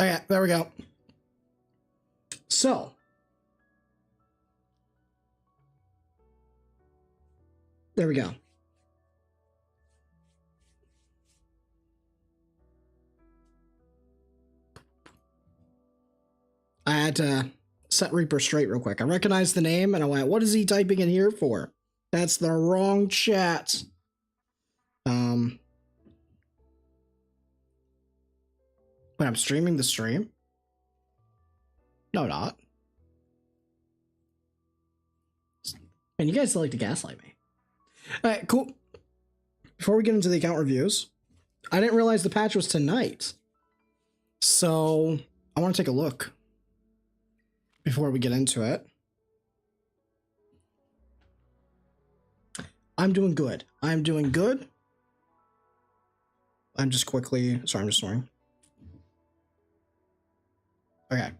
Okay, there we go. So. There we go. I had to set Reaper straight real quick. I recognized the name and I went, what is he typing in here for? That's the wrong chat. Wait, I'm streaming the stream? No, not. And you guys like to gaslight me. Alright, cool. Before we get into the account reviews, I didn't realize the patch was tonight. So, I want to take a look before we get into it. I'm doing good. I'm doing good. I'm just quickly... Sorry, I'm just snoring. Okay.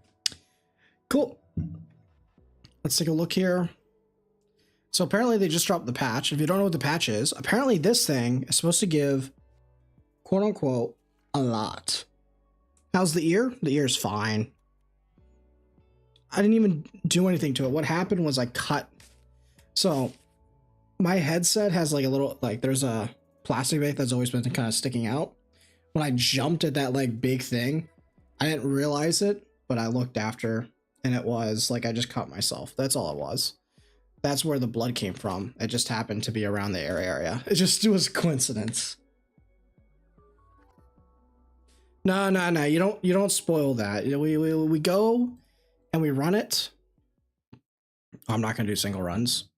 Cool. Let's take a look here. So apparently they just dropped the patch. If you don't know what the patch is, apparently this thing is supposed to give, quote unquote, a lot. How's the ear? The ear's fine. I didn't even do anything to it. What happened was I cut. So my headset has like a little, like there's a plastic bit that's always been kind of sticking out. When I jumped at that like big thing, I didn't realize it, but I looked after and it was like I just cut myself. That's all it was. That's where the blood came from. It just happened to be around the ear area. It was a coincidence. No. You don't spoil that. We go and we run it. I'm not gonna do single runs.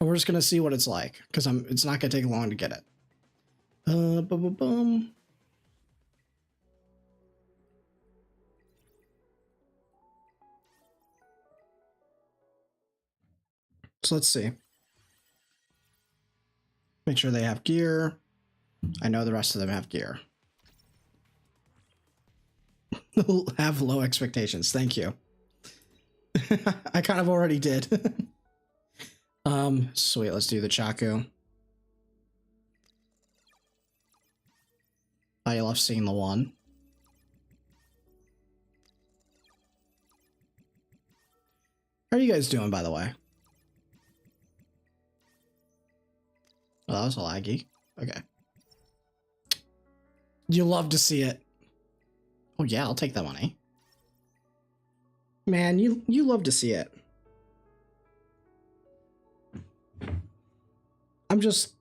We're just gonna see what it's like because it's not gonna take long to get it. Boom. So let's see. Make sure they have gear. I know the rest of them have gear. Have low expectations. Thank you. I kind of already did. Sweet. Let's do the Chaku. I love seeing the one. How are you guys doing, by the way? Oh, that was a laggy. Okay. You love to see it. Oh yeah, I'll take that money. Man, you love to see it. I'm just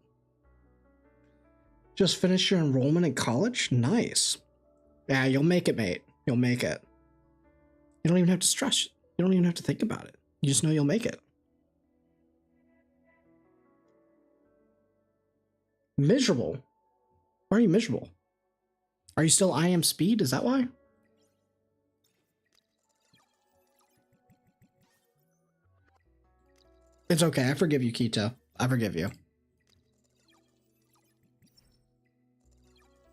finished your enrollment in college? Nice. Yeah, you'll make it, mate. You'll make it. You don't even have to stress. You don't even have to think about it. You just know you'll make it. Miserable? Why are you miserable? Are you still I am speed? Is that why? It's okay. I forgive you, Kita. I forgive you.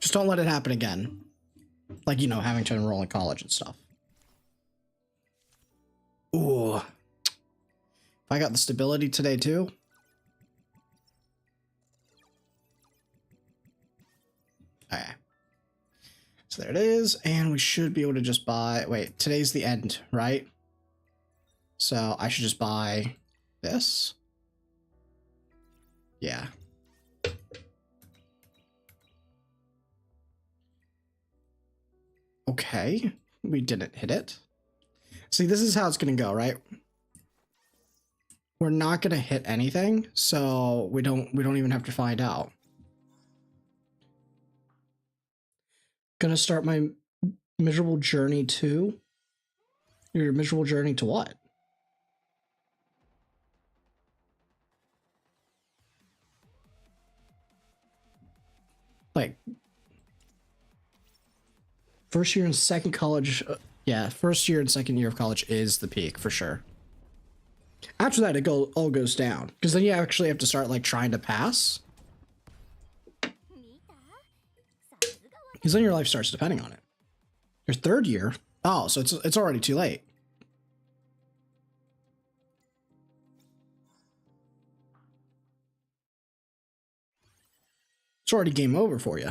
Just don't let it happen again. Like, you know, having to enroll in college and stuff. Ooh. If I got the stability today too. Okay. So there it is. And we should be able to just buy... Wait, today's the end, right? So I should just buy this. Yeah. Okay. We didn't hit it. See, this is how it's going to go, right? We're not going to hit anything, so we don't even have to find out. Gonna start my miserable journey to... Your miserable journey to what? Like... First year and second college... yeah, first year and second year of college is the peak, for sure. After that, it all goes down. Because then you actually have to start, like, trying to pass. Because then your life starts depending on it. Your third year? Oh, so it's already too late. It's already game over for you.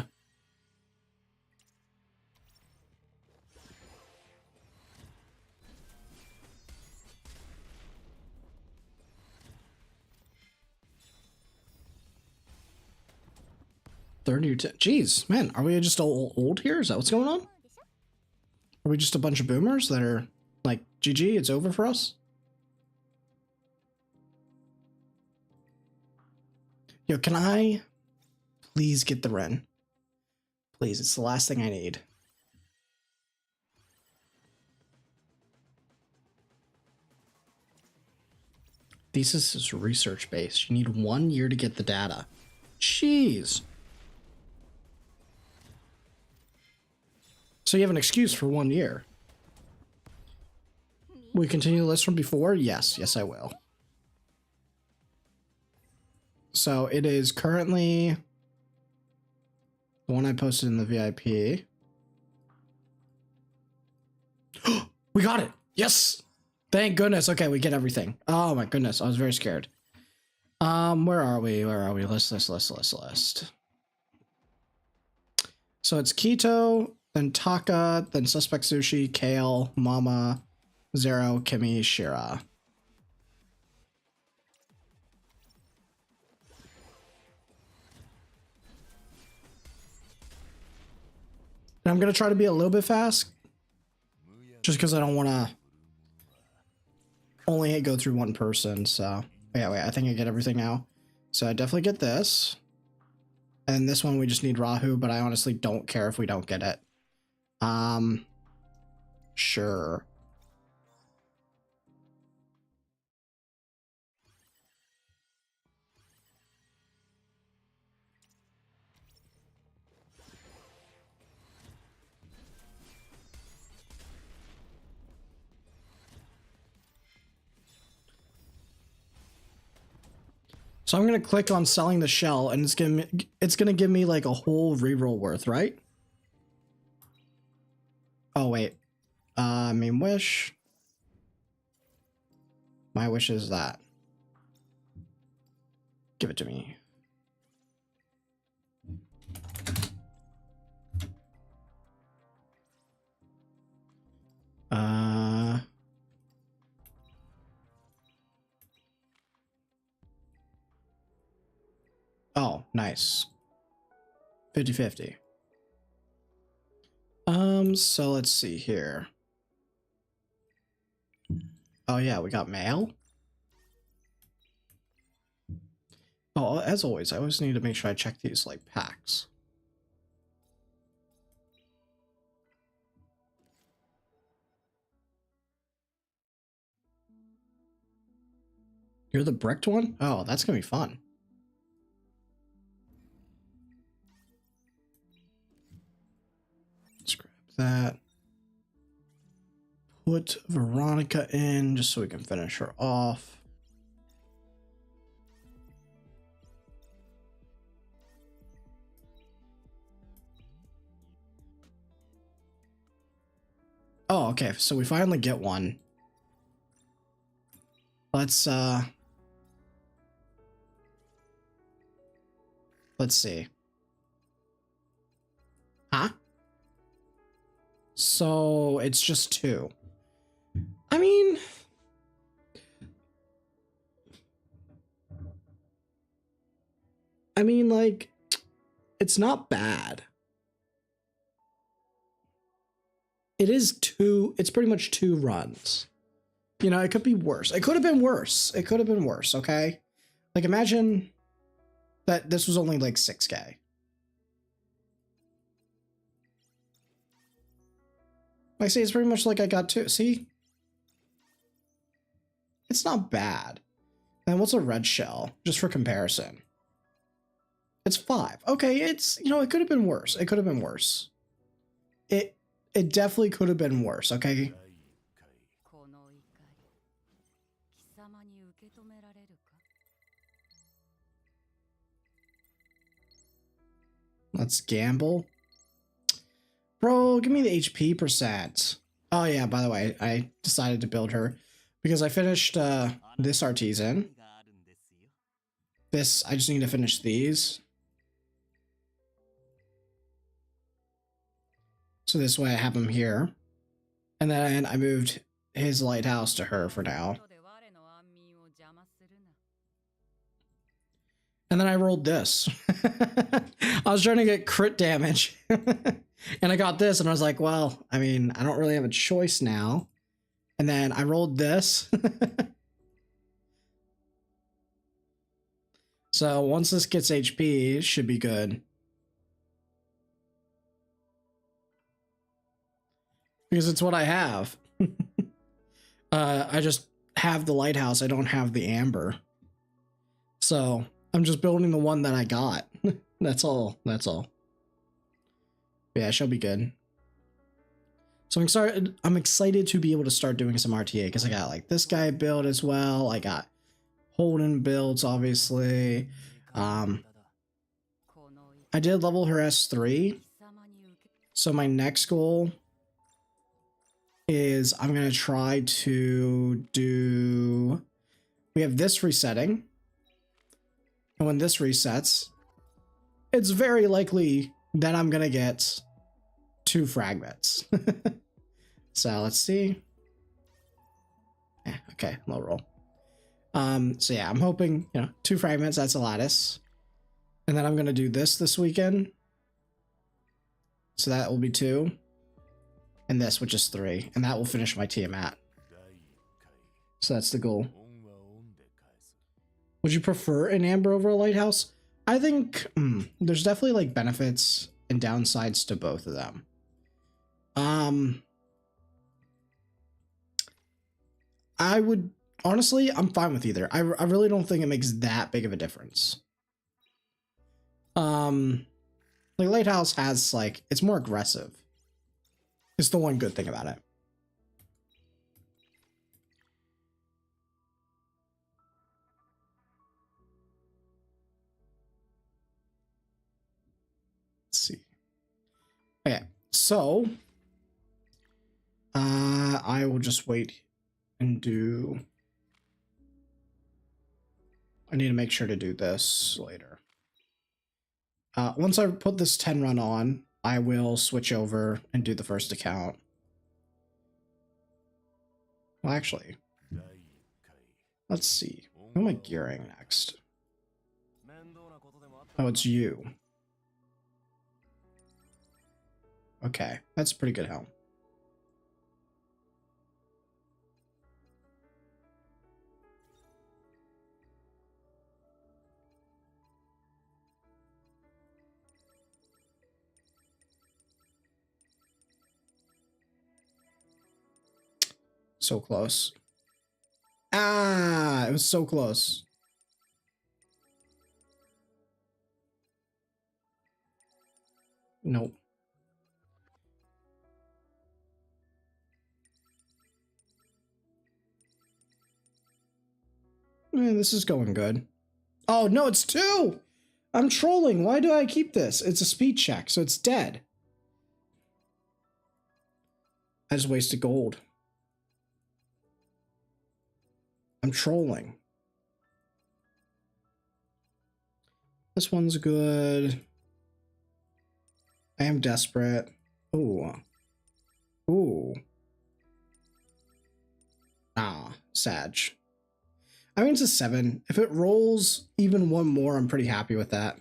30 or 10. Jeez, man, are we just all old here? Is that what's going on? Are we just a bunch of boomers that are like, GG, it's over for us? Yo, can I please get the Ren? Please, it's the last thing I need. Thesis is research based. You need 1 year to get the data. Jeez. So you have an excuse for 1 year. Will you continue the list from before? Yes, yes I will. So it is currently the one I posted in the VIP. We got it! Yes! Thank goodness. Okay, we get everything. Oh my goodness, I was very scared. Where are we? Where are we? List. So it's Keto, then Taka, then Suspect Sushi, Kale, Mama, Zero, Kimi, Shira. And I'm gonna try to be a little bit fast, just because I don't want to only go through one person. So yeah, wait, I think I get everything now. So I definitely get this. And this one we just need Rahu, but I honestly don't care if we don't get it. Sure. So I'm gonna click on selling the shell, and it's gonna give me like a whole reroll worth, right? Oh wait, I mean wish. My wish is that. Give it to me. Oh, nice. 50-50. So let's see here. Oh yeah, we got mail. Oh, as always, I always need to make sure I check these like packs. You're the bricked one? Oh, that's gonna be fun. Let's grab that. Put Veronica in just so we can finish her off. Oh, okay, so we finally get one. Let's see. Huh? So it's just 2. I mean, like, it's not bad. It is 2, it's pretty much 2 runs. You know, it could be worse. It could have been worse. It could have been worse, okay? Like, imagine that this was only like 6K. Like, see, it's pretty much like I got 2. See? It's not bad. And what's a red shell? Just for comparison. It's 5. Okay, it's, you know, it could have been worse. It could have been worse. It definitely could have been worse, okay? Let's gamble. Bro, give me the HP percent. Oh yeah, by the way, I decided to build her because I finished this artisan. This, I just need to finish these. So this way I have him here. And then I moved his lighthouse to her for now. And then I rolled this. I was trying to get crit damage. And I got this and I was like, well, I mean, I don't really have a choice now. And then I rolled this. So once this gets HP, it should be good. Because it's what I have. I just have the lighthouse. I don't have the amber. So I'm just building the one that I got. That's all. That's all. Yeah, she'll be good. So I'm excited to be able to start doing some RTA because I got like this guy build as well. I got Holden builds, obviously. I did level her S3. So my next goal is I'm going to try to do... We have this resetting. And when this resets, it's very likely that I'm going to get 2 fragments. So let's see. Okay, low roll. So yeah, I'm hoping, 2 fragments, that's a lattice. And then I'm going to do this weekend. So that will be 2. And this, which is 3. And that will finish my Tiamat. So that's the goal. Would you prefer an Amber over a Lighthouse? I think there's definitely like benefits and downsides to both of them. I would honestly, I'm fine with either. I really don't think it makes that big of a difference. Like Lighthouse has like, it's more aggressive. It's the one good thing about it. Let's see. Okay, so I will just wait and do. I need to make sure to do this later. Once I put this 10 run on, I will switch over and do the first account. Well, actually, let's see. Who am I gearing next? Oh, it's you. Okay, that's pretty good helm. So close. Ah, it was so close. Nope. This is going good. Oh, no, it's 2! I'm trolling. Why do I keep this? It's a speed check, so it's dead. I just wasted gold. I'm trolling. This one's good. I am desperate. Ooh. Ooh. Ah, Sag. I mean, it's a 7. If it rolls even one more, I'm pretty happy with that.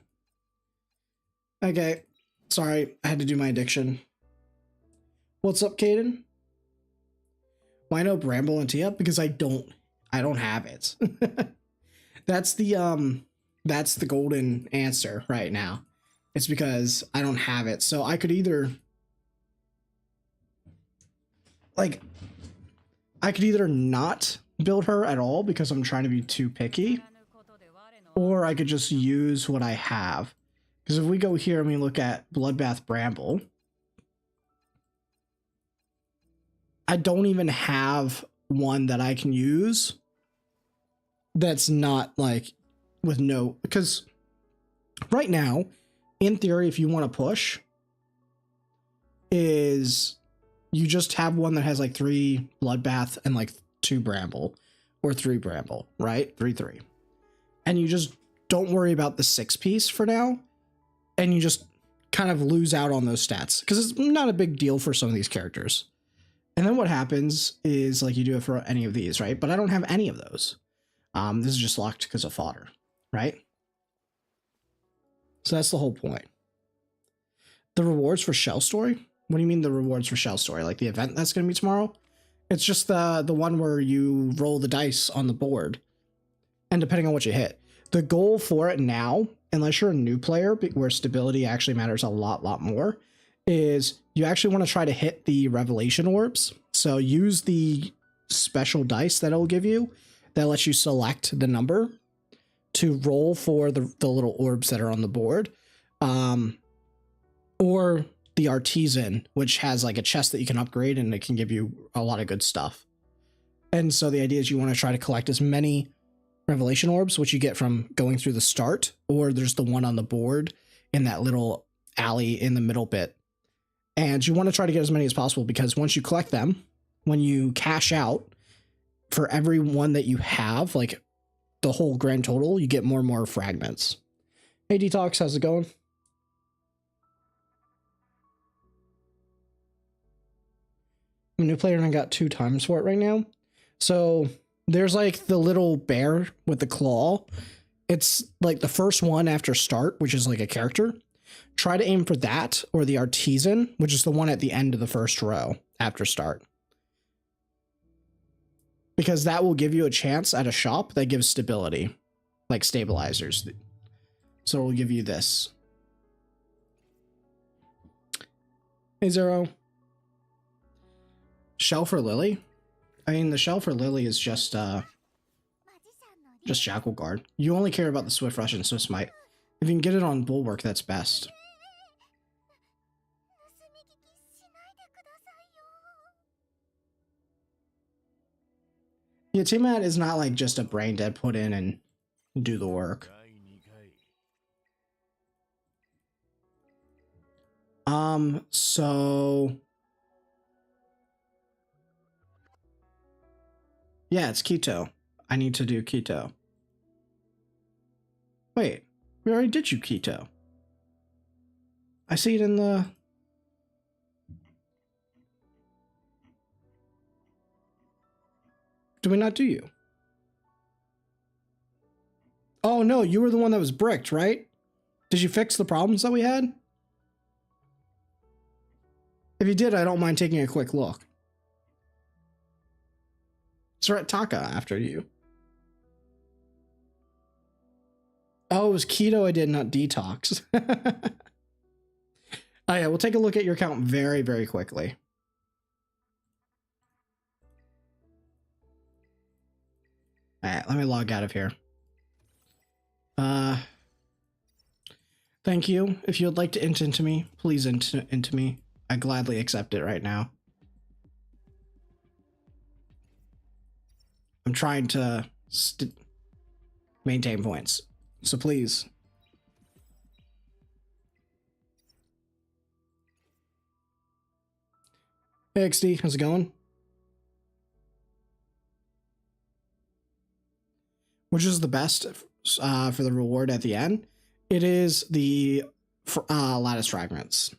Okay. Sorry, I had to do my addiction. What's up, Caden? Why no Bramble and Tia? Because I don't have it. That's the golden answer right now. It's because I don't have it. So I could either not build her at all because I'm trying to be too picky, or I could just use what I have. Because if we go here and we look at Bloodbath Bramble, I don't even have one that I can use that's not like with no, because right now, in theory, if you want to push, is you just have one that has like 3 Bloodbath and like 2 Bramble, or 3 Bramble, right? 3/3. And you just don't worry about the 6 piece for now, and you just kind of lose out on those stats because it's not a big deal for some of these characters. And then what happens is like you do it for any of these, right? But I don't have any of those. This is just locked because of fodder, right? So that's the whole point. The rewards for Shell Story? What do you mean the rewards for Shell Story? Like the event that's going to be tomorrow? It's just the one where you roll the dice on the board. And depending on what you hit. The goal for it now, unless you're a new player, where stability actually matters a lot more, is you actually want to try to hit the revelation orbs. So use the special dice that it'll give you that lets you select the number to roll for the little orbs that are on the board. Or the artisan, which has like a chest that you can upgrade and it can give you a lot of good stuff. And so the idea is you want to try to collect as many revelation orbs, which you get from going through the start, or there's the one on the board in that little alley in the middle bit. And you want to try to get as many as possible, because once you collect them, when you cash out, for every one that you have, like the whole grand total, you get more and more fragments. Hey Detox, how's it going? I'm a new player and I got 2 times for it right now. So there's like the little bear with the claw. It's like the first one after start, which is like a character. Try to aim for that, or the artisan, which is the one at the end of the first row after start. Because that will give you a chance at a shop that gives stability, like stabilizers. So it will give you this. Hey Zero. Shell for Lily? I mean, the shell for Lily is just Jackal Guard. You only care about the Swift Rush and Swift Smite. If you can get it on Bulwark, that's best. Yeah, T-Mat is not like just a brain dead put in and do the work. So yeah, it's keto. I need to do keto. Wait, we already did you keto. I see it in the... Do we not do you? Oh no, you were the one that was bricked, right? Did you fix the problems that we had? If you did, I don't mind taking a quick look. So we're at Taka after you. Oh, it was keto I did, not detox. Oh yeah, we'll take a look at your account very, very quickly. Alright, let me log out of here. Thank you. If you would like to int into me, please int into me. I gladly accept it right now. I'm trying to maintain points, so please. Hey XD, how's it going? Which is the best for the reward at the end? It is the lattice fragments.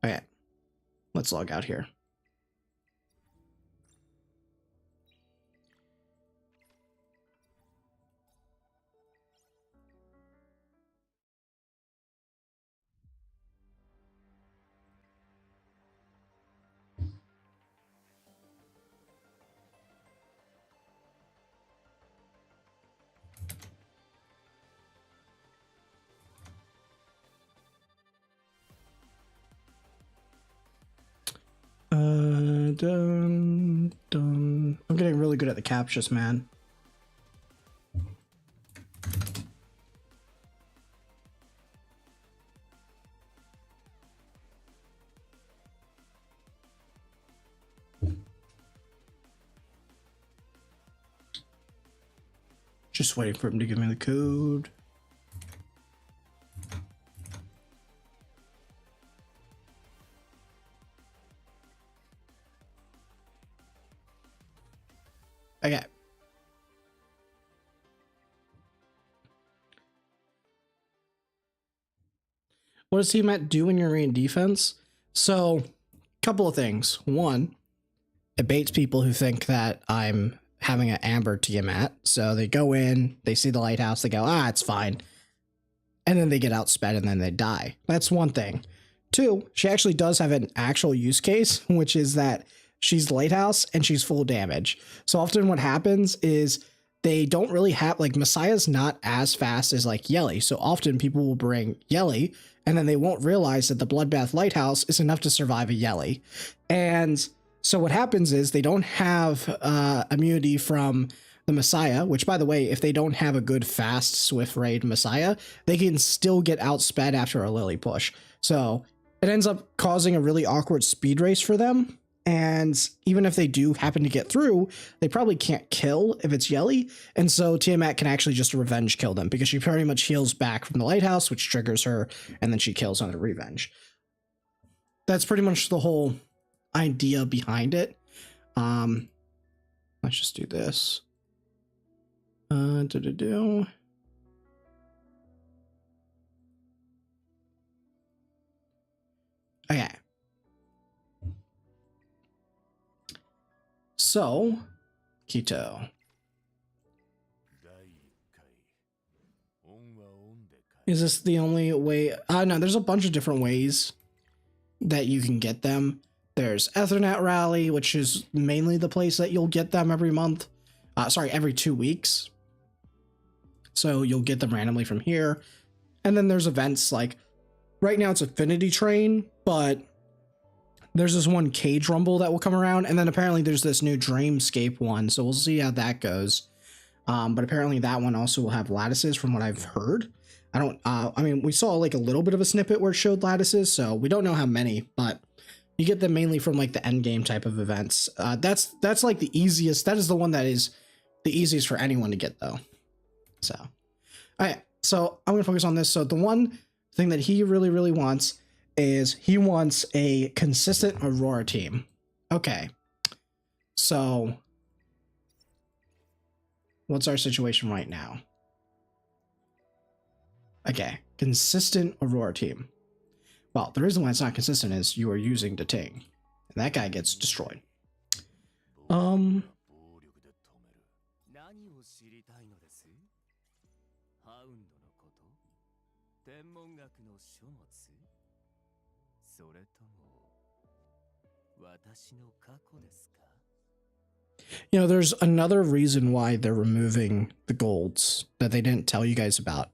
Okay, let's log out here. Dun. I'm getting really good at the captures, man. Just waiting for him to give me the code. Okay. What does T-Mat do when you're in defense? So, couple of things. One, it baits people who think that I'm having an amber Tiamat. So they go in, they see the lighthouse, they go, it's fine. And then they get outsped and then they die. That's one thing. Two, she actually does have an actual use case, which is that she's lighthouse and she's full damage. So often what happens is they don't really have, like, Messiah's not as fast as like Yelly. So often people will bring Yelly and then they won't realize that the Bloodbath Lighthouse is enough to survive a Yelly. And so what happens is they don't have immunity from the Messiah, which, by the way, if they don't have a good fast swift raid Messiah, they can still get outsped after a Lily push. So it ends up causing a really awkward speed race for them. And even if they do happen to get through, they probably can't kill if it's Yelly. And so Tiamat can actually just revenge kill them because she pretty much heals back from the lighthouse, which triggers her, and then she kills on a revenge. That's pretty much the whole idea behind it. Let's just do this. Okay. So, Quito. Is this the only way? No, there's a bunch of different ways that you can get them. There's Ethernet Rally, which is mainly the place that you'll get them every month. Every 2 weeks. So you'll get them randomly from here. And then there's events like, right now it's Affinity Train, but there's this one Cage Rumble that will come around. And then apparently there's this new Dreamscape one. So we'll see how that goes. But apparently that one also will have lattices from what I've heard. I mean, we saw like a little bit of a snippet where it showed lattices, so we don't know how many, but you get them mainly from like the end game type of events. That's like the easiest. That is the one that is the easiest for anyone to get though. So, all right. So I'm going to focus on this. So the one thing that he really, really wants is he wants a consistent Aurora team. Okay. So what's our situation right now? Okay. Consistent Aurora team. Well, the reason why it's not consistent is you are using the Ting, and that guy gets destroyed. You know, there's another reason why they're removing the golds that they didn't tell you guys about.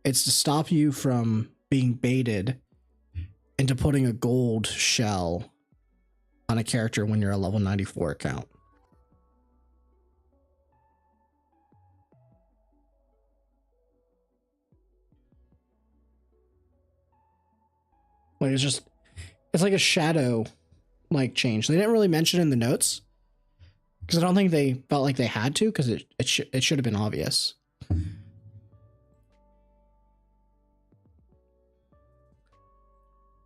It's to stop you from being baited into putting a gold shell on a character when you're a level 94 account. Like it's like a shadow like change. They didn't really mention it in the notes because I don't think they felt like they had to, because it should have been obvious.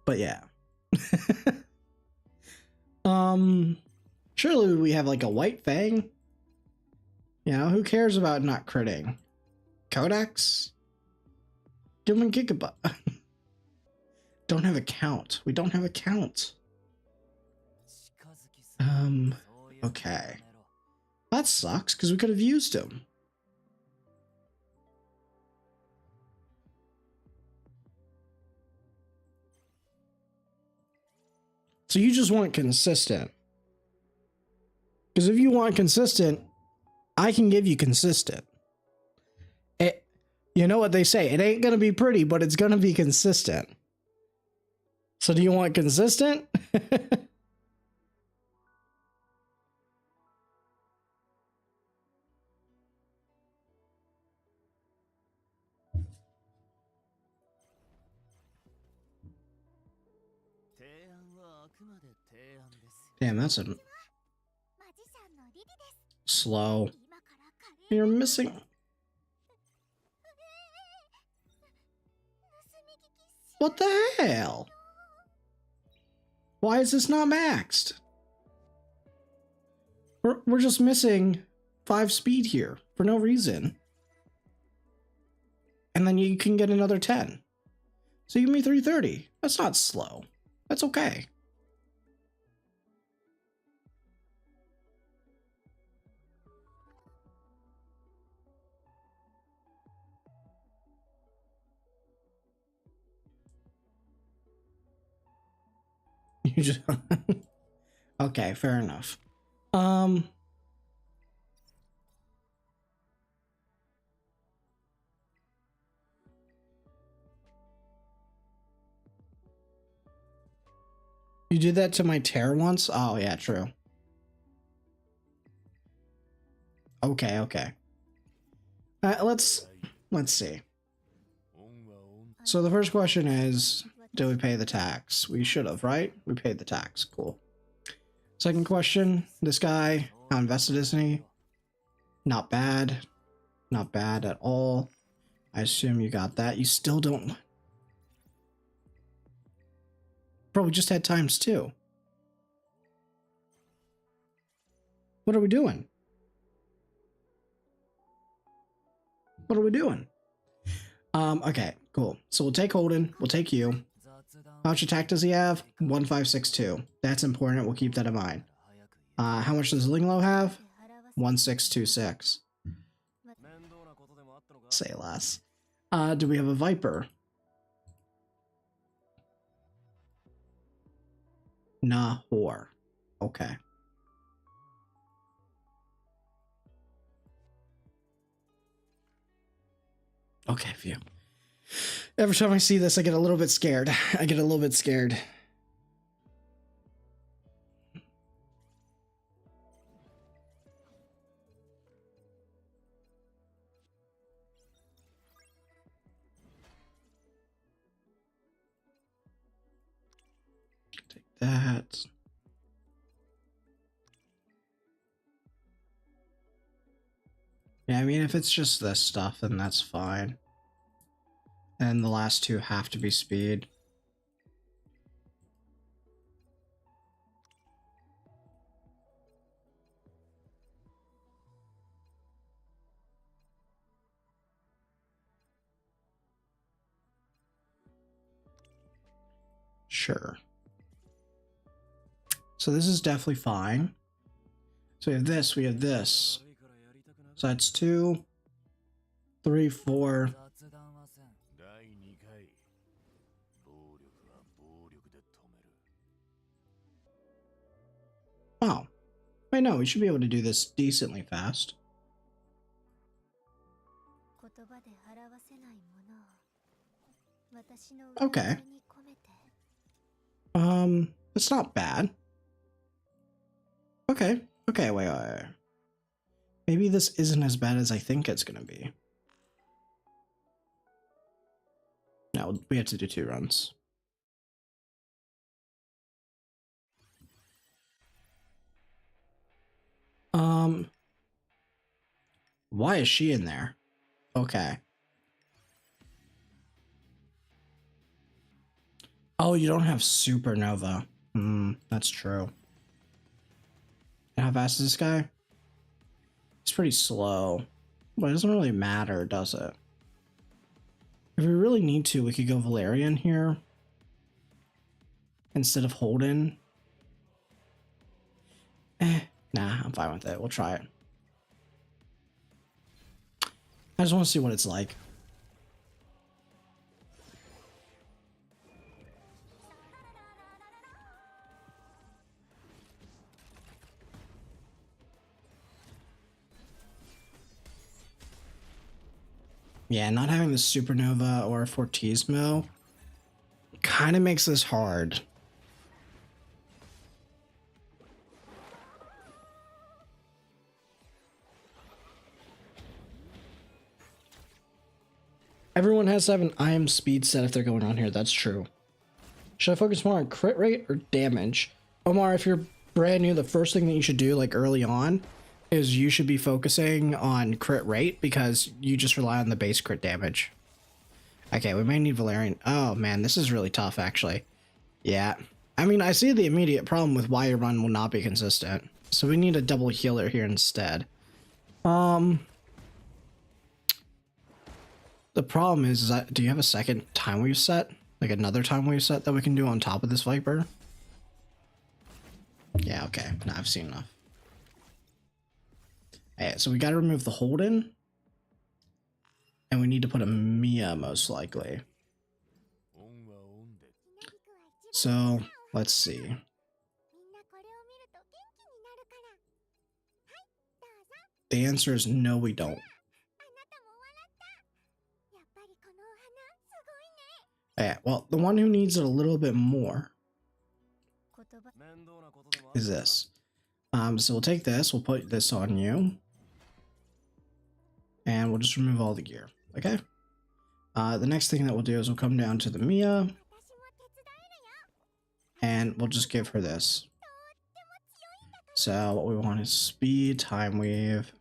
But yeah. Surely we have like a White Fang. You know, who cares about not critting? Codex? Give him a gigabyte. Don't have a count. We don't have a count. Okay. That sucks, because we could have used him. So you just want consistent. Because if you want consistent, I can give you consistent. You know what they say, it ain't going to be pretty, but it's going to be consistent. So do you want consistent? Damn, that's a slow. You're missing. What the hell? Why is this not maxed? We're just missing 5 speed here for no reason. And then you can get another 10. So you give me 330. That's not slow. That's okay. You just okay, fair enough. You did that to my tear once? Oh yeah, true. Okay, okay. Let's see. So the first question is, did we pay the tax? We should have, right? We paid the tax. Cool. Second question, this guy, how invested is he? Not bad. Not bad at all. I assume you got that. You still don't... Bro, we just had ×2. What are we doing? What are we doing? Okay, cool. So we'll take Holden. We'll take you. How much attack does he have? 1562. That's important. We'll keep that in mind. How much does Linglo have? 1626. Say less. Do we have a Viper? Nahor. Okay. Okay, phew. Every time I see this, I get a little bit scared. I get a little bit scared. Take that. Yeah, I mean, if it's just this stuff, then that's fine. And the last two have to be speed. Sure. So this is definitely fine. So we have this, we have this. So that's 2, 3, 4. Oh. Wait, no, we should be able to do this decently fast. Okay. It's not bad. Okay. Okay, wait. Maybe this isn't as bad as I think it's gonna be. No, we have to do 2 runs. Why is she in there? Okay. Oh, you don't have Supernova. That's true. And how fast is this guy? He's pretty slow. But it doesn't really matter, does it? If we really need to, we could go Valerian here. Instead of Holden. Nah, I'm fine with it. We'll try it. I just want to see what it's like. Yeah, not having the Supernova or Fortismo kind of makes this hard. Everyone has to have an IM speed set if they're going on here. That's true. Should I focus more on crit rate or damage? Omar, if you're brand new, the first thing that you should do, like early on, is you should be focusing on crit rate because you just rely on the base crit damage. Okay, we may need Valerian. Oh man, this is really tough actually. Yeah. I mean, I see the immediate problem with why your run will not be consistent. So we need a double healer here instead. The problem is that, do you have a second time wave set? Like another time wave set that we can do on top of this Viper? Yeah, okay. No, I've seen enough. Alright, so we gotta remove the Holden. And we need to put a Mia, most likely. So, let's see. The answer is no, we don't. Yeah, well, the one who needs it a little bit more is this. So we'll take this, we'll put this on you, and we'll just remove all the gear, okay? The next thing that we'll do is we'll come down to the Mia, and we'll just give her this. So what we want is speed, time weave,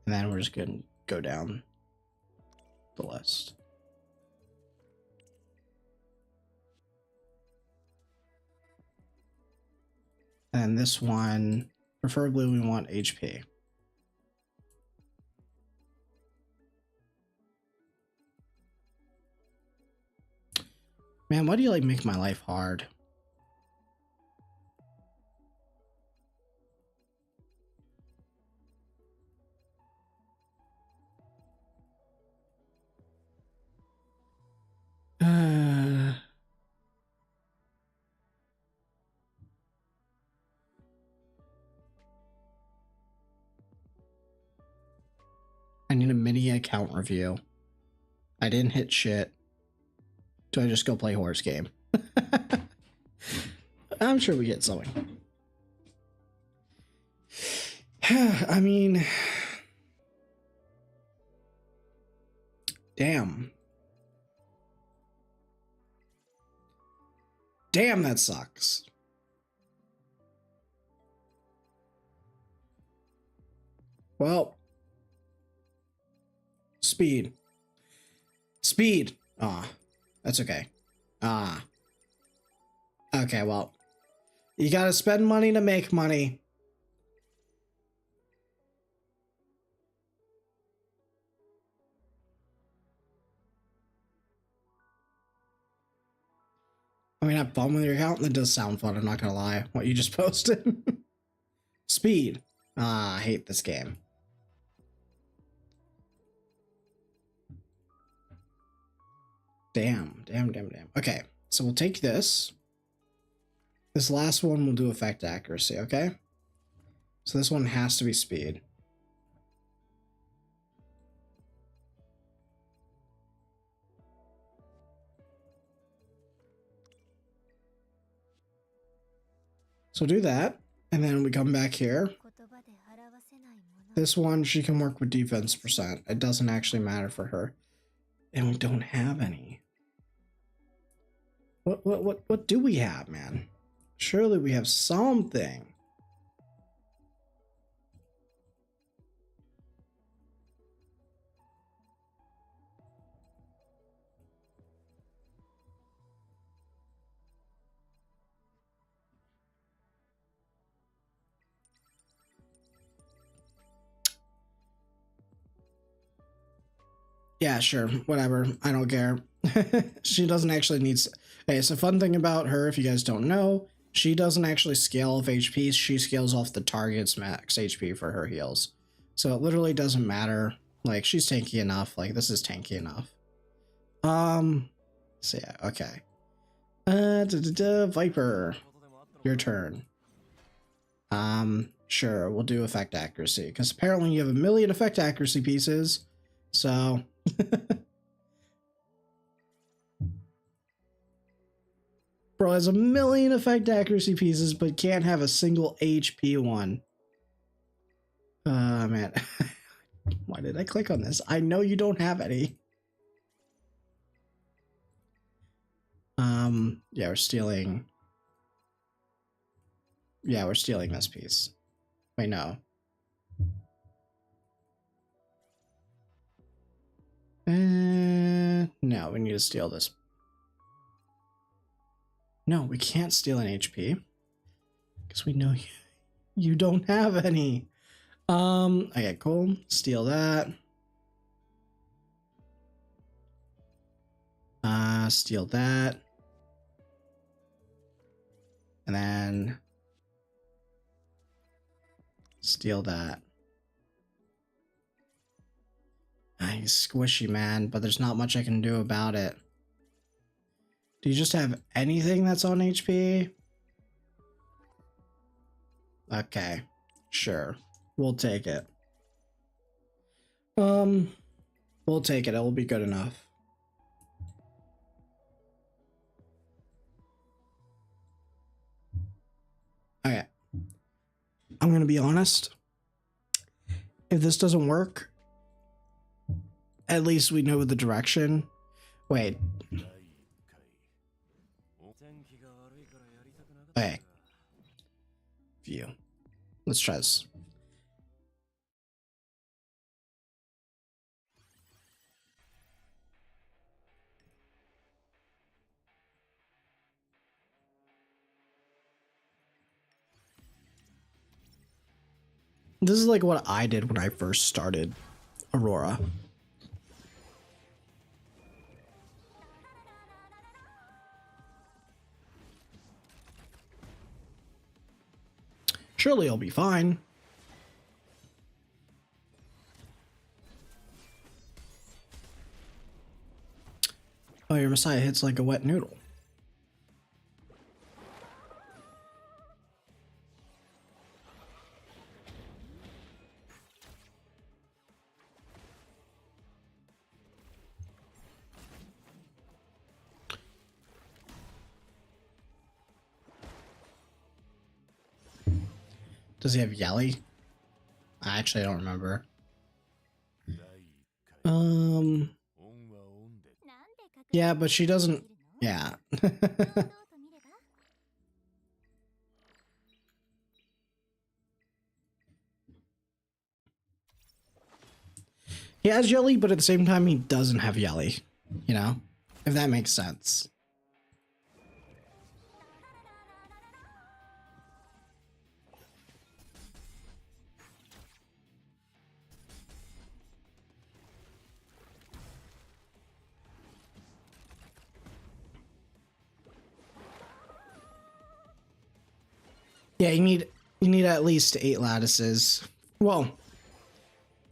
and then we're just gonna go down the list. And this one, preferably we want HP. Man, why do you like make my life hard? I need a mini account review. I didn't hit shit. Do I just go play horse game? I'm sure we get something. I mean, damn. Damn, that sucks. Well, speed. Speed. Ah, that's okay. Ah. Okay, well, you gotta spend money to make money. I mean, have fun with your account. That does sound fun, I'm not gonna lie. What you just posted. Speed. Ah, I hate this game. Damn. Okay, so we'll take this. This last one will do effect accuracy, okay? So this one has to be speed. So do that, and then we come back here. This one, she can work with defense %. It doesn't actually matter for her. And we don't have any. What do we have, man? Surely we have something. Yeah, sure, whatever. I don't care. She doesn't actually need... Hey, it's a fun thing about her, if you guys don't know, she doesn't actually scale off HP. She scales off the target's max HP for her heals. So it literally doesn't matter. Like, she's tanky enough. Like, this is tanky enough. So yeah, okay. Viper. Your turn. Sure, we'll do effect accuracy, because apparently you have 1,000,000 effect accuracy pieces, so... Bro has 1,000,000 effect accuracy pieces, but can't have a single HP one. Man. Why did I click on this? I know you don't have any. Yeah, we're stealing... Yeah, we're stealing this piece. Wait, no. No, we need to steal this. No, we can't steal an HP. Because we know you don't have any. Okay, cool. Steal that. Steal that. And then... steal that. He's squishy, man, but there's not much I can do about it. Do you just have anything that's on HP? Okay, sure. We'll take it. We'll take it. It'll be good enough. Okay. I'm gonna be honest. If this doesn't work, at least we know the direction. Wait. Okay. View. Let's try this. This is like what I did when I first started Aurora. Surely I'll be fine. Oh, your Messiah hits like a wet noodle. Does he have Yelly? I actually don't remember. Yeah, but she doesn't. Yeah. He has Yelly, but at the same time, he doesn't have Yelly. You know? If that makes sense. Yeah, you need at least 8 lattices. Well,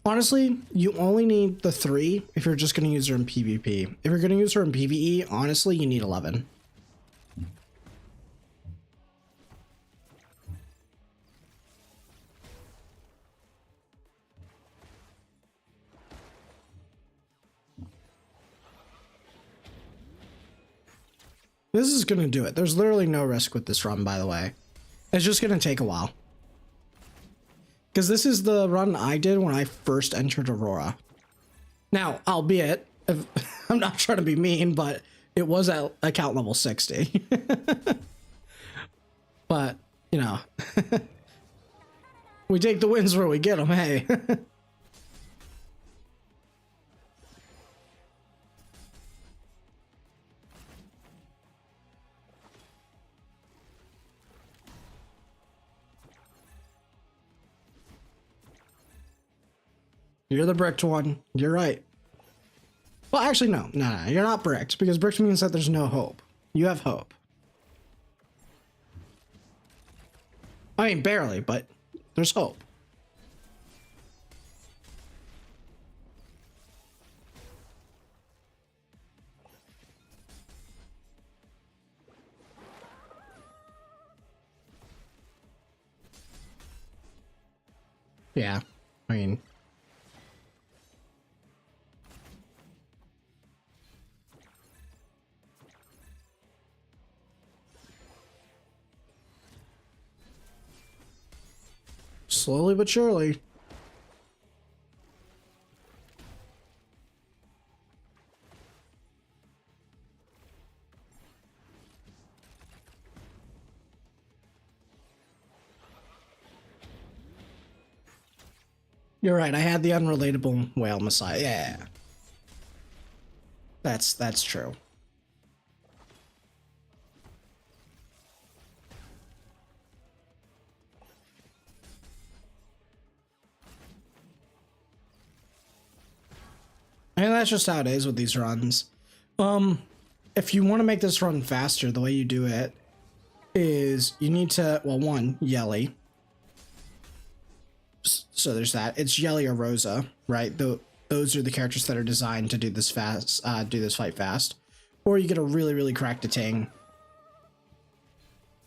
honestly, you only need the 3 if you're just going to use her in PvP. If you're going to use her in PvE, honestly, you need 11. This is going to do it. There's literally no risk with this run, by the way. It's just going to take a while. Because this is the run I did when I first entered Aurora. Now, albeit, I'm not trying to be mean, but it was at account level 60. But, you know, we take the wins where we get them, hey. You're the bricked one. You're right. Well, actually, no. You're not bricked, because bricked means that there's no hope. You have hope. I mean, barely, but there's hope. Yeah, I mean... slowly but surely. You're right, I had the unrelatable whale messiah. Yeah. That's true. And that's just how it is with these runs. If you want to make this run faster, the way you do it is you need to, well, one, Yelly. So there's that. It's Yelly or Rosa, right? Those are the characters that are designed to do this fast, do this fight fast. Or you get a really, really cracked Ting.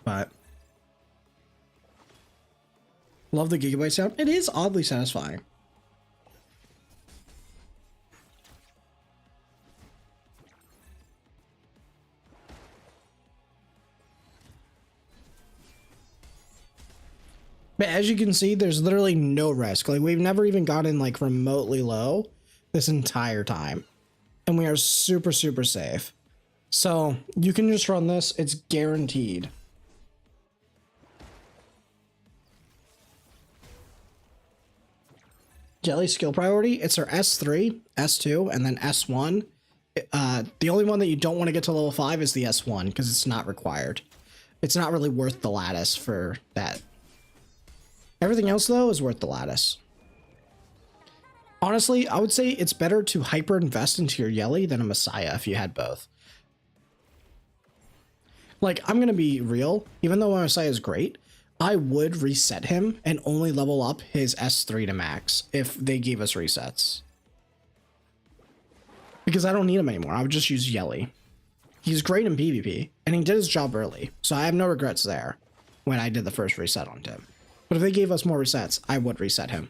But love the Gigabyte sound. It is oddly satisfying. But as you can see, there's literally no risk. Like, we've never even gotten like remotely low this entire time. And we are super, super safe. So you can just run this. It's guaranteed. Jelly skill priority. It's our S3, S2, and then S1. The only one that you don't want to get to level 5 is the S1 because it's not required. It's not really worth the lattice for that. Everything else, though, is worth the lattice. Honestly, I would say it's better to hyper invest into your Yelly than a Messiah if you had both. Like, I'm going to be real. Even though my Messiah is great, I would reset him and only level up his S3 to max if they gave us resets. Because I don't need him anymore. I would just use Yelly. He's great in PvP, and he did his job early, so I have no regrets there when I did the first reset on him. But if they gave us more resets, I would reset him.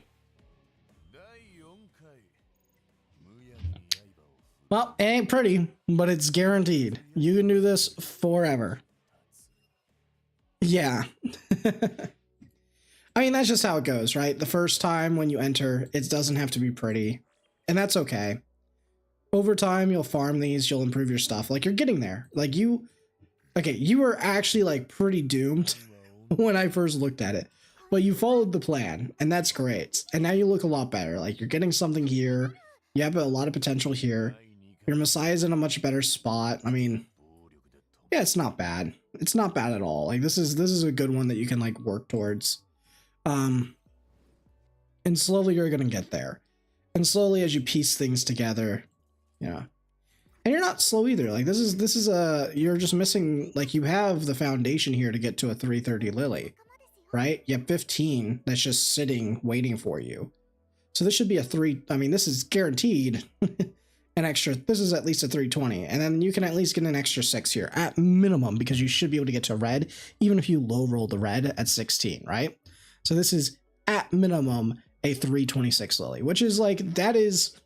Well, it ain't pretty, but it's guaranteed. You can do this forever. Yeah. I mean, that's just how it goes, right? The first time when you enter, it doesn't have to be pretty. And that's okay. Over time, you'll farm these, you'll improve your stuff. Like, you're getting there. Like, okay, you were actually, like, pretty doomed when I first looked at it. But you followed the plan, and that's great. And now you look a lot better. Like, you're getting something here. You have a lot of potential here. Your Messiah's in a much better spot. I mean, yeah, it's not bad. It's not bad at all. Like, this is a good one that you can, like, work towards. And slowly you're gonna get there. And slowly as you piece things together, yeah. And you're not slow either. Like, this is you're just missing, like, you have the foundation here to get to a 330 Lily. Right? You have 15 that's just sitting waiting for you. So this should be a 3. I mean, this is guaranteed an extra. This is at least a 320. And then you can at least get an extra 6 here at minimum because you should be able to get to red even if you low roll the red at 16, right? So this is at minimum a 326 Lily, which is like, that is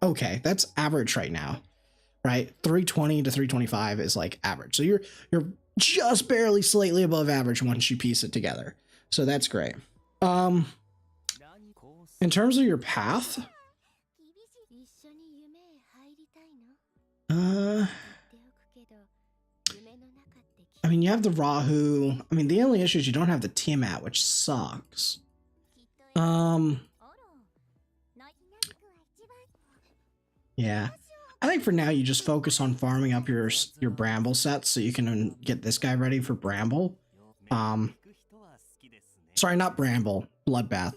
okay. That's average right now, right? 320 to 325 is like average. So you're just barely slightly above average once you piece it together. So that's great. In terms of your path, I mean, you have the Rahu. I mean, the only issue is you don't have the Tiamat, which sucks. Yeah. I think for now you just focus on farming up your Bramble sets so you can get this guy ready for Bramble. Sorry, not Bramble, Bloodbath.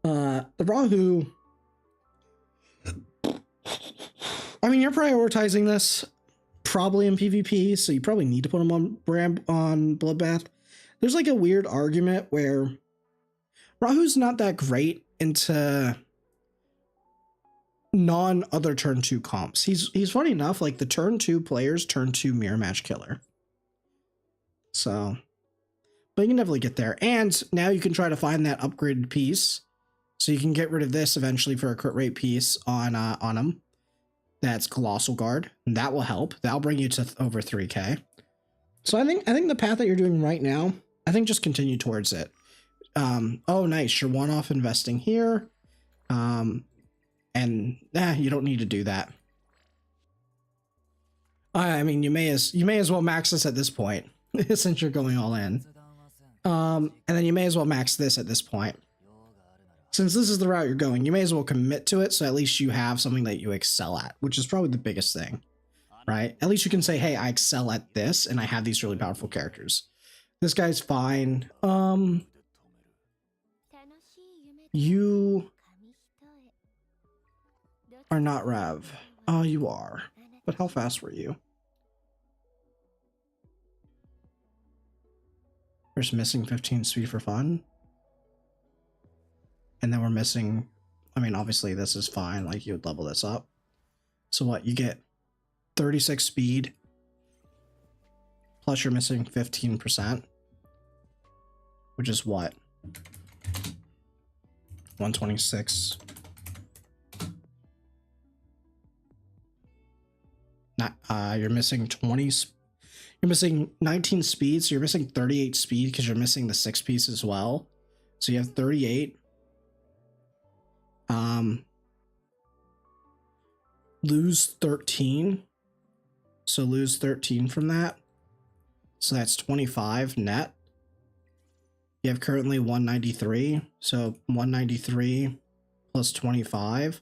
The Rahu. I mean, you're prioritizing this probably in PvP, so you probably need to put him on Bloodbath. There's like a weird argument where Rahu's not that great into non-other turn 2 comps. He's funny enough, like the turn 2 players turn 2 mirror match killer. So, but you can definitely get there. And now you can try to find that upgraded piece. So you can get rid of this eventually for a crit rate piece on him. That's Colossal Guard. And that will help. That'll bring you to over 3k. So I think the path that you're doing right now, I think just continue towards it. Oh, nice. You're one-off investing here. And you don't need to do that. I mean, you may as well max this at this point since you're going all in. And then you may as well max this at this point. Since this is the route you're going, you may as well commit to it so at least you have something that you excel at, which is probably the biggest thing, right? At least you can say, hey, I excel at this and I have these really powerful characters. This guy's fine. You are not Rev. Oh, you are. But how fast were you? We're just missing 15 speed for fun. And then we're missing, I mean, obviously this is fine. Like, you would level this up. So what, you get 36 speed. Plus you're missing 15%. Which is what? 126. Not, you're missing 20. You're missing 19 speed, so you're missing 38 speed because you're missing the 6 piece as well. So you have 38. Lose 13. So lose 13 from that. So that's 25 net. You have currently 193. So 193 plus 25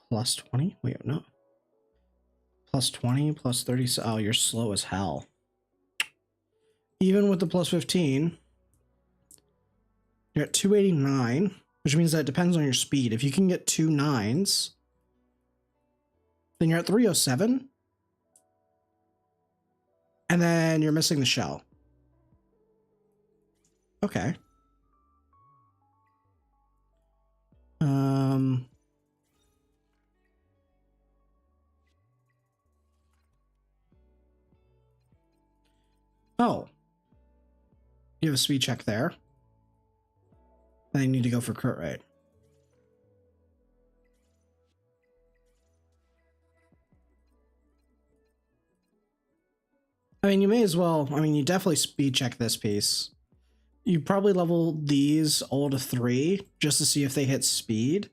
plus 20. Wait, no. Plus 20 plus 30. Oh, you're slow as hell. Even with the plus 15, you're at 289, which means that it depends on your speed. If you can get 2 9s, then you're at 307. And then you're missing the shell. Okay. Oh. You have a speed check there. Then you need to go for crit rate. I mean, you may as well. I mean, you definitely speed check this piece. You probably level these all to 3 just to see if they hit speed.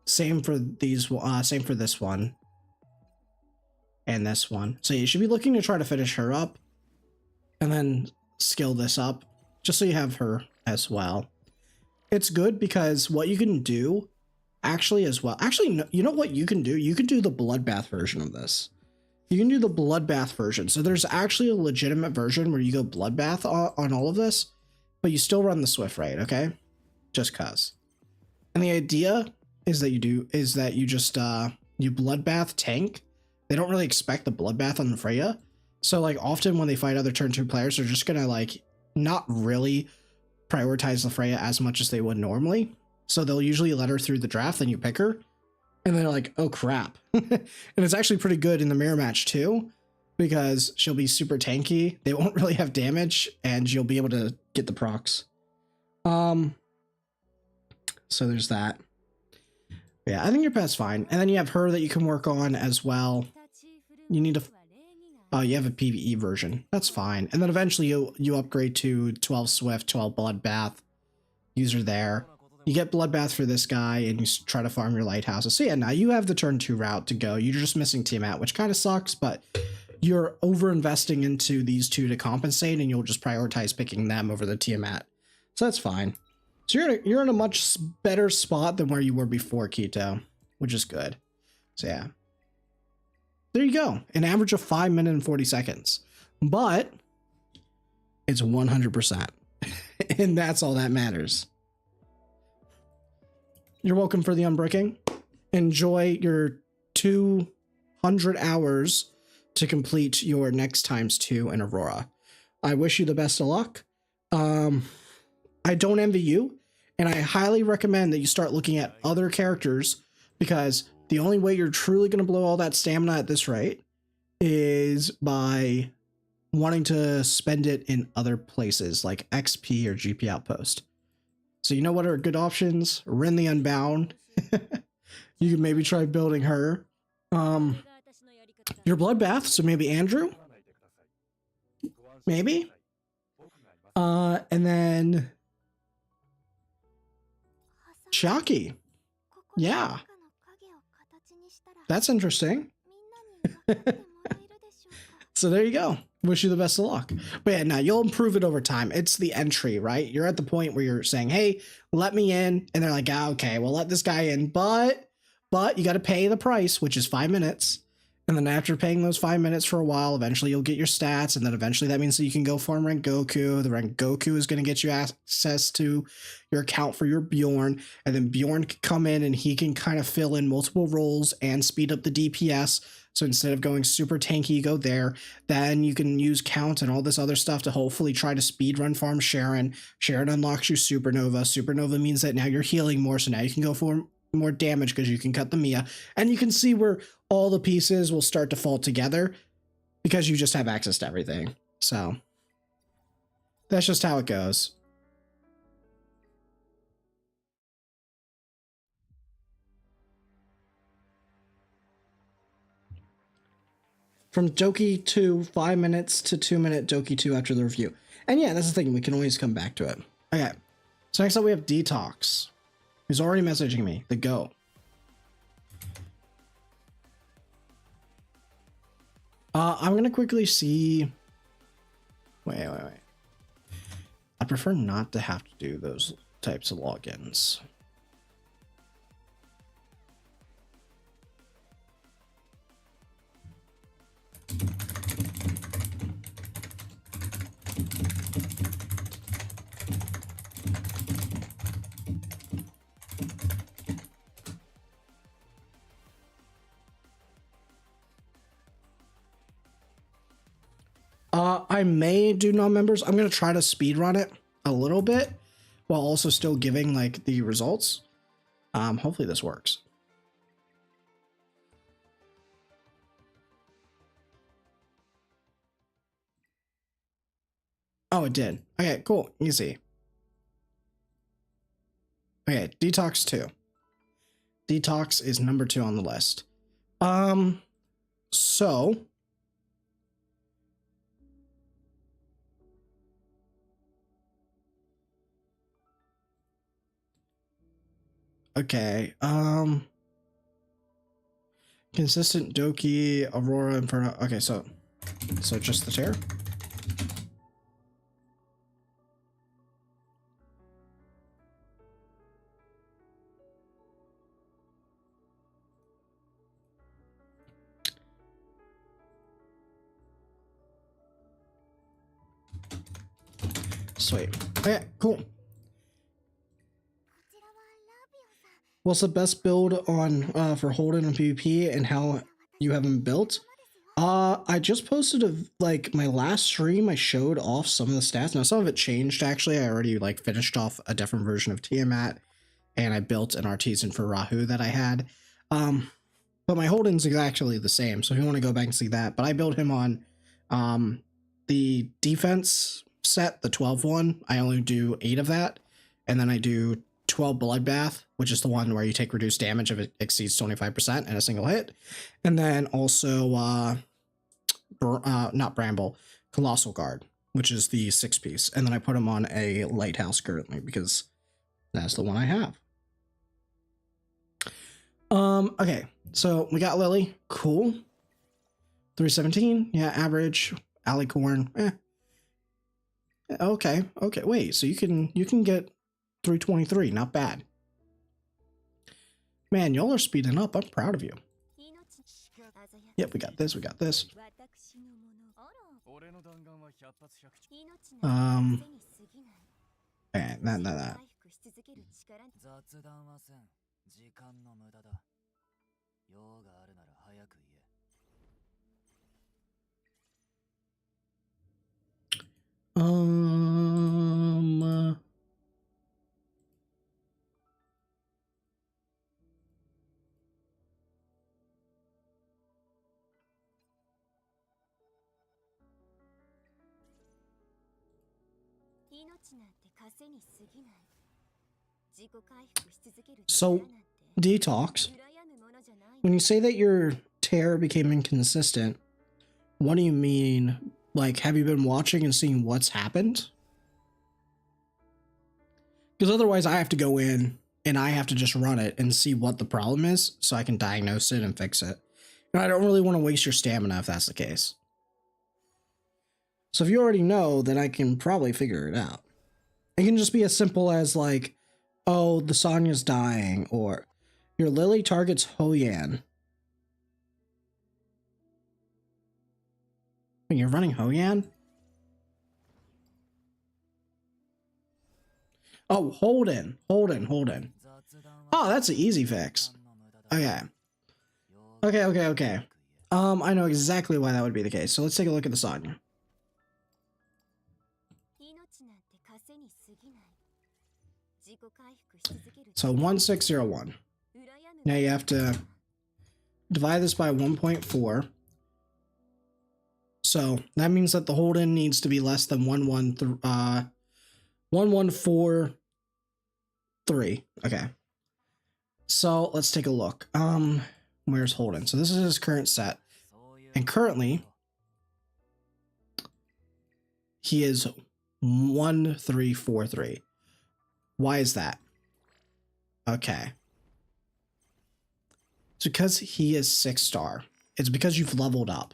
Same for these. Same for this one. And this one. So you should be looking to try to finish her up. And then skill this up. Just so you have her as well. It's good because what you can do actually as well. Actually, you know what you can do? You can do the bloodbath version of this. You can do the bloodbath version. So there's actually a legitimate version where you go bloodbath on all of this, but you still run the Swift raid, okay? Just cause. And the idea is that you just you bloodbath tank. They don't really expect the bloodbath on Freya. So like often when they fight other turn 2 players, they're just gonna like not really prioritize the Freya as much as they would normally. So they'll usually let her through the draft, then you pick her. And they're like, oh crap. And it's actually pretty good in the mirror match too, because she'll be super tanky. They won't really have damage and you'll be able to get the procs. So there's that. Yeah, I think your pet's fine. And then you have her that you can work on as well. You need to, oh, you have a PvE version. That's fine. And then eventually you upgrade to 12 Swift, 12 Bloodbath. User there. You get Bloodbath for this guy and you try to farm your lighthouses. So yeah, now you have the turn 2 route to go. You're just missing Tiamat, which kind of sucks, but you're over investing into these two to compensate and you'll just prioritize picking them over the Tiamat. So that's fine. So you're in a much better spot than where you were before, Keto, which is good. So yeah. There you go. An average of 5 minutes and 40 seconds. But it's 100%. And that's all that matters. You're welcome for the unbricking. Enjoy your 200 hours to complete your next ×2 in Aurora. I wish you the best of luck. I don't envy you, and I highly recommend that you start looking at other characters, because the only way you're truly going to blow all that stamina at this rate is by wanting to spend it in other places like XP or GP Outpost. So you know what are good options? Rin the Unbound. You can maybe try building her. Your Bloodbath, so maybe Andrew? Maybe? And then Chiaki. Yeah. That's interesting. So there you go. Wish you the best of luck. But yeah, now you'll improve it over time. It's the entry, right? You're at the point where you're saying, hey, let me in. And they're like, ah, okay, we'll let this guy in. But you got to pay the price, which is 5 minutes. And then after paying those 5 minutes for a while, eventually you'll get your stats. And then eventually that means that you can go farm Rengoku. The Rengoku is going to get you access to your account for your Bjorn. And then Bjorn can come in and he can kind of fill in multiple roles and speed up the DPS. So instead of going super tanky, you go there. Then you can use Count and all this other stuff to hopefully try to speedrun farm Sharon. Sharon unlocks you Supernova. Supernova means that now you're healing more. So now you can go more damage because you can cut the Mia, and you can see where all the pieces will start to fall together because you just have access to everything. So that's just how it goes. From Doki 2, 5 minutes to 2-minute Doki 2 after the review. And yeah, that's the thing. We can always come back to it. Okay. So next up we have Detox, who's already messaging me. The Go. I'm going to quickly see... Wait. I prefer not to have to do those types of logins. I may do non-members. I'm going to try to speed run it a little bit while also still giving like the results. Hopefully this works. Oh, it did. Okay, cool. Easy. Okay, Detox 2. Detox is number 2 on the list. So okay, consistent Doki, Aurora, Inferno. Okay, so just the tear. Sweet. Okay, cool. What's the best build on for Holden on PvP and how you have them built? I just posted like my last stream. I showed off some of the stats. Now some of it changed actually. I already like finished off a different version of Tiamat, and I built an artisan for Rahu that I had. But my Holden's is actually the same. So if you want to go back and see that, but I built him on the defense set, the 12 one. I only do 8 of that, and then I do 12 Bloodbath, which is the one where you take reduced damage if it exceeds 25% in a single hit. And then also, not Bramble, Colossal Guard, which is the 6-piece. And then I put him on a Lighthouse currently because that's the one I have. Okay, so we got Lily. Cool. 317. Yeah, average. Alicorn. Okay, wait, so you can get 323, not bad. Man, y'all are speeding up. I'm proud of you. Yep, we got this. And that. So, Detox, when you say that your tear became inconsistent, what do you mean? Like, have you been watching and seeing what's happened? Because otherwise I have to go in and I have to just run it and see what the problem is so I can diagnose it and fix it. And I don't really want to waste your stamina if that's the case. So if you already know, then I can probably figure it out. It can just be as simple as like, oh, the Sonya's dying, or your Lily targets Hoyan. Wait, you're running Hoyan? Oh, Holden. Oh, that's an easy fix. Okay. I know exactly why that would be the case. So let's take a look at the Sonya. So 1601. Now you have to divide this by 1.4. So that means that the hold-in needs to be less than 1143. Okay. So let's take a look. Where's Holden? So this is his current set. And currently he is 1343. Why is that? Okay. It's because he is 6-star. It's because you've leveled up.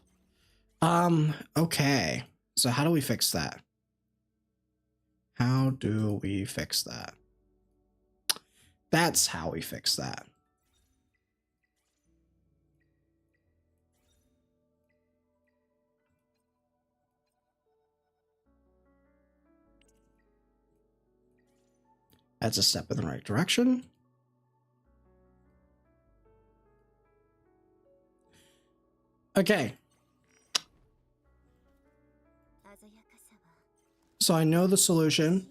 Okay. So how do we fix that? How do we fix that? That's how we fix that. That's a step in the right direction. Okay. So I know the solution.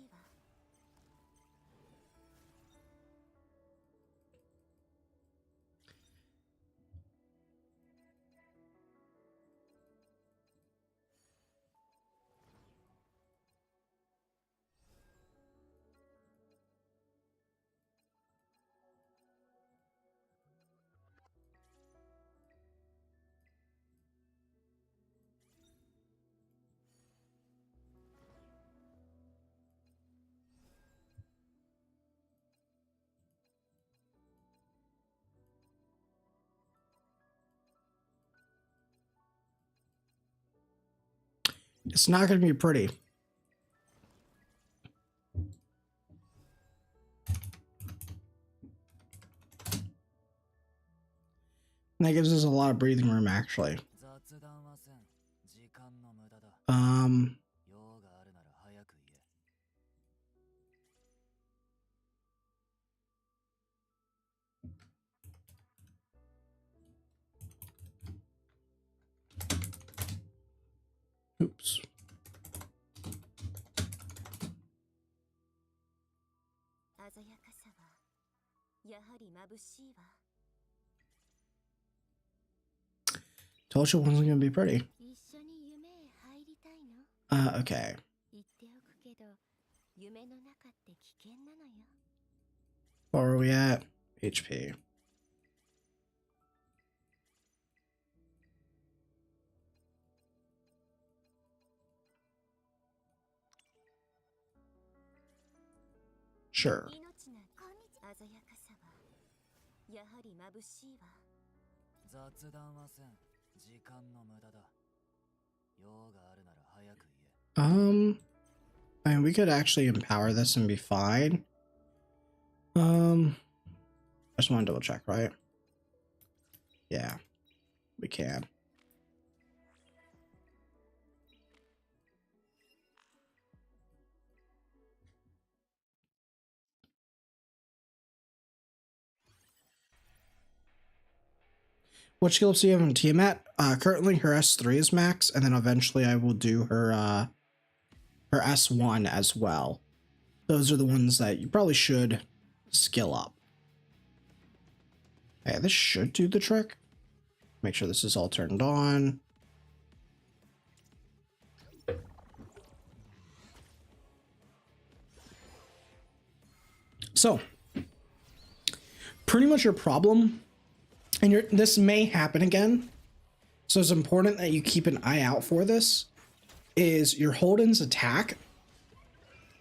It's not going to be pretty. And that gives us a lot of breathing room, actually. Oops. Told you it wasn't going to be pretty. Okay. Where are we at? HP. Sure. I mean, we could actually empower this and be fine. I just want to double check, right? Yeah, we can. What skill ups do you have in Tiamat? Currently her S3 is max, and then eventually I will do her her S1 as well. Those are the ones that you probably should skill up. Okay, this should do the trick. Make sure this is all turned on. So, pretty much your problem, and this may happen again, so it's important that you keep an eye out for this, is your Holden's attack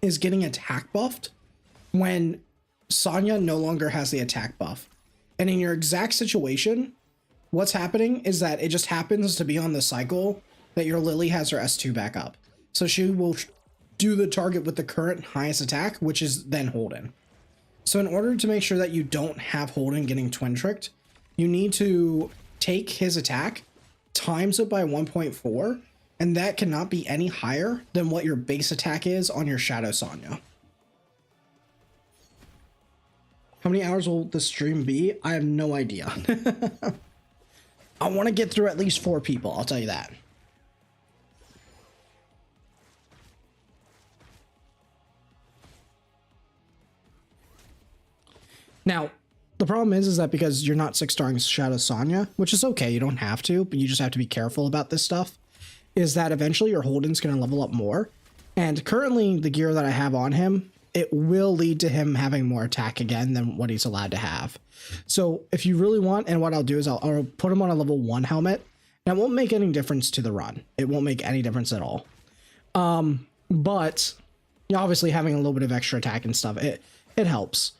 is getting attack buffed when Sonya no longer has the attack buff. And in your exact situation, what's happening is that it just happens to be on the cycle that your Lily has her S2 back up. So she will do the target with the current highest attack, which is then Holden. So in order to make sure that you don't have Holden getting twin tricked, you need to take his attack, times it by 1.4, and that cannot be any higher than what your base attack is on your Shadow Sonya. How many hours will the stream be? I have no idea. I want to get through at least 4 people, I'll tell you that. Now, The problem is that because you're not 6-starring Shadow Sonya, which is okay, you don't have to, but you just have to be careful about this stuff, is that eventually your Holden's going to level up more. And currently, the gear that I have on him, it will lead to him having more attack again than what he's allowed to have. So if you really want, and what I'll do is I'll put him on a level 1 helmet, and it won't make any difference to the run. It won't make any difference at all. But you know, obviously having a little bit of extra attack and stuff, it helps.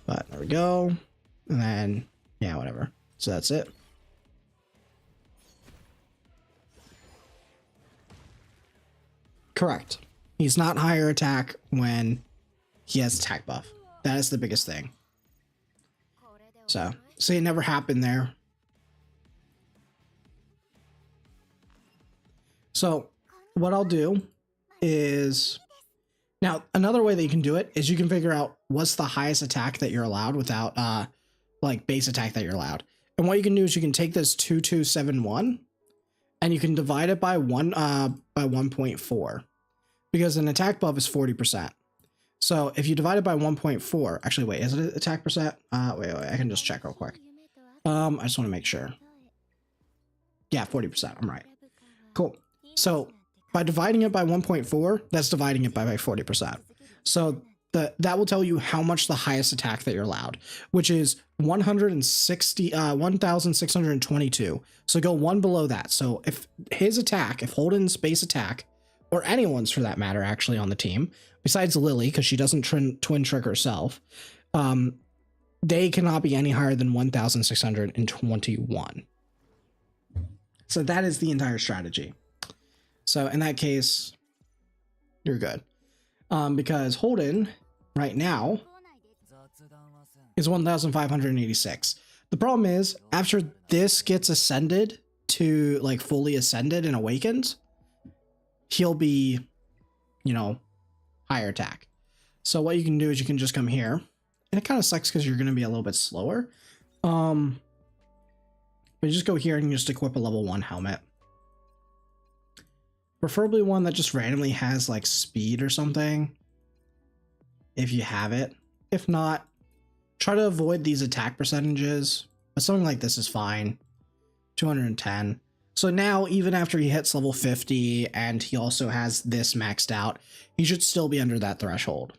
But there we go. And then, yeah, whatever. So that's it. Correct. He's not higher attack when he has attack buff. That is the biggest thing. So, say it never happened there. So, what I'll do is... Now, another way that you can do it is you can figure out what's the highest attack that you're allowed without, like, base attack that you're allowed. And what you can do is you can take this 2271 and you can divide it by 1.4 because an attack buff is 40%. So if you divide it by 1.4, actually, wait, is it attack percent? Wait, I can just check real quick. I just want to make sure. Yeah, 40%. I'm right. Cool. So by dividing it by 1.4, that's dividing it by 40%. So that will tell you how much the highest attack that you're allowed, which is 1,622. So go one below that. So if his attack, if Holden's base attack, or anyone's for that matter, actually on the team, besides Lily, because she doesn't twin trick herself, they cannot be any higher than 1,621. So that is the entire strategy. So in that case, you're good. Because Holden right now is 1,586. The problem is after this gets ascended to like fully ascended and awakened, he'll be, you know, higher attack. So what you can do is you can just come here, and it kind of sucks because you're going to be a little bit slower. But you just go here and you just equip a level 1 helmet. Preferably one that just randomly has like speed or something, if you have it. If not, try to avoid these attack percentages, but something like this is fine. 210. So now, even after he hits level 50 and he also has this maxed out, he should still be under that threshold.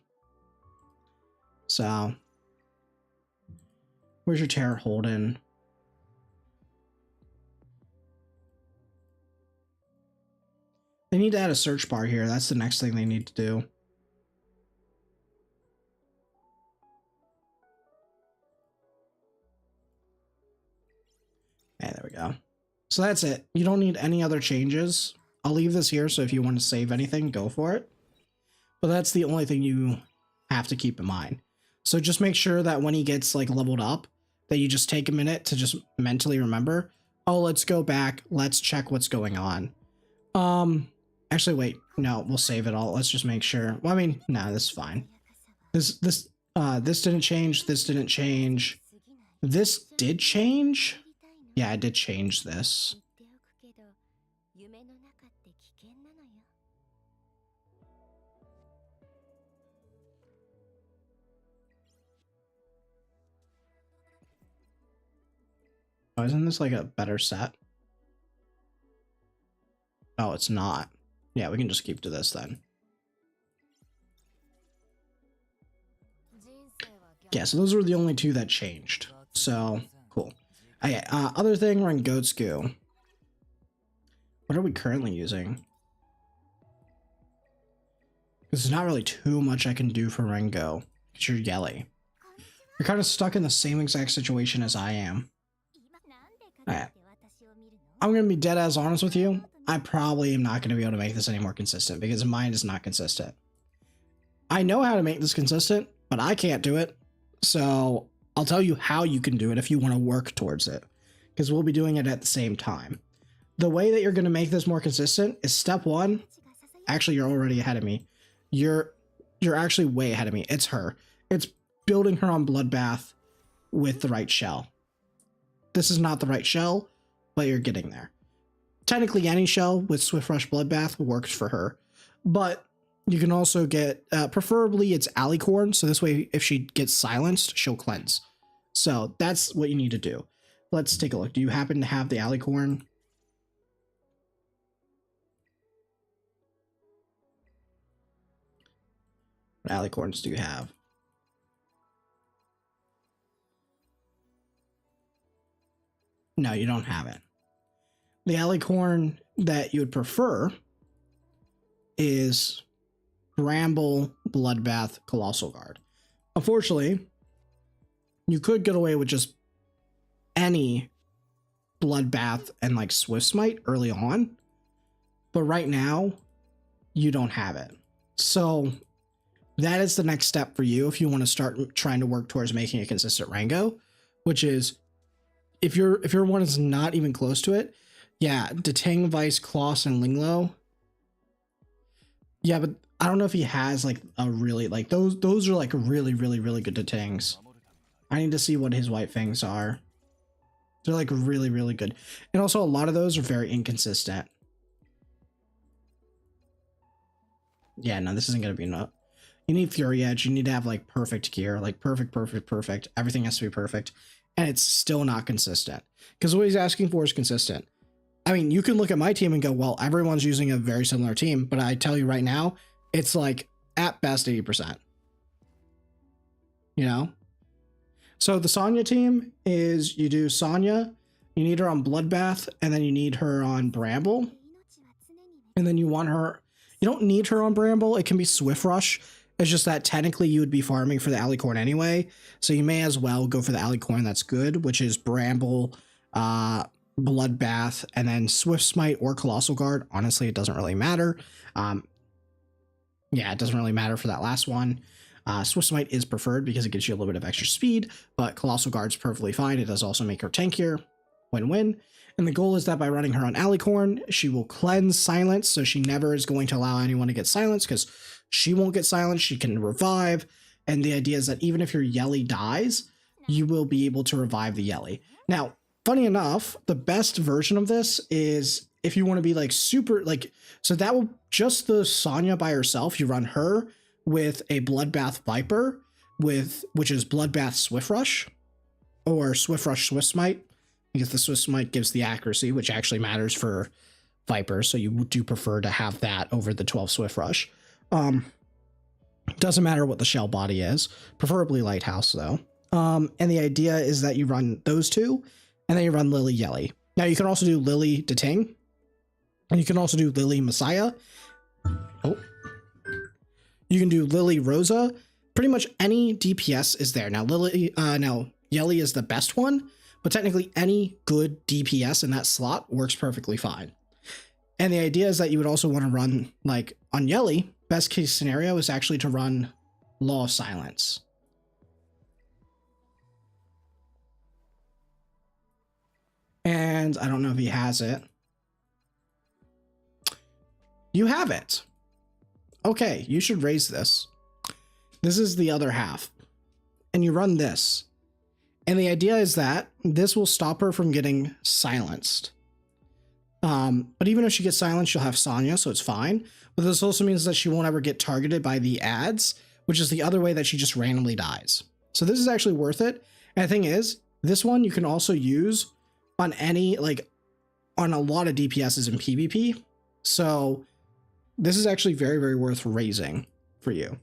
So, where's your Terror Holden? They need to add a search bar here. That's the next thing they need to do. Okay, there we go. So that's it. You don't need any other changes. I'll leave this here, so if you want to save anything, go for it. But that's the only thing you have to keep in mind. So just make sure that when he gets like leveled up, that you just take a minute to just mentally remember, oh, let's go back. Let's check what's going on. Actually, wait, no, we'll save it all. Let's just make sure. Well, I mean, no, this is fine. This didn't change. This didn't change. This did change. Yeah, I did change this. Oh, isn't this like a better set? Oh, it's not. Yeah, we can just keep to this then. Yeah, so those were the only two that changed. So, cool. Okay, other thing, we're in Goat's Goo. What are we currently using? There's not really too much I can do for Rengo, because you're Yelly. You're kind of stuck in the same exact situation as I am. Alright. I'm going to be dead ass honest with you. I probably am not going to be able to make this any more consistent, because mine is not consistent. I know how to make this consistent, but I can't do it. So I'll tell you how you can do it if you want to work towards it, because we'll be doing it at the same time. The way that you're going to make this more consistent is step 1. Actually, you're already ahead of me. You're actually way ahead of me. It's her. It's building her on Bloodbath with the right shell. This is not the right shell, but you're getting there. Technically, any shell with Swift Rush Bloodbath works for her, but You can also get, preferably it's Alicorn, so this way if she gets silenced, she'll cleanse. So that's what you need to do. Let's take a look. Do you happen to have the Alicorn? What Alicorns do you have? No, you don't have it. The Alicorn that you would prefer is Bramble, Bloodbath, Colossal Guard. Unfortunately, you could get away with just any Bloodbath and like Swift Smite early on, but right now you don't have it. So that is the next step for you if you want to start trying to work towards making a consistent Rango, which is if your one is not even close to it, yeah, Detang, Vice, Kloss, and Linglo. Yeah, but I don't know if he has like a really like those are like really good Detangs. I need to see what his White Fangs are. They're like really good. And also a lot of those are very inconsistent. Yeah, no, this isn't gonna be enough. You need Fury Edge, you need to have like perfect gear, like perfect. Everything has to be perfect. And it's still not consistent. Because what he's asking for is consistent. I mean, you can look at my team and go, well, everyone's using a very similar team, but I tell you right now, it's like at best 80%. You know? So the Sonya team is you do Sonya, you need her on Bloodbath, and then you need her on Bramble. And then you want her, you don't need her on Bramble, it can be Swift Rush. It's just that technically you would be farming for the Alicorn anyway. So you may as well go for the Alicorn that's good, which is Bramble, Bloodbath, and then Swift Smite or Colossal Guard. Honestly, it doesn't really matter. Yeah, it doesn't really matter for that last one. Swift Smite is preferred because it gives you a little bit of extra speed, but Colossal Guard's perfectly fine. It does also make her tankier. Win-win. And the goal is that by running her on Alicorn, she will cleanse silence, so she never is going to allow anyone to get silenced because she won't get silenced. She can revive. And the idea is that even if your Yelly dies, you will be able to revive the Yelly. Now, funny enough, the best version of this is if you want to be like super, like, so that will just the Sonya by herself. You run her with a Bloodbath Viper, which is Bloodbath Swift Rush or Swift Rush Swift Smite, because the Swift Smite gives the accuracy, which actually matters for Viper. So you do prefer to have that over the 12 Swift Rush. Doesn't matter what the shell body is, preferably Lighthouse though. And the idea is that you run those two, and then you run Lily Yelly. Now you can also do Lily Detang, and you can also do Lily Messiah. Oh, you can do Lily Rosa. Pretty much any DPS is there. Now now Yelly is the best one, but technically any good DPS in that slot works perfectly fine. And the idea is that you would also want to run, like on Yelly, best case scenario is actually to run Law of Silence. And I don't know if he has it. You have it. Okay, you should raise this. This is the other half. And you run this. And the idea is that this will stop her from getting silenced. But even if she gets silenced, she'll have Sonya, so it's fine. But this also means that she won't ever get targeted by the ads, which is the other way that she just randomly dies. So this is actually worth it. And the thing is, this one you can also use on any, like, on a lot of DPSs in PvP. So this is actually very worth raising for you.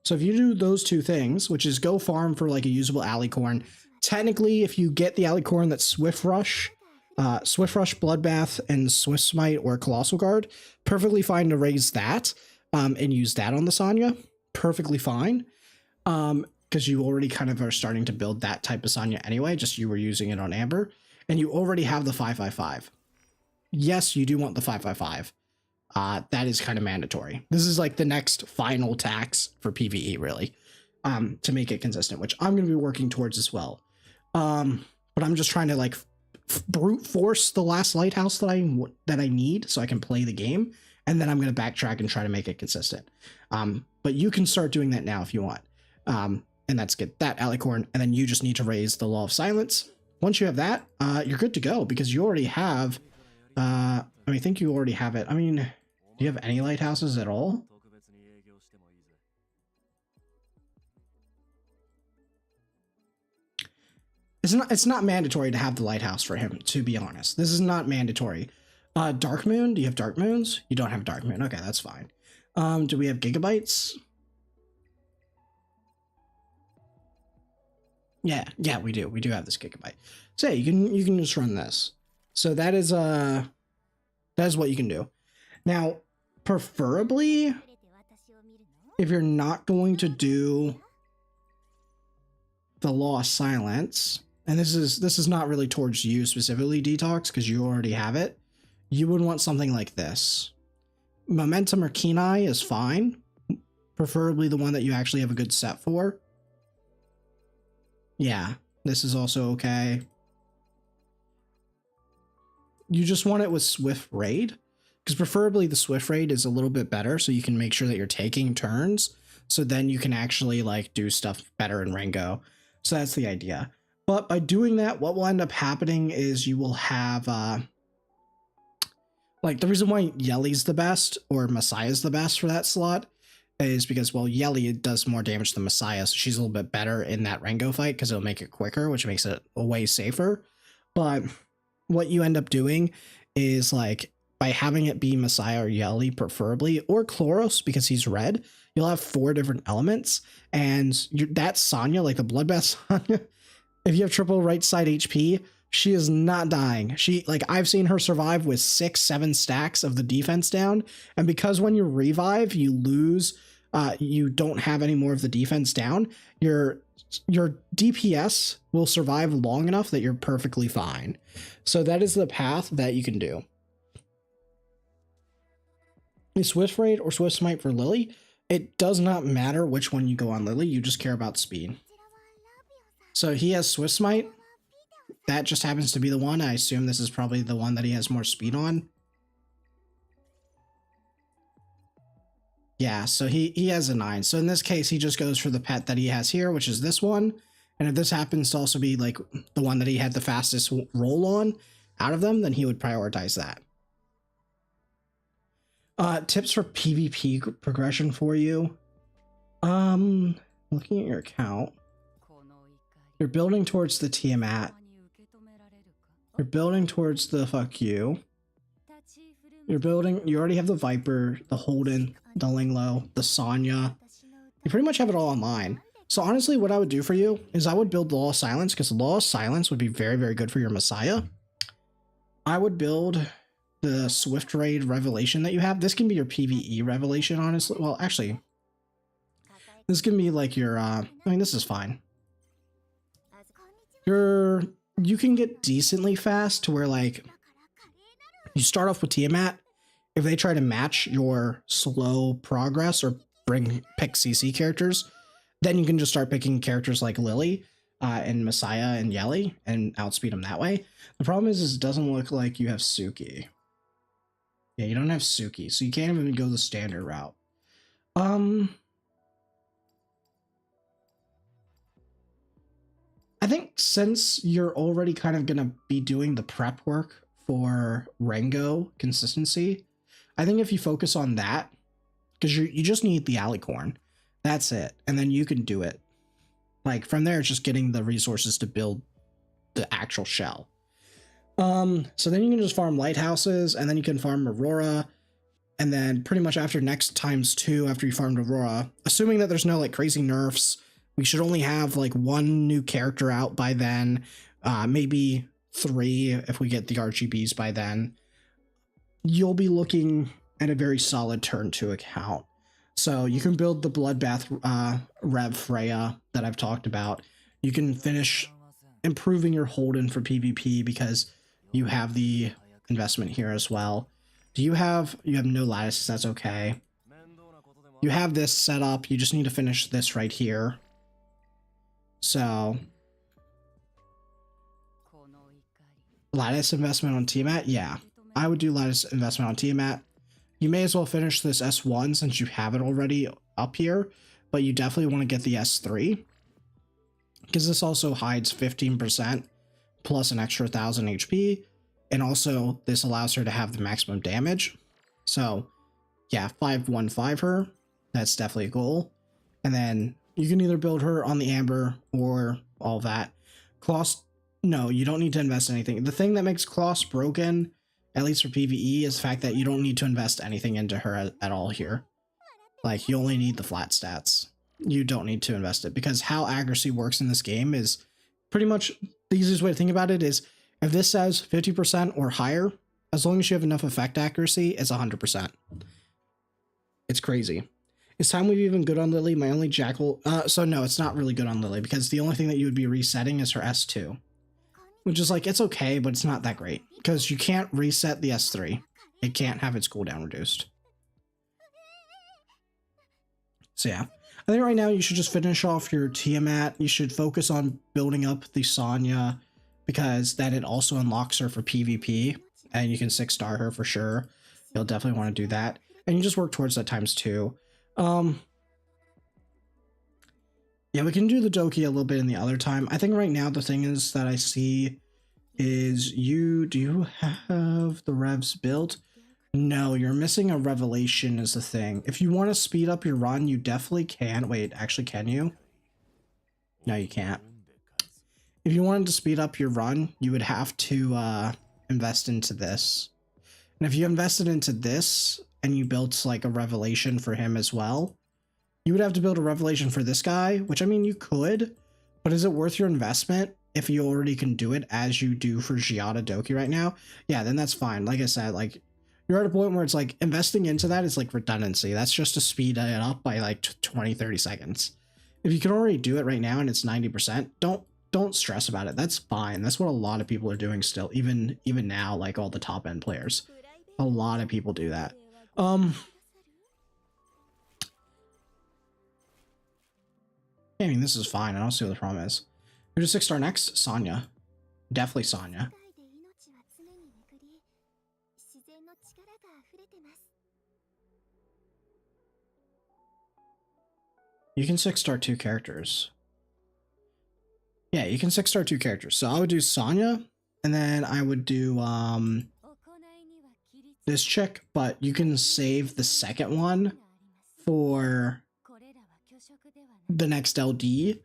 So if you do those two things, which is go farm for like a usable Alicorn, technically if you get the Alicorn that's Swift Rush, Bloodbath, and Swift Smite or Colossal Guard, perfectly fine to raise that and use that on the Sonya. Perfectly fine. Because you already kind of are starting to build that type of Sonya anyway, just you were using it on Amber. And you already have the 555. Yes, you do want the 555. That is kind of mandatory. This is like the next final tax for PvE, really, to make it consistent, which I'm going to be working towards as well. But I'm just trying to like brute force the last Lighthouse that I need so I can play the game, and then I'm going to backtrack and try to make it consistent. But you can start doing that now if you want. And that's get that Alicorn, and then you just need to raise the Law of Silence. Once you have that, you're good to go because you already have. I think you already have it. I mean, do you have any lighthouses at all? It's not mandatory to have the lighthouse for him, to be honest. This is not mandatory. Dark Moon, do you have Dark Moons? You don't have Dark Moon. Okay, that's fine. Do we have Gigabytes? Yeah, we do. We do have this Gigabyte. So yeah, you can just run this. So that is what you can do. Now, preferably, if you're not going to do the Law of Silence, and this is not really towards you specifically, Detox, because you already have it, you would want something like this. Momentum or Keen Eye is fine, preferably the one that you actually have a good set for. Yeah, this is also okay. You just want it with Swift Raid, because preferably the Swift Raid is a little bit better, so you can make sure that you're taking turns, so then you can actually like do stuff better in Rengo. So that's the idea. But by doing that, what will end up happening is you will have like the reason why Yeli's the best or Messiah's the best for that slot is because, well, Yeli does more damage than Messiah, so she's a little bit better in that Rengo fight because it'll make it quicker, which makes it way safer. But what you end up doing is, like, by having it be Messiah or Yeli preferably, or Chloros because he's red, you'll have 4 different elements, and that Sonya, like the Bloodbath Sonya, if you have triple right side HP, she is not dying. She, like, I've seen her survive with 6-7 stacks of the defense down, and because when you revive, you lose, you don't have any more of the defense down, your DPS will survive long enough that you're perfectly fine. So that is the path that you can do. Is Swift Raid or Swift Smite for Lily? It does not matter which one you go on Lily, you just care about speed. So he has Swift Smite. That just happens to be the one. I assume this is probably the one that he has more speed on. Yeah, so he has a 9. So in this case, he just goes for the pet that he has here, which is this one. And if this happens to also be like the one that he had the fastest roll on out of them, then he would prioritize that. Tips for PvP progression for you. Looking at your account, you're building towards the Tiamat. You're building towards the fuck you. You're building, you already have the Viper, the Holden, the Linglo, the Sonya. You pretty much have it all online. So honestly, what I would do for you is I would build Law of Silence, because Law of Silence would be very, very good for your Messiah. I would build the Swift Raid Revelation that you have. This can be your PvE Revelation, honestly. Well, actually, this can be like your, I mean, this is fine. You can get decently fast to where, like, you start off with Tiamat. If they try to match your slow progress or pick CC characters, then you can just start picking characters like Lily and Messiah and Yeli and outspeed them that way. The problem is it doesn't look like you have Suki. Yeah, you don't have Suki, so you can't even go the standard route. I think since you're already kind of going to be doing the prep work for Rengo consistency, I think if you focus on that, because you just need the Alicorn, that's it, and then you can do it. Like, from there, it's just getting the resources to build the actual shell. So then you can just farm lighthouses, and then you can farm Aurora, and then pretty much after next ×2 after you farmed Aurora, assuming that there's no like crazy nerfs, we should only have like 1 new character out by then, maybe 3 if we get the RGBs by then. You'll be looking at a very solid turn 2 account. So you can build the Bloodbath Rev Freya that I've talked about. You can finish improving your Holden for PvP because you have the investment here as well. You have no lattices, that's okay. You have this set up, you just need to finish this right here. So, lattice investment on Tiamat? Yeah, I would do lattice investment on Tiamat. You may as well finish this S1 since you have it already up here, but you definitely want to get the S3. Because this also hides 15% plus an extra 1000 HP, and also this allows her to have the maximum damage. So, yeah, 515 her, that's definitely a goal. And then you can either build her on the Amber or all that. No, you don't need to invest anything. The thing that makes Kloss broken, at least for PvE, is the fact that you don't need to invest anything into her at all here. Like, you only need the flat stats. You don't need to invest it, because how accuracy works in this game is pretty much the easiest way to think about it is if this says 50% or higher, as long as you have enough effect accuracy, it's 100%. It's crazy. Is Time Weave even good on Lily? My only Jackal... so no, it's not really good on Lily, because the only thing that you would be resetting is her S2. Which is like, it's okay, but it's not that great. Because you can't reset the S3. It can't have its cooldown reduced. So yeah. I think right now you should just finish off your Tiamat. You should focus on building up the Sonya, because then it also unlocks her for PvP. And you can 6-star her for sure. You'll definitely want to do that. And you just work towards that ×2. Yeah, we can do the Doki a little bit in the other time. I think right now the thing is that I see is do you have the revs built? No, you're missing a revelation is the thing. If you want to speed up your run, you definitely can. Wait, actually, can you? No, you can't. If you wanted to speed up your run, you would have to invest into this. And if you invested into this and you built like a revelation for him as well, you would have to build a revelation for this guy, which I mean, you could, but is it worth your investment if you already can do it as you do for Giada Doki right now? Yeah, then that's fine. Like I said, like you're at a point where it's like investing into that is like redundancy. That's just to speed it up by like 20, 30 seconds. If you can already do it right now and it's 90%, don't stress about it. That's fine. That's what a lot of people are doing still, even now, like all the top end players. A lot of people do that. I mean, this is fine. I don't see what the problem is. Who's a 6-star next? Sonya. Definitely Sonya. You can 6-star 2 characters. Yeah, you can 6-star 2 characters. So I would do Sonya, and then I would do this chick, but you can save the second one for the next LD,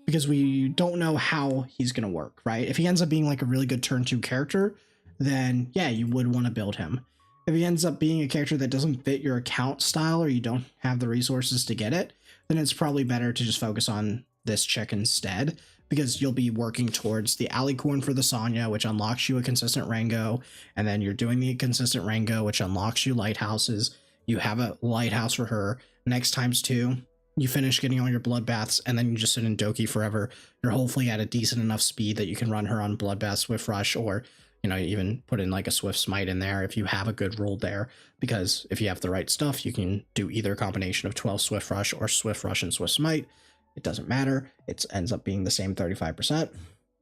because we don't know how he's gonna work, right? If he ends up being like a really good turn 2 character, then yeah, you would want to build him. If he ends up being a character that doesn't fit your account style, or you don't have the resources to get it, then it's probably better to just focus on this chick instead, because you'll be working towards the Alicorn for the Sonya, which unlocks you a consistent Rango, and then you're doing the consistent Rango, which unlocks you lighthouses. You have a lighthouse for her. Next ×2, you finish getting all your bloodbaths, and then you just sit in Doki forever. You're hopefully at a decent enough speed that you can run her on bloodbath, Swift Rush, or you know, even put in like a Swift Smite in there if you have a good roll there, because if you have the right stuff, you can do either a combination of 12 Swift Rush or Swift Rush and Swift Smite. It doesn't matter. It ends up being the same 35%,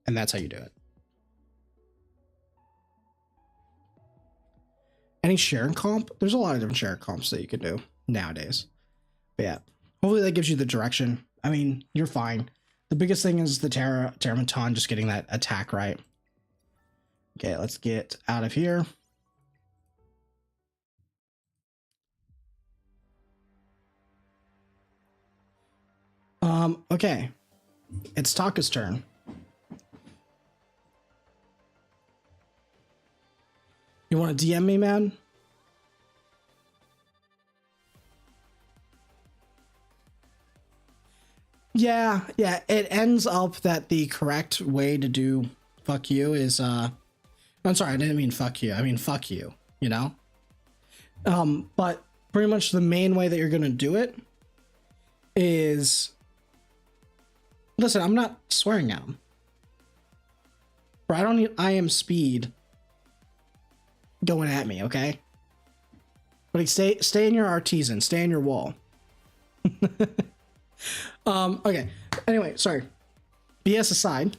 and that's how you do it. Any Sharon comp? There's a lot of different Sharon comps that you can do nowadays. But yeah, hopefully that gives you the direction. I mean, you're fine. The biggest thing is the Terramaton, just getting that attack right. Okay, let's get out of here. Okay. It's Taka's turn. You want to DM me, man? Yeah, it ends up that the correct way to do fuck you is, I'm sorry, I didn't mean fuck you. I mean, fuck you, you know? But pretty much the main way that you're going to do it is, listen, I'm not swearing at him. Bro, I don't need I am speed going at me, okay? But stay in your artisan, stay in your wall. Okay. Anyway, sorry. BS aside.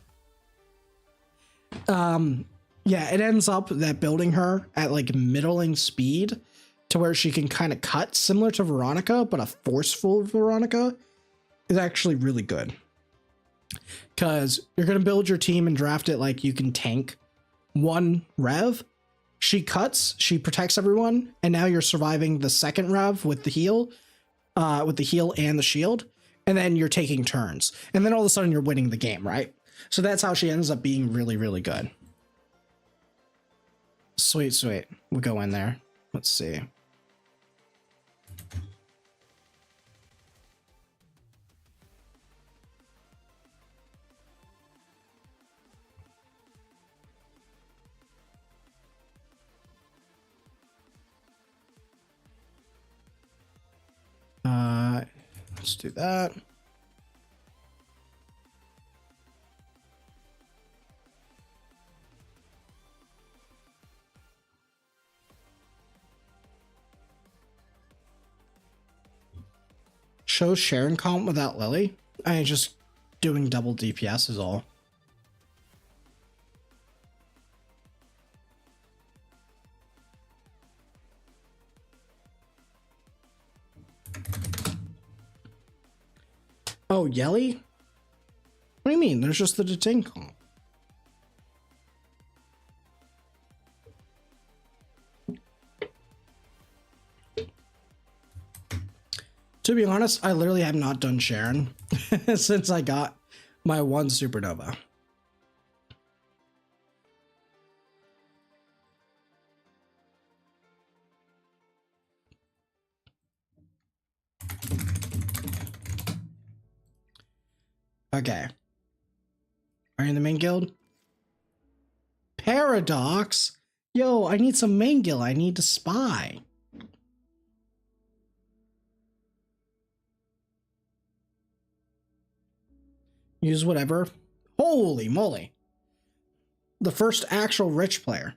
Yeah, it ends up that building her at like middling speed to where she can kind of cut, similar to Veronica, but a forceful Veronica is actually really good. Because you're going to build your team and draft it like you can tank one rev. She cuts, she protects everyone, and now you're surviving the second rev with the heal and the shield, and then you're taking turns. And then all of a sudden you're winning the game, right? So that's how she ends up being really, really good. Sweet, sweet. We'll go in there. Let's see. Let's do that. Show Sharon comp without Lily. I just doing double DPS is all. Oh, Yelly? What do you mean? There's just the Deting comp. To be honest, I literally have not done Sharon since I got my one supernova. Okay. Are you in the main guild? Paradox? Yo, I need some main guild. I need to spy. Use whatever. Holy moly. The first actual rich player.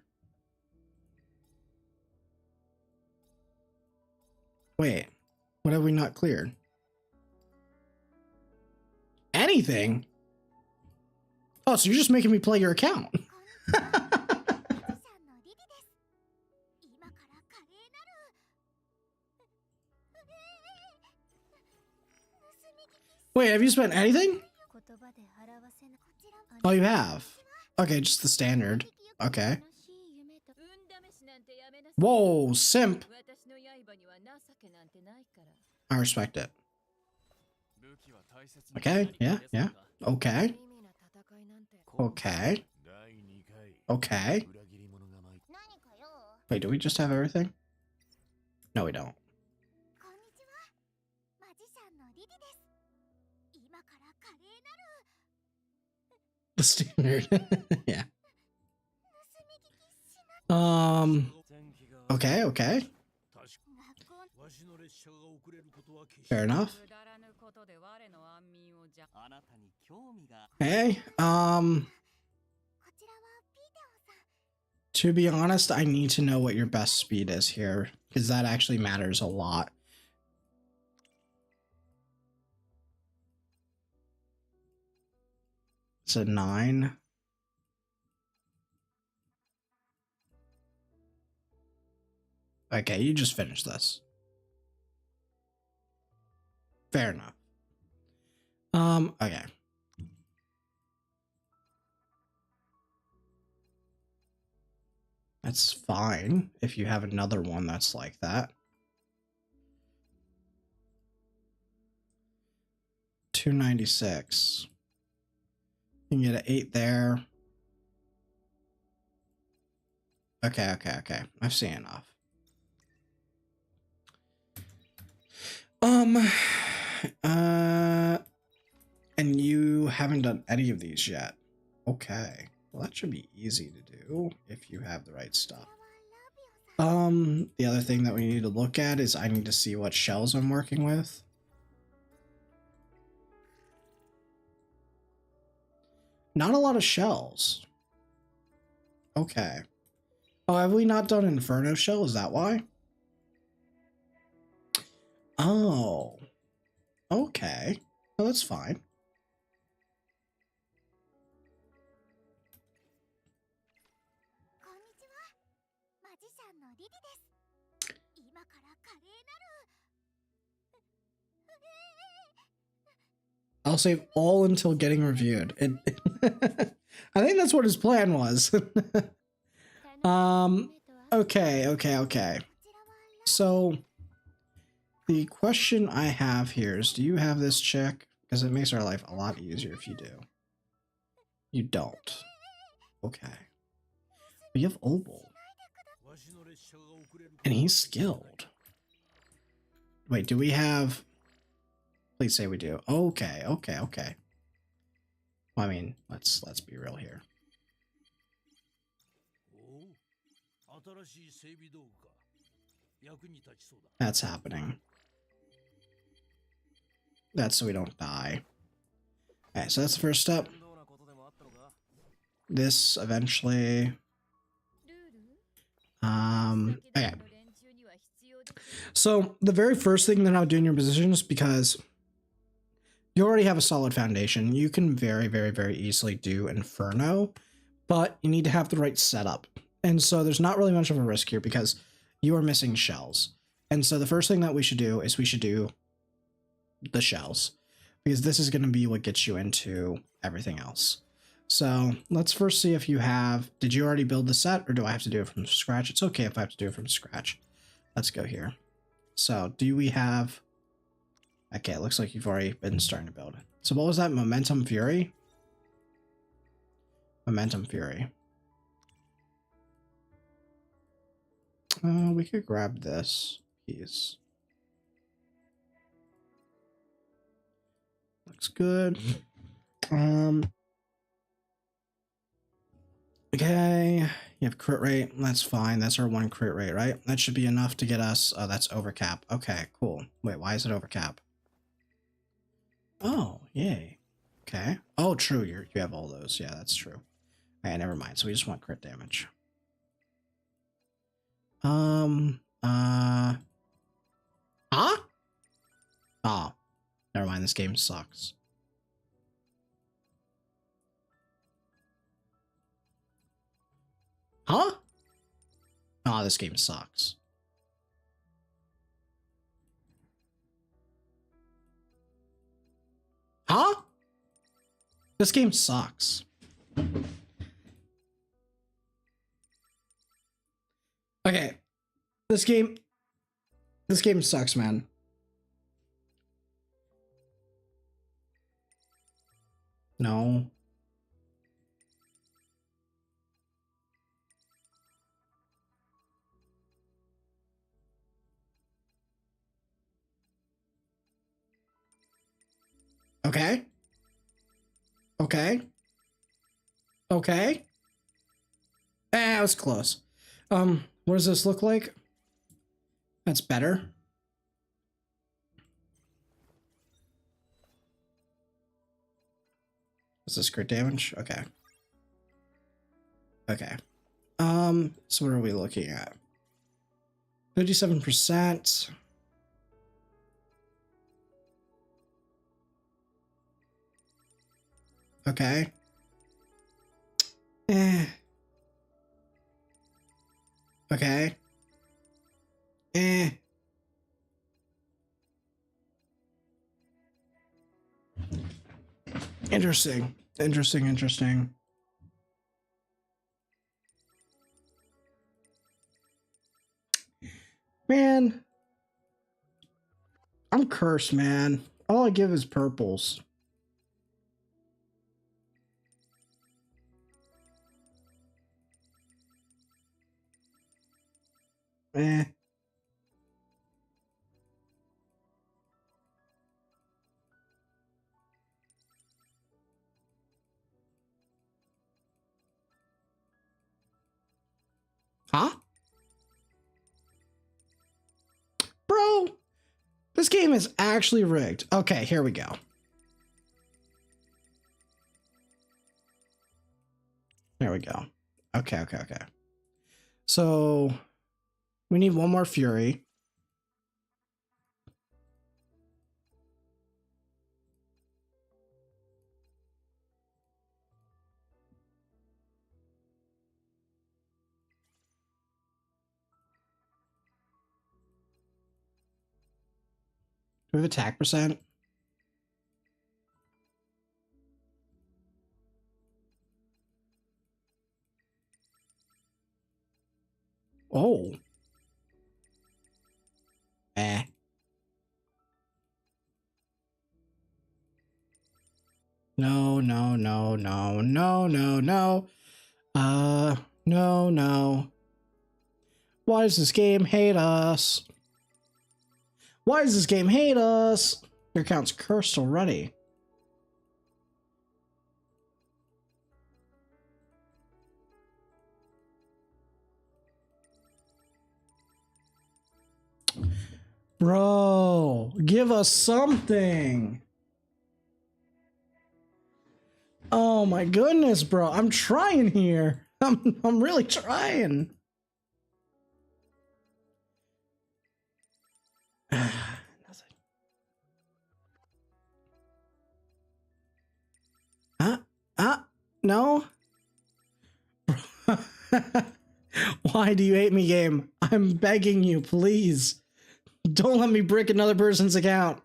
Wait, what have we not cleared? Anything? Oh, so you're just making me play your account. Wait, have you spent anything? Oh, you have? Okay, just the standard. Okay. Whoa, simp. I respect it. Okay, yeah. Okay. Okay. Okay. Wait, do we just have everything? No, we don't. The standard. Yeah. Okay. Fair enough. Hey, to be honest, I need to know what your best speed is here, because that actually matters a lot. It's a 9. Okay, you just finished this. Fair enough. Okay. That's fine if you have another one that's like that. 296. You can get an 8 there. Okay. I've seen enough. And you haven't done any of these yet. Okay. Well, that should be easy to do if you have the right stuff. The other thing that we need to look at is I need to see what shells I'm working with. Not a lot of shells. Okay. Oh, have we not done Inferno shell? Is that why? Oh. Okay. Well, that's fine. I'll save all until getting reviewed. I think that's what his plan was. Okay. So the question I have here is, do you have this check? Because it makes our life a lot easier if you do. You don't. Okay. But you have Obol. And he's skilled. Wait, do we have... Please say we do. Okay, okay, okay. Well, I mean, let's be real here. That's happening. That's so we don't die. Alright, so that's the first step. This eventually... Okay. So the very first thing that I would do in your positions, because you already have a solid foundation, you can very, very, very easily do Inferno, but you need to have the right setup. And so there's not really much of a risk here because you are missing shells. And so the first thing that we should do is we should do the shells, because this is going to be what gets you into everything else. So let's first see if you have, did you already build the set or do I have to do it from scratch? It's okay if I have to do it from scratch. Let's go here. So do we have, okay, it looks like you've already been starting to build. So what was that? Momentum Fury? Momentum Fury. We could grab this piece. Looks good. Okay, you have crit rate. That's fine. That's our 1 crit rate, right? That should be enough to get us. Oh, that's overcap. Okay, cool. Wait, why is it overcap? Oh, yay. Okay. Oh, true. You have all those. Yeah, that's true. Okay, never mind. So we just want crit damage. Huh? Oh, never mind. This game sucks. Huh? Oh, this game sucks. Huh? This game sucks. Okay. This game sucks, man. No. Okay. Okay. Okay. That was close. What does this look like? That's better. Is this crit damage? Okay. Okay. So what are we looking at? 57%. Okay. Okay. Interesting. Interesting. Man. I'm cursed, man. All I give is purples. Huh? Bro, this game is actually rigged. Okay, here we go. There we go. Okay. So we need one more Fury. Do we have attack percent? Oh. No, no, no, no, no, no, no. No, no. Why does this game hate us? Why does this game hate us? Your account's cursed already. Bro, give us something. Oh my goodness, bro. I'm trying here. I'm really trying. Nothing. No. Why do you hate me, game? I'm begging you, please. Don't let me brick another person's account.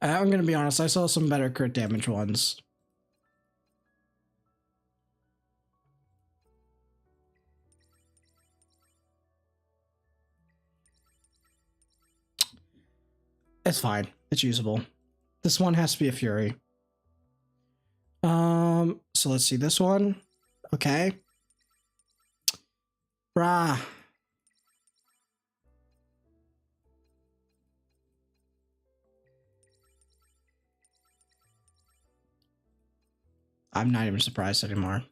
I'm gonna be honest, I saw some better crit damage ones. It's fine. It's usable. This one has to be a Fury. So let's see this one. Okay. Brah. I'm not even surprised anymore.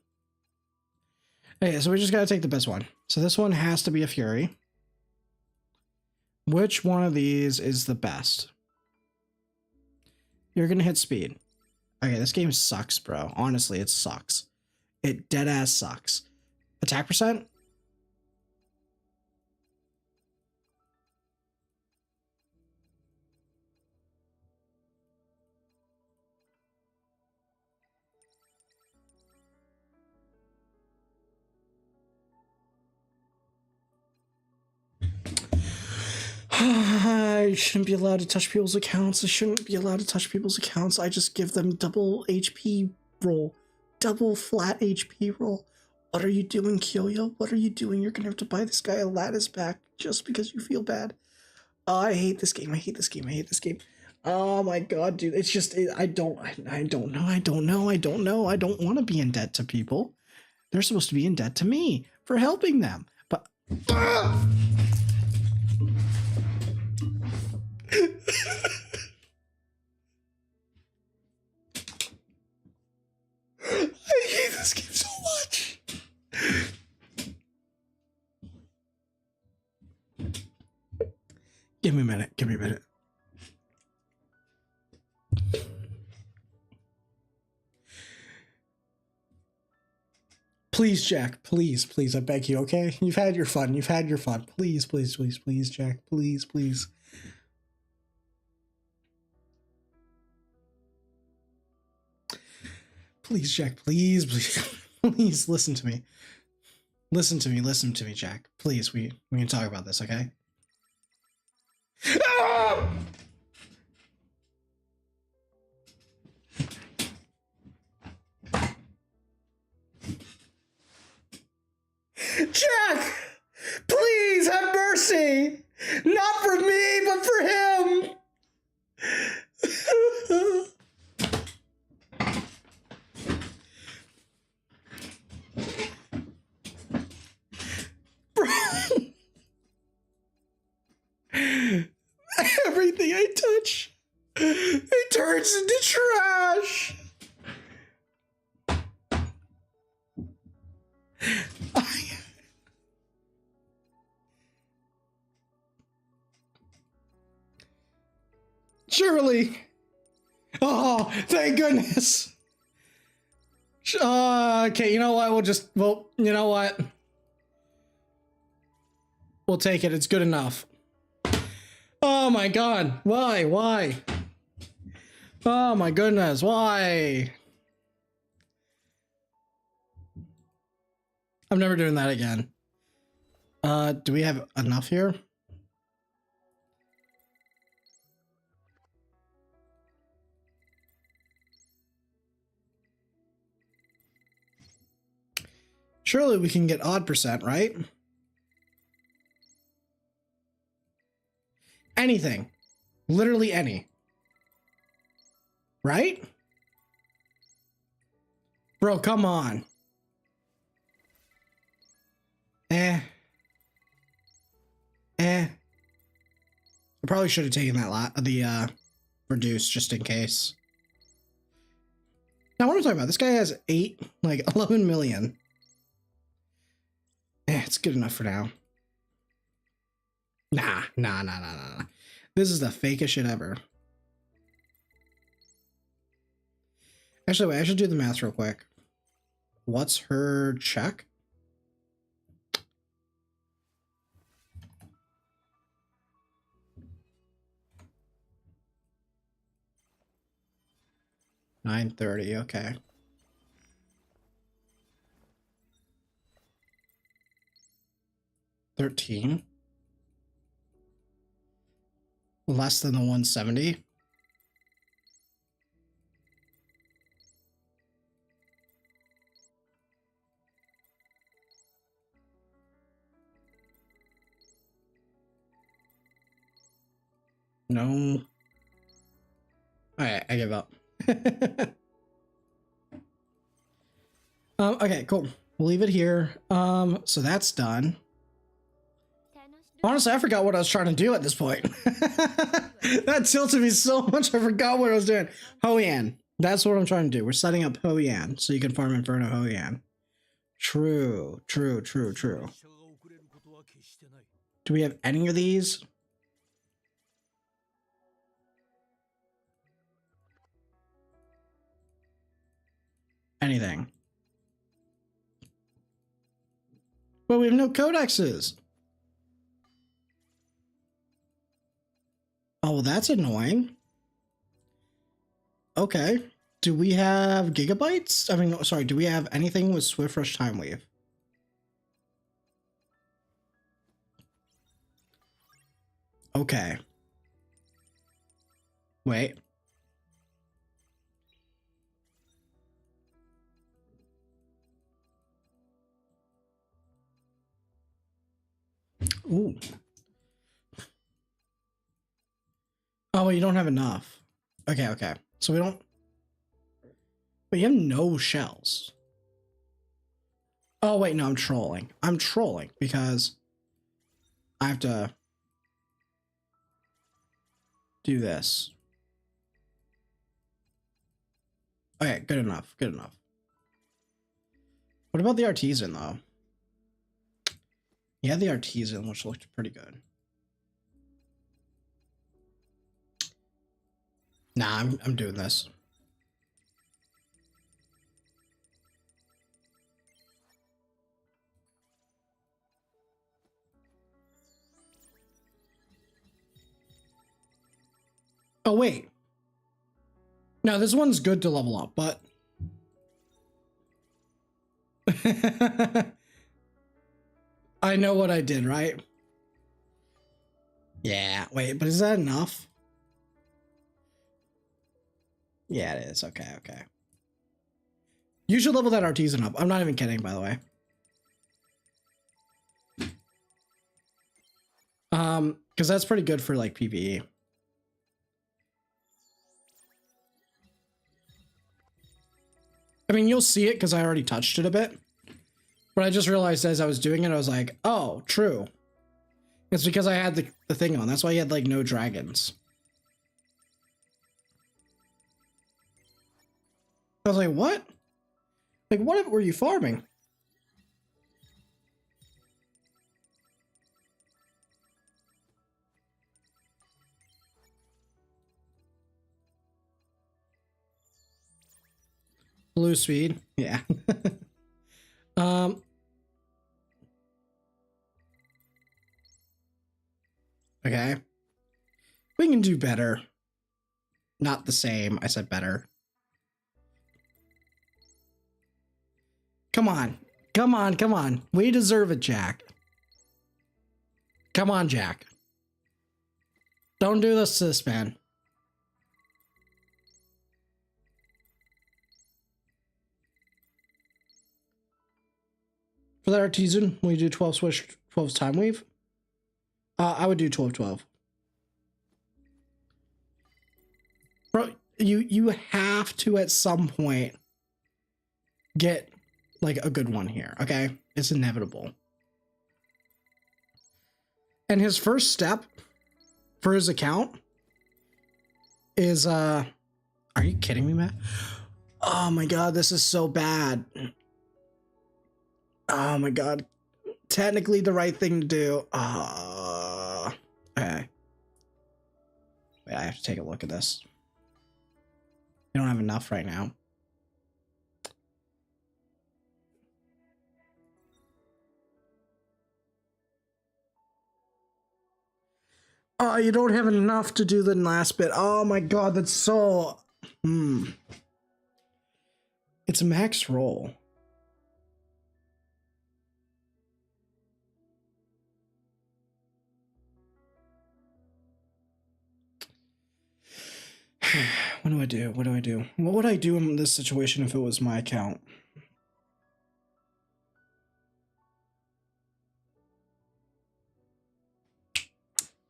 Okay, so we just gotta take the best one. So this one has to be a Fury. Which one of these is the best? You're gonna hit speed. Okay, this game sucks, bro. Honestly, it sucks. It dead ass sucks. Attack percent? I shouldn't be allowed to touch people's accounts. I shouldn't be allowed to touch people's accounts. I just give them double HP roll. Double flat HP roll. What are you doing, Kyoyo? What are you doing? You're gonna have to buy this guy a lattice pack just because you feel bad. Oh, I hate this game. I hate this game. I hate this game. Oh my god, dude. It's just, I don't know. I don't know. I don't want to be in debt to people. They're supposed to be in debt to me for helping them. But... I hate this game so much. Give me a minute. Give me a minute. Please, Jack. Please, please. I beg you, okay? You've had your fun. You've had your fun. Please, please, please, please, Jack. Please, please. Please, Jack. Please, please. Please, listen to me. Listen to me. Listen to me, Jack. Please, we can talk about this, okay? Ah! Jack! Please have mercy! Not for me, but for him! Everything I touch, it turns into trash. Surely. Oh, thank goodness. Okay, you know what? You know what? We'll take it. It's good enough. Oh my god. Why? Why? Oh my goodness. Why? I'm never doing that again. Do we have enough here? Surely we can get odd percent, right? Anything. Literally any. Right? Bro, come on. I probably should have taken that lot of the reduce just in case. Now what am I talking about? This guy has 11 million. It's good enough for now. Nah. This is the fakest shit ever. Actually, wait, I should do the math real quick. What's her check? $930, okay. $13. Less than the 170. No. Alright, I give up. Okay, cool. We'll leave it here. So that's done. Honestly, I forgot what I was trying to do at this point. That tilted me so much, I forgot what I was doing. Hou-Yan. That's what I'm trying to do. We're setting up Hou-Yan, so you can farm Inferno Hou-Yan. True. Do we have any of these? Anything. But we have no codexes. Oh, well, that's annoying. Okay. Do we have gigabytes? I mean, sorry, do we have anything with Swift Rush Time Weave? Okay. Wait. Ooh. Oh, well, you don't have enough. Okay. So we don't... But you have no shells. Oh, wait, no, I'm trolling. I'm trolling because I have to do this. Okay, good enough. What about the artisan, though? Yeah, the artisan, which looked pretty good. Nah, I'm doing this. Oh, wait. No, this one's good to level up, but... I know what I did, right? Yeah, wait, but is that enough? Yeah, it is. Okay. You should level that artisan up. I'm not even kidding, by the way. Because that's pretty good for, like, PvE. I mean, you'll see it because I already touched it a bit. But I just realized as I was doing it, I was like, oh, true. It's because I had the thing on. That's why you had, like, no dragons. I was like, what? Like, what were you farming? Blue speed. Yeah. Okay. We can do better. Not the same. I said better. Come on. We deserve it, Jack. Come on, Jack. Don't do this to this man. For that artisan, will you do 12 switch, 12 time weave? I would do 12-12. you have to at some point get like a good one here, okay? It's inevitable. And his first step for his account is are you kidding me, Matt? Oh my god, this is so bad. Oh my god. Technically the right thing to do. Okay. Wait, I have to take a look at this. You don't have enough right now. Oh, you don't have enough to do the last bit. Oh my god, that's so... It's a max roll. What do I do? What do I do? What would I do in this situation if it was my account?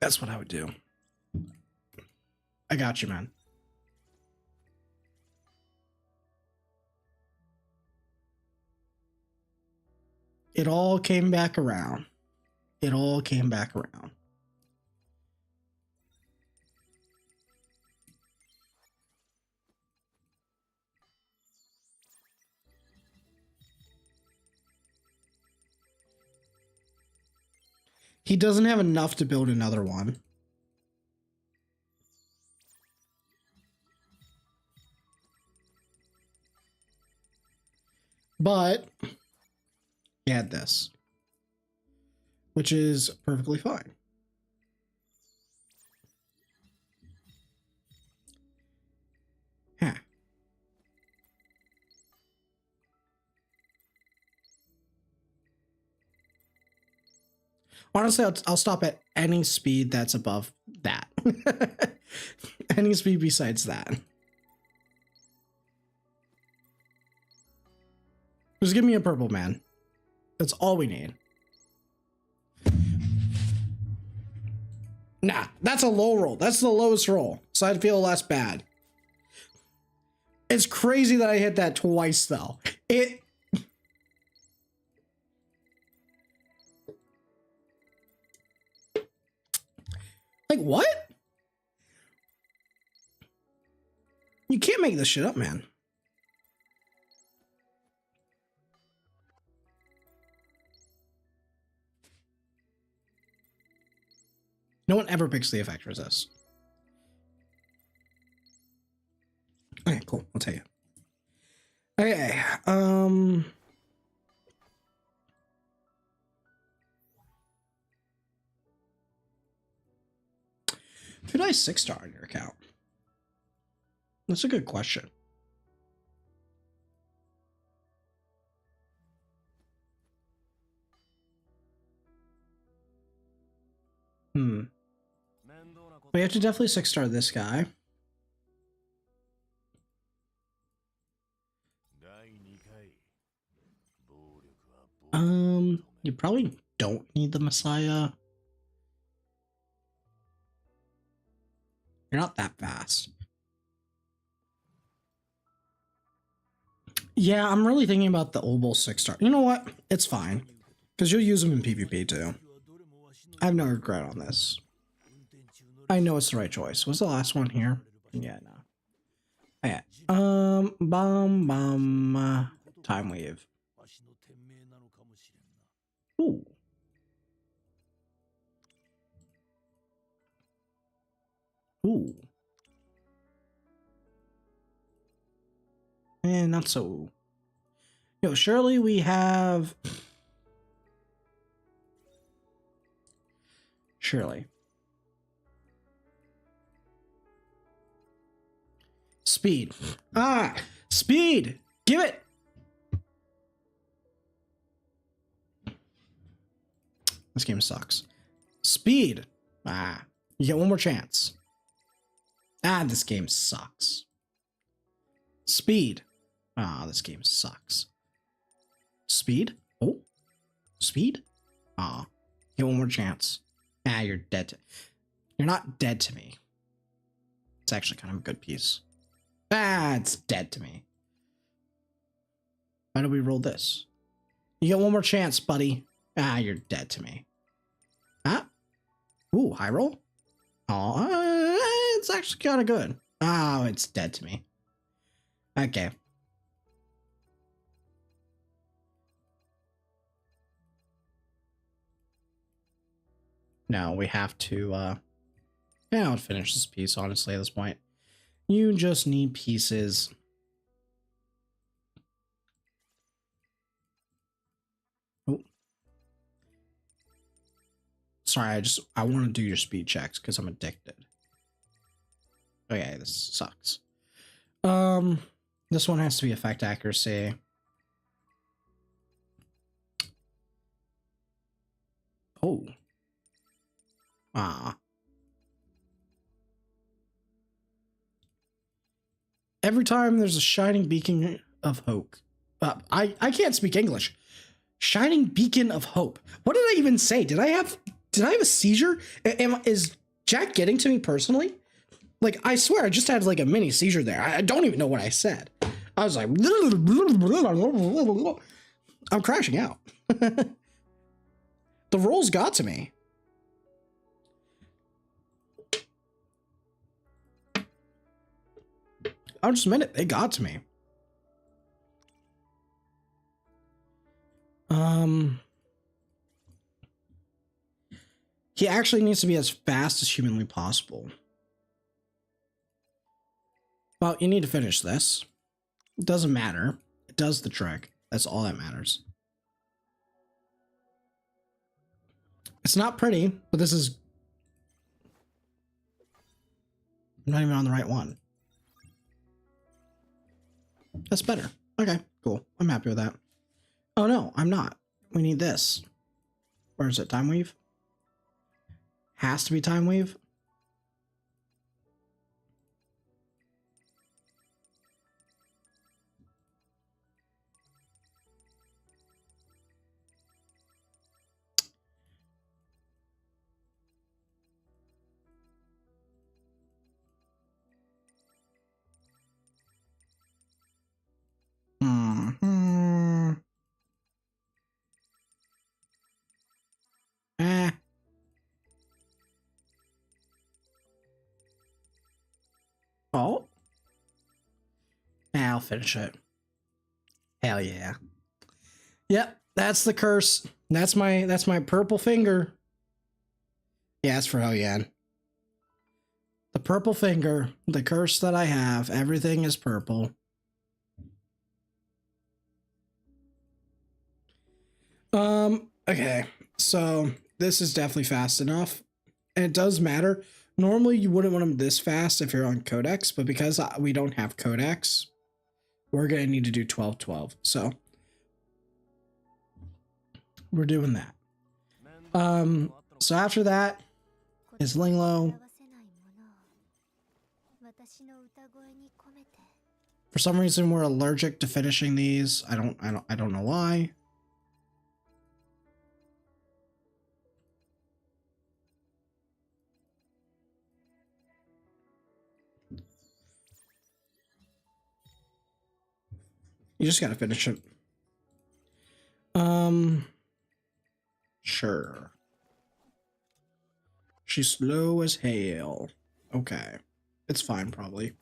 That's what I would do. I got you, man. It all came back around. It all came back around. He doesn't have enough to build another one. But he had this, which is perfectly fine. Huh. Honestly, I'll stop at any speed that's above that. Any speed besides that. Just give me a purple man. That's all we need. Nah, that's a low roll. That's the lowest roll. So I'd feel less bad. It's crazy that I hit that twice, though. Like, what? You can't make this shit up, man. No one ever picks the effect resist. Okay, cool. I'll tell you. Okay, should I 6-star on your account? That's a good question. We have to definitely 6-star this guy. You probably don't need the Messiah. You're not that fast. Yeah, I'm really thinking about the Obol 6-star. You know what? It's fine. Because you'll use them in PvP too. I have no regret on this. I know it's the right choice. Was the last one here? Yeah, no. Okay. Time wave. Ooh. Ooh. And not so. Yo, surely we have... Surely. Speed. Ah! Speed! Give it! This game sucks. Speed! Ah. You get one more chance. Ah, this game sucks. Speed. Ah, this game sucks. Speed? Oh. Speed? Ah. Get one more chance. Ah, you're dead. You're not dead to me. It's actually kind of a good piece. Ah, it's dead to me. Why do we roll this? You get one more chance, buddy. Ah, you're dead to me. Ah. Ooh, high roll? Oh, it's actually kind of good. Oh, it's dead to me. Okay. Now we have to, yeah, I'll finish this piece, honestly, at this point. You just need pieces. Oh. Sorry, I want to do your speed checks because I'm addicted. Okay, this sucks. This one has to be effect accuracy. Oh. Ah. Every time there's a shining beacon of hope. I can't speak English. Shining beacon of hope. What did I even say? Did I have a seizure? Is Jack getting to me personally? Like, I swear I just had like a mini seizure there. I don't even know what I said. I was like, I'm crashing out. The rolls got to me. I'll just admit it, they got to me. He actually needs to be as fast as humanly possible. Well, you need to finish this. It doesn't matter. It does the trick. That's all that matters. It's not pretty, but this is... I'm not even on the right one. That's better. Okay, cool. I'm happy with that. Oh no, I'm not. We need this. Where is it? Time weave? Has to be time weave. Oh. I'll finish it. Hell yeah. Yep, that's the curse. That's my purple finger. Yeah, it's for Helyan. The purple finger, the curse that I have, everything is purple. Okay, so this is definitely fast enough. And it does matter. Normally you wouldn't want them this fast if you're on Codex, but because we don't have Codex, we're gonna need to do 12-12. So we're doing that. So after that is Linglo. For some reason we're allergic to finishing these. I don't know why. You just gotta finish it. Sure. She's slow as hell. Okay. It's fine, probably.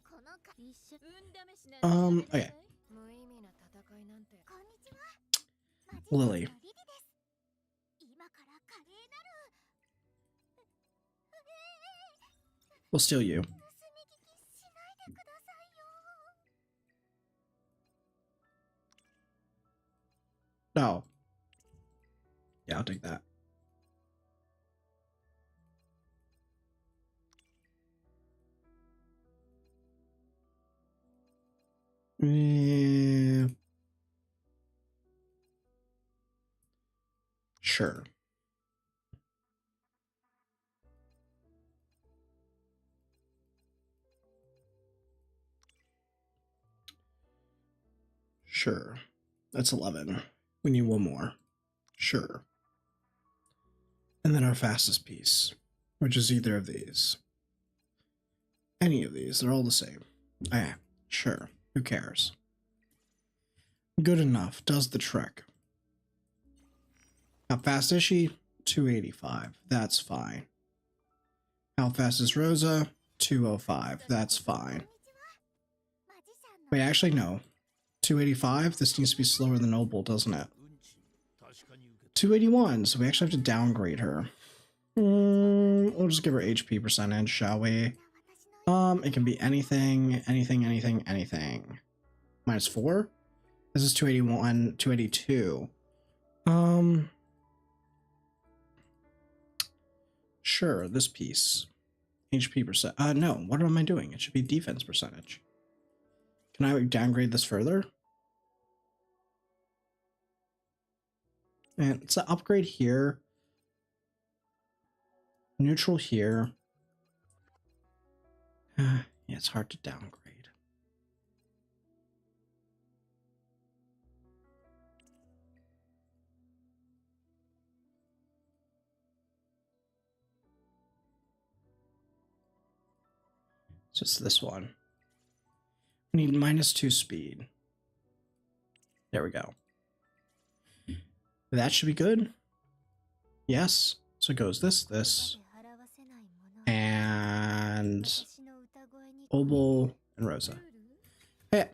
Okay. Lily. We'll steal you. No. Yeah, I'll take that. Sure. Sure. That's 11. We need one more. Sure. And then our fastest piece, which is either of these. Any of these. They're all the same. Okay. Sure. Who cares? Good enough. Does the trick. How fast is she? 285. That's fine. How fast is Rosa? 205. That's fine. Wait, actually, no. 285? This needs to be slower than Opal, doesn't it? 281, so we actually have to downgrade her. We'll just give her HP percentage, shall we? It can be anything, anything, anything, anything. -4? This is 281, 282. Sure, this piece. HP percent. No, what am I doing? It should be defense percentage. Can I downgrade this further? And it's an upgrade here. Neutral here. Yeah, it's hard to downgrade. So it's this one. We need -2 speed. There we go. That should be good. Yes. So it goes this, and Opal and Rosa. Hey.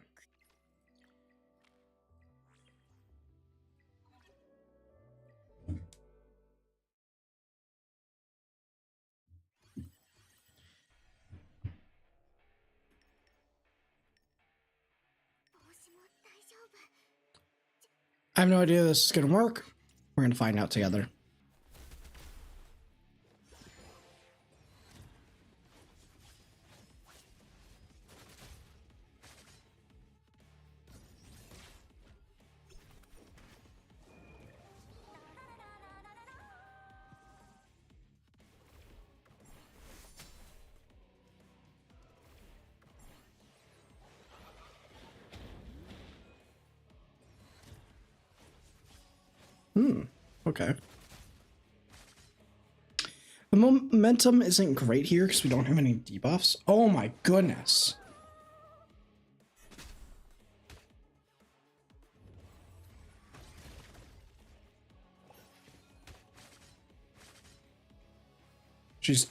I have no idea this is going to work. We're going to find out together. Okay. The momentum isn't great here because we don't have any debuffs. Oh my goodness. She's...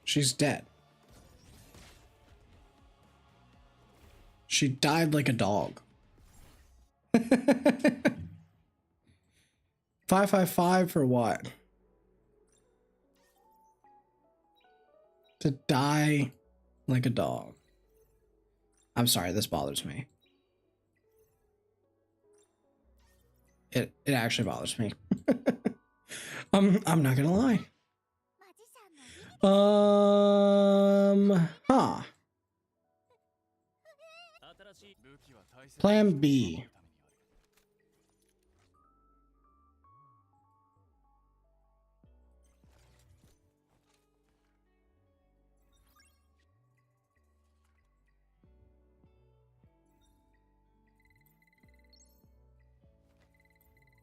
She's dead. She died like a dog. 555 for what? To die like a dog. I'm sorry, this bothers me. It actually bothers me. I'm not gonna lie. Huh. Plan B.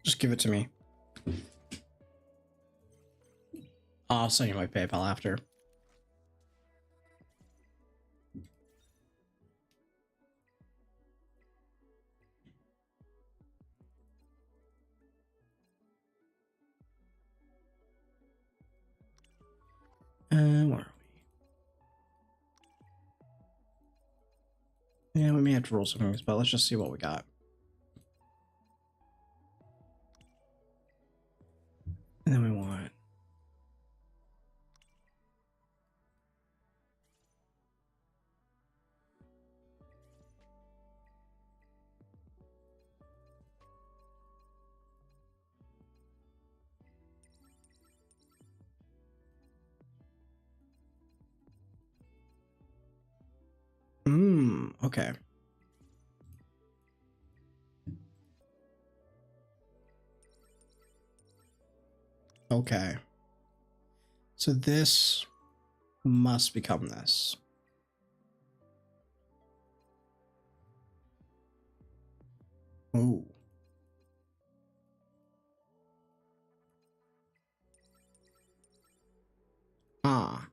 Just give it to me. I'll send you my PayPal after. Where are we? Yeah, we may have to roll some things, but let's just see what we got. And then we want... okay. Okay. So this must become this. Ooh. Ah.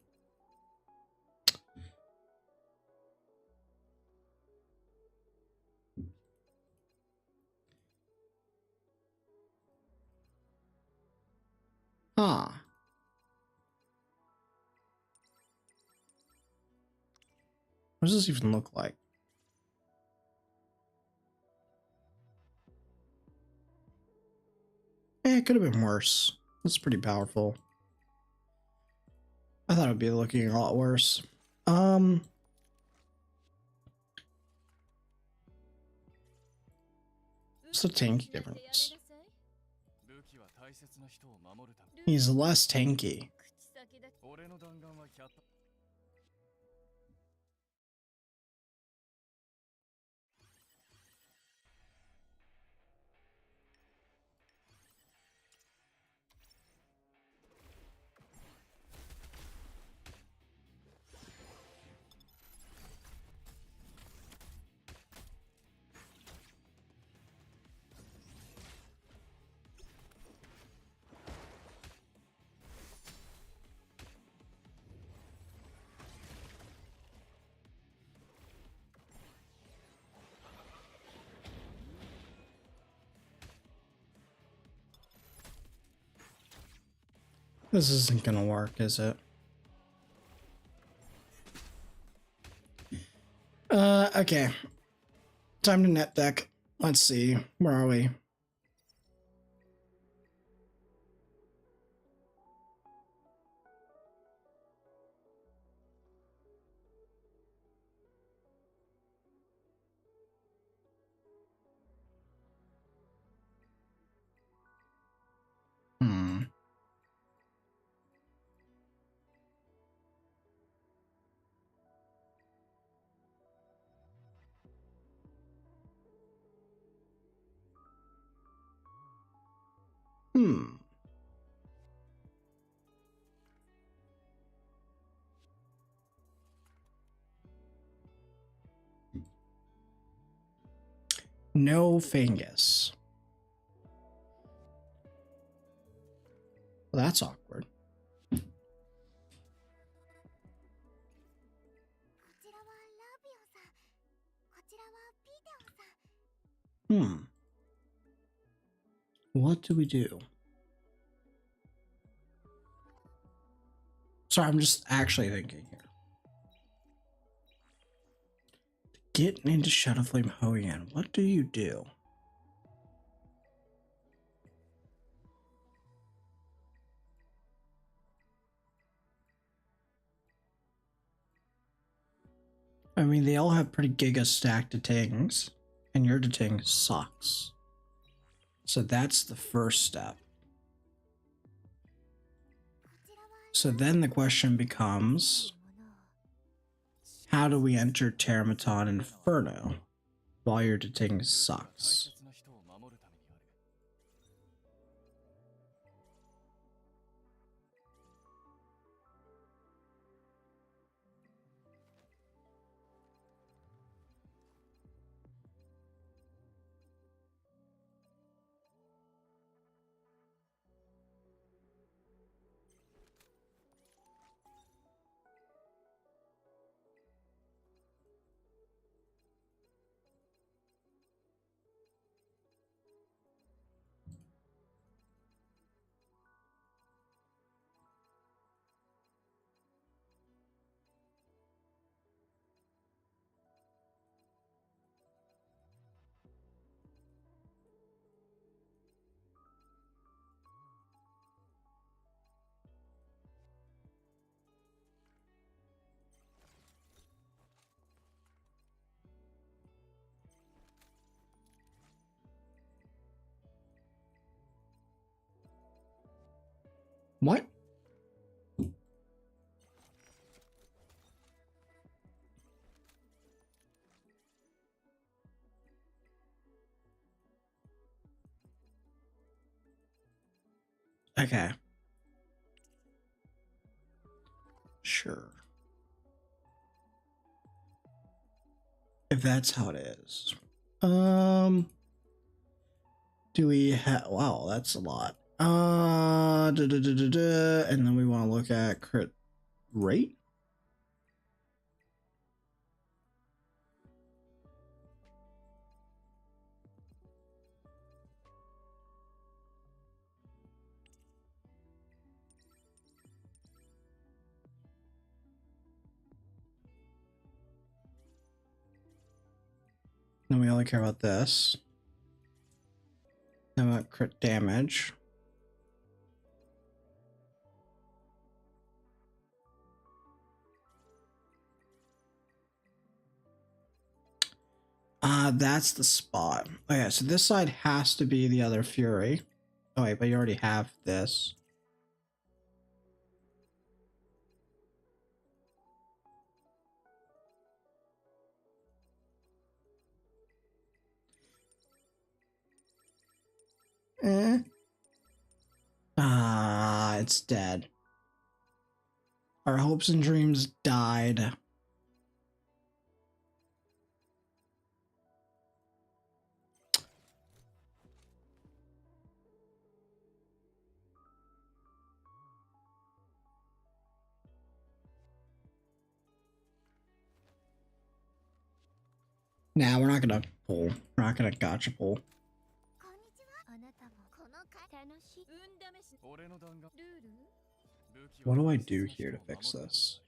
Ah. What does this even look like? It could have been worse. That's pretty powerful. I thought it would be looking a lot worse. What's the tanky difference? He's less tanky. This isn't gonna work, is it? Okay. Time to net deck. Let's see. Where are we? Hmm. Hmm. No Fungus. Well, that's awkward. Hmm. What do we do? Sorry, I'm just actually thinking here. Getting into Shadowflame Hoyan, what do you do? I mean, they all have pretty giga stacked Detangs, and your Detang sucks. So that's the first step. So then the question becomes, how do we enter Terramaton Inferno while your Detang sucks? What? Okay. Sure. If that's how it is. Do we have, wow, that's a lot. And then we want to look at crit rate. Then we only care about this. Then we want crit damage. That's the spot. Okay, so this side has to be the other Fury. Oh wait, but you already have this. It's dead. Our hopes and dreams died. Nah, we're not gonna pull. We're not gonna gotcha pull. What do I do here to fix this?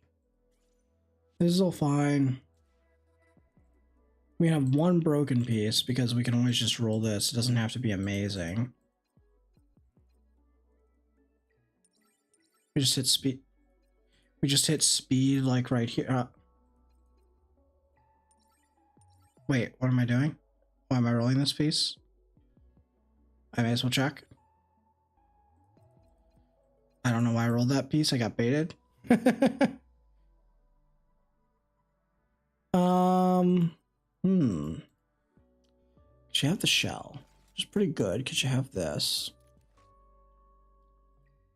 This is all fine. We have one broken piece because we can always just roll this. It doesn't have to be amazing. We just hit speed. We just hit speed like right here. Wait, what am I doing? Why am I rolling this piece? I may as well check. I don't know why I rolled that piece. I got baited. Could you have the shell? Which is pretty good. Could you have this?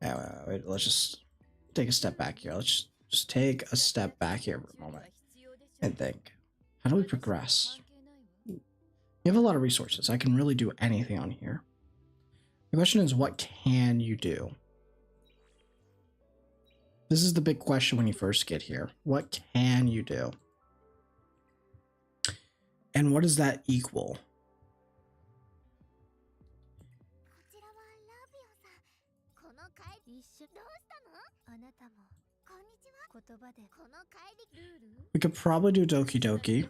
Wait, let's just take a step back here. Let's just take a step back here for a moment and think. How do we progress? You have a lot of resources. I can really do anything on here. The question is, what can you do? This is the big question when you first get here. What can you do? And what does that equal? We could probably do Doki Doki.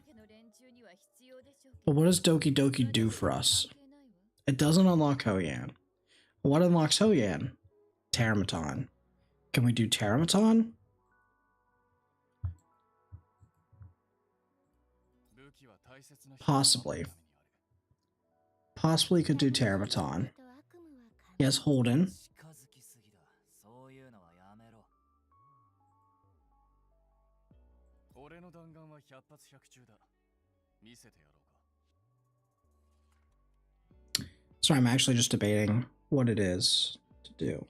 But what does Doki Doki do for us? It doesn't unlock Hou-Yan. What unlocks Hou-Yan? Teramaton. Can we do Teramaton? Possibly. Possibly could do Teramaton. Yes, Holden. Sorry, I'm actually just debating what it is to do.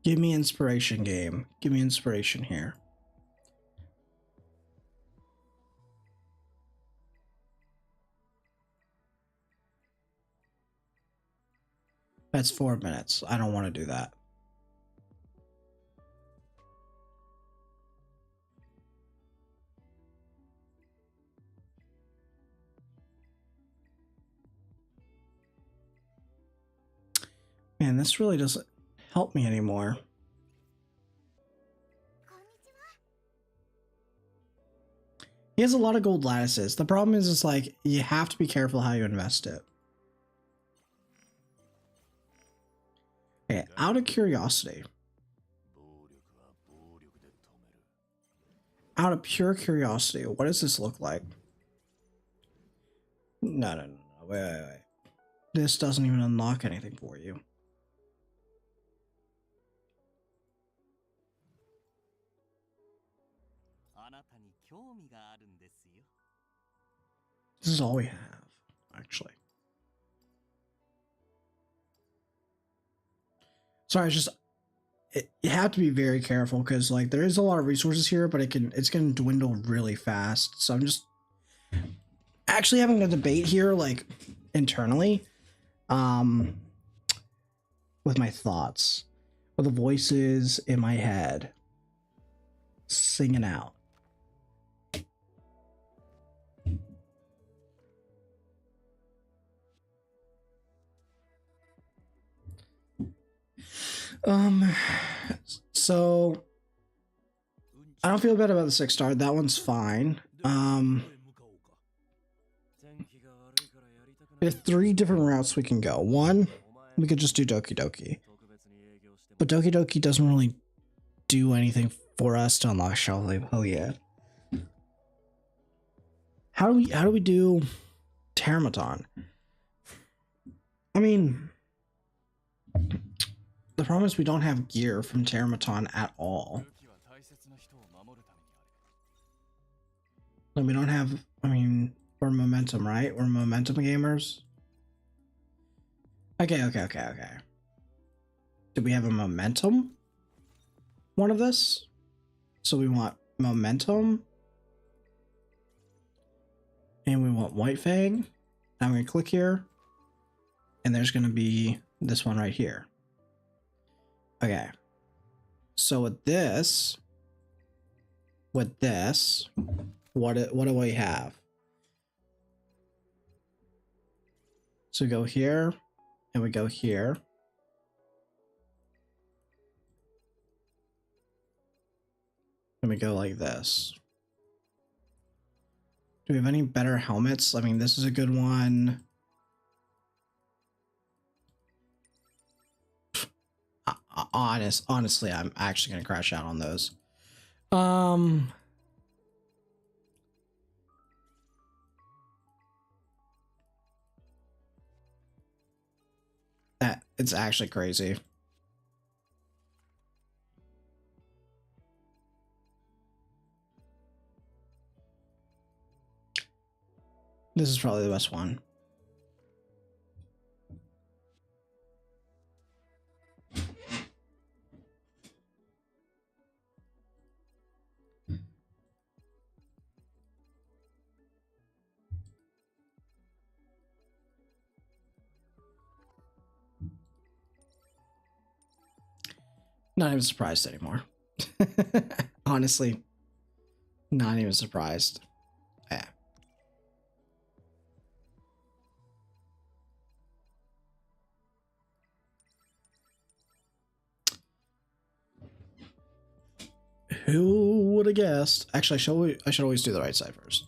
Give me inspiration, game. Give me inspiration here. That's 4 minutes. I don't want to do that. Man, this really doesn't help me anymore. He has a lot of gold lattices. The problem is, it's like, you have to be careful how you invest it. Okay, out of curiosity. Out of pure curiosity, what does this look like? No. Wait. This doesn't even unlock anything for you. This is all we have, actually. Sorry, it's just you have to be very careful because like there is a lot of resources here, but it's gonna dwindle really fast. So I'm just actually having a debate here, like internally, with my thoughts, with the voices in my head singing out. So I don't feel bad about the 6-star. That one's fine. We have 3 different routes we can go. One, we could just do Doki Doki. But Doki Doki doesn't really do anything for us to unlock Shelly. Oh yeah. How do we do Teramaton? I mean, the problem is we don't have gear from Teramaton at all. And we don't have, I mean, we're momentum, right? We're momentum gamers. Okay. Do we have a momentum one of this? So we want momentum. And we want White Fang. Now I'm going to click here. And there's going to be this one right here. Okay. So with this, what do we have? So we go here and we go here. And we go like this. Do we have any better helmets? I mean, this is a good one. Honestly, I'm actually going to crash out on those. It's actually crazy. This is probably the best one. Not even surprised anymore. Honestly, not even surprised. Yeah. Who would have guessed? Actually, I should always do the right side first.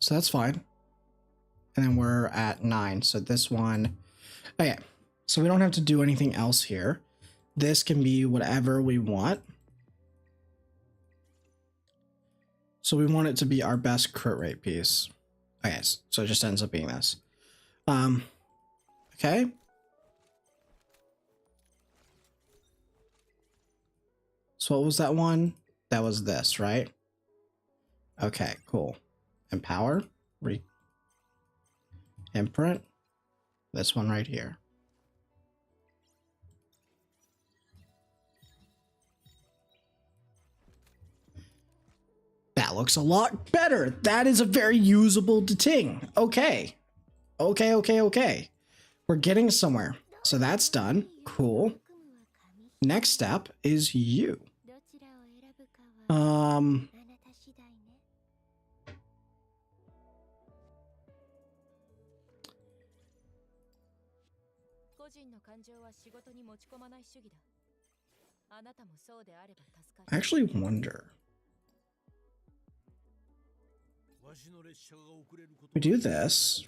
So that's fine. And then we're at 9. So this one, okay. So we don't have to do anything else here. This can be whatever we want. So we want it to be our best crit rate piece. Okay, so it just ends up being this. Okay. So what was that one? That was this, right? Okay, cool. Empower, imprint, this one right here. That looks a lot better. That is a very usable ting. Okay. Okay. We're getting somewhere. So that's done. Cool. Next step is you. I actually wonder. We do this.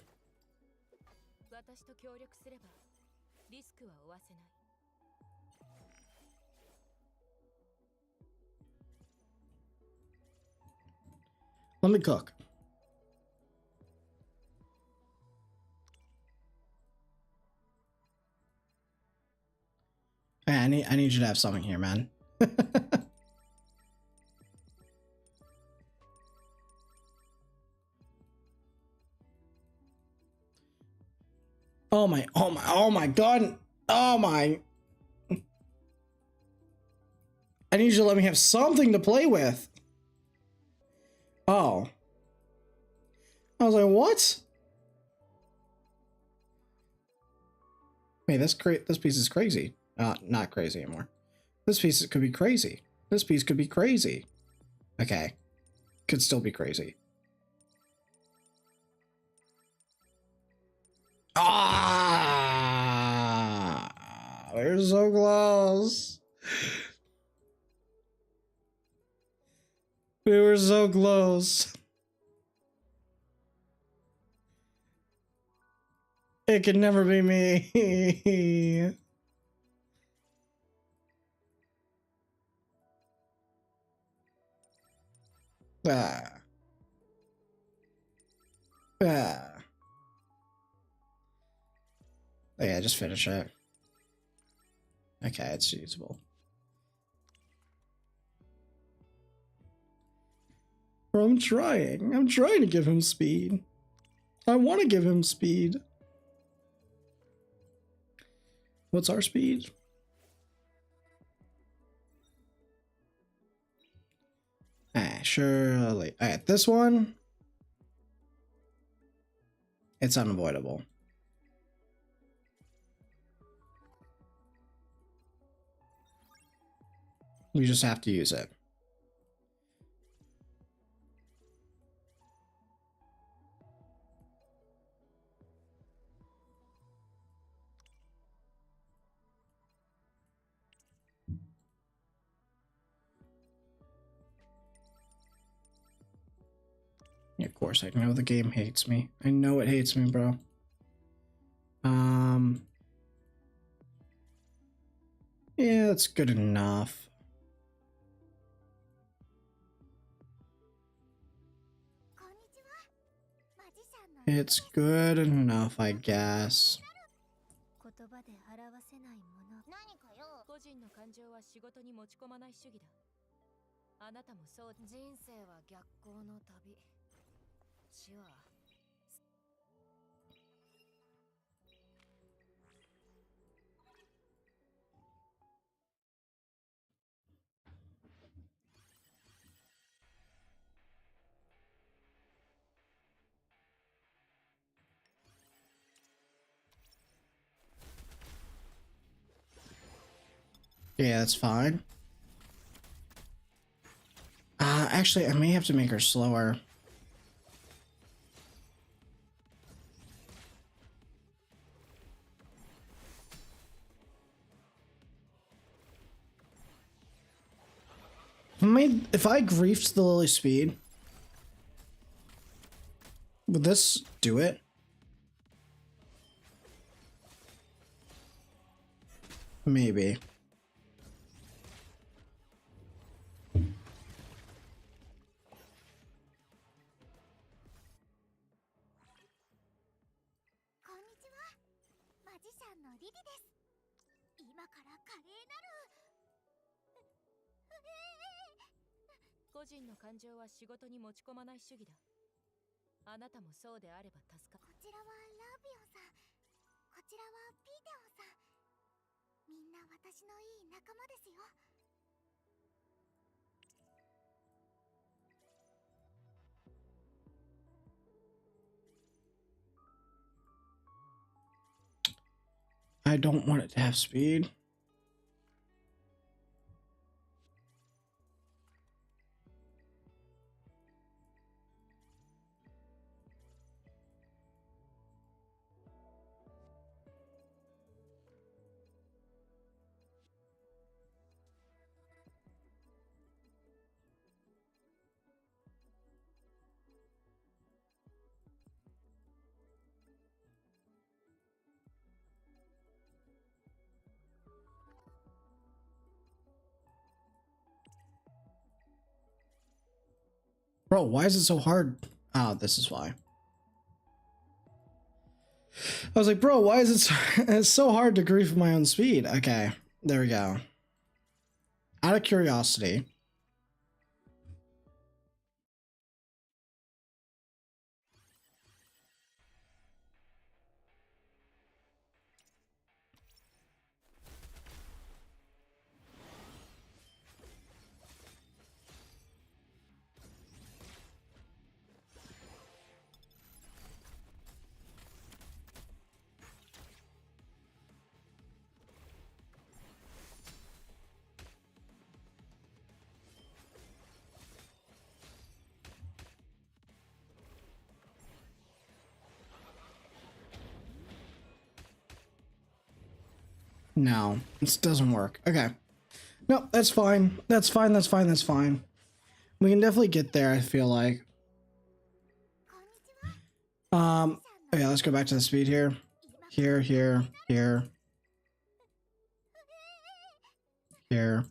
Let me cook. Hey, I need you to have something here, man. Oh my god. Oh my. I need you to let me have something to play with. Oh. I was like, what? Wait, this piece is crazy. Not crazy anymore. This piece could be crazy. This piece could be crazy. Okay. Could still be crazy. Ah! We're so close. We were so close. It could never be me. Ah. Ah. Oh, yeah, just finish it. Okay, it's usable. I'm trying. I'm trying to give him speed. I want to give him speed. What's our speed? Ah, surely. Alright, this one. It's unavoidable. We just have to use it. Yeah, of course, I know the game hates me. I know it hates me, bro. Yeah, that's good enough. It's good enough, I guess. 言葉で表せないもの。何かよ。個人の感情は仕事に持ち込まない主義だ。あなたもそう。人生は逆行の旅。死は。Yeah, that's fine. Actually, I may have to make her slower. If I griefed the Lily speed, would this do it? Maybe. I don't want it to have speed. Bro, why is it so hard? Oh, this is why. I was like, bro, why is it so, it's so hard to grief my own speed? Okay, there we go. Out of curiosity. No, this doesn't work. Okay. No, that's fine. That's fine. That's fine. That's fine. We can definitely get there, I feel like. Okay, let's go back to the speed here. Here, here, here. Here.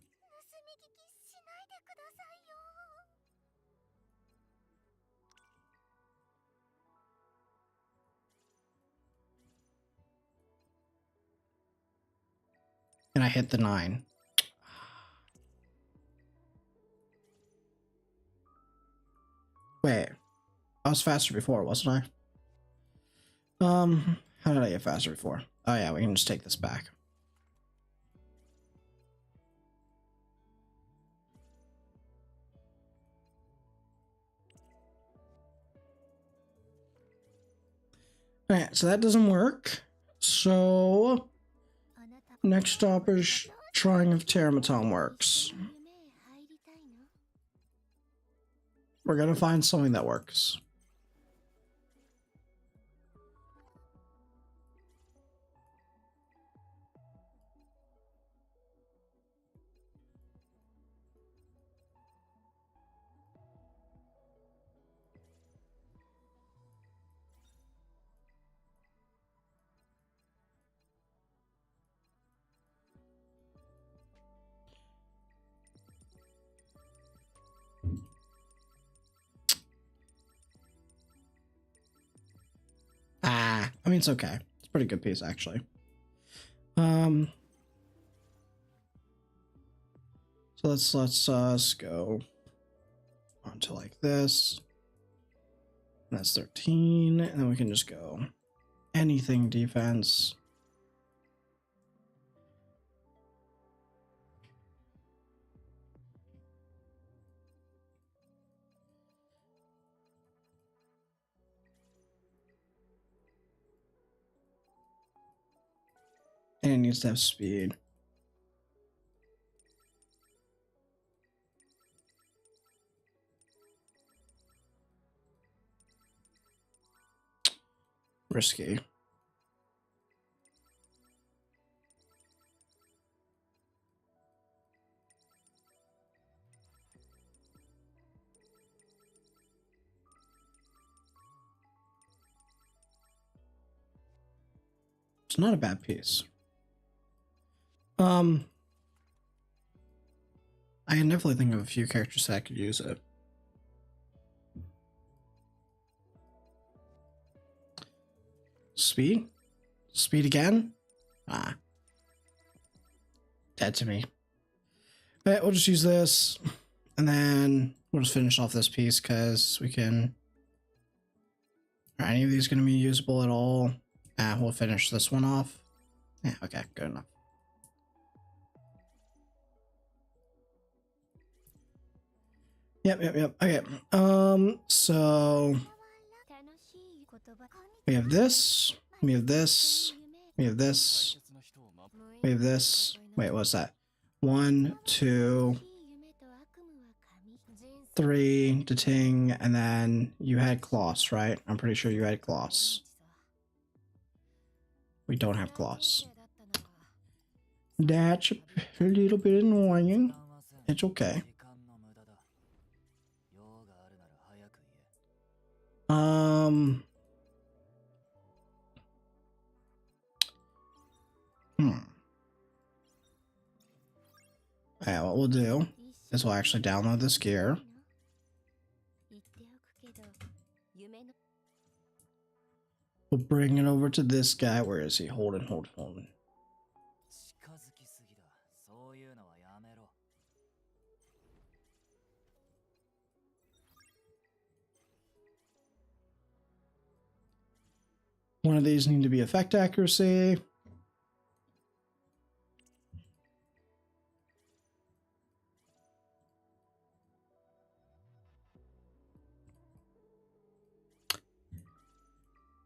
And I hit the 9. Wait. I was faster before, wasn't I? How did I get faster before? Oh yeah, we can just take this back. Alright, so that doesn't work. So next stop is trying if Teramaton works. We're gonna find something that works. I mean, it's okay. It's a pretty good piece, actually. So let's go on to like this. That's 13, and then we can just go anything defense. And it needs to have speed. Risky. It's not a bad piece. I can definitely think of a few characters that could use it. Speed? Speed again? Ah. Dead to me. But we'll just use this, and then we'll just finish off this piece because we can... Are any of these going to be usable at all? We'll finish this one off. Yeah, okay, good enough. Yep. Okay. So we have this. We have this. We have this. We have this. Wait, what's that? 1, 2, 3 to Ting, and then you had Kloss, right? I'm pretty sure you had Kloss. We don't have Kloss. That's a little bit annoying. It's okay. Yeah, what we'll do is we'll actually download this gear. We'll bring it over to this guy. Where is he? Hold on. One of these need to be effect accuracy.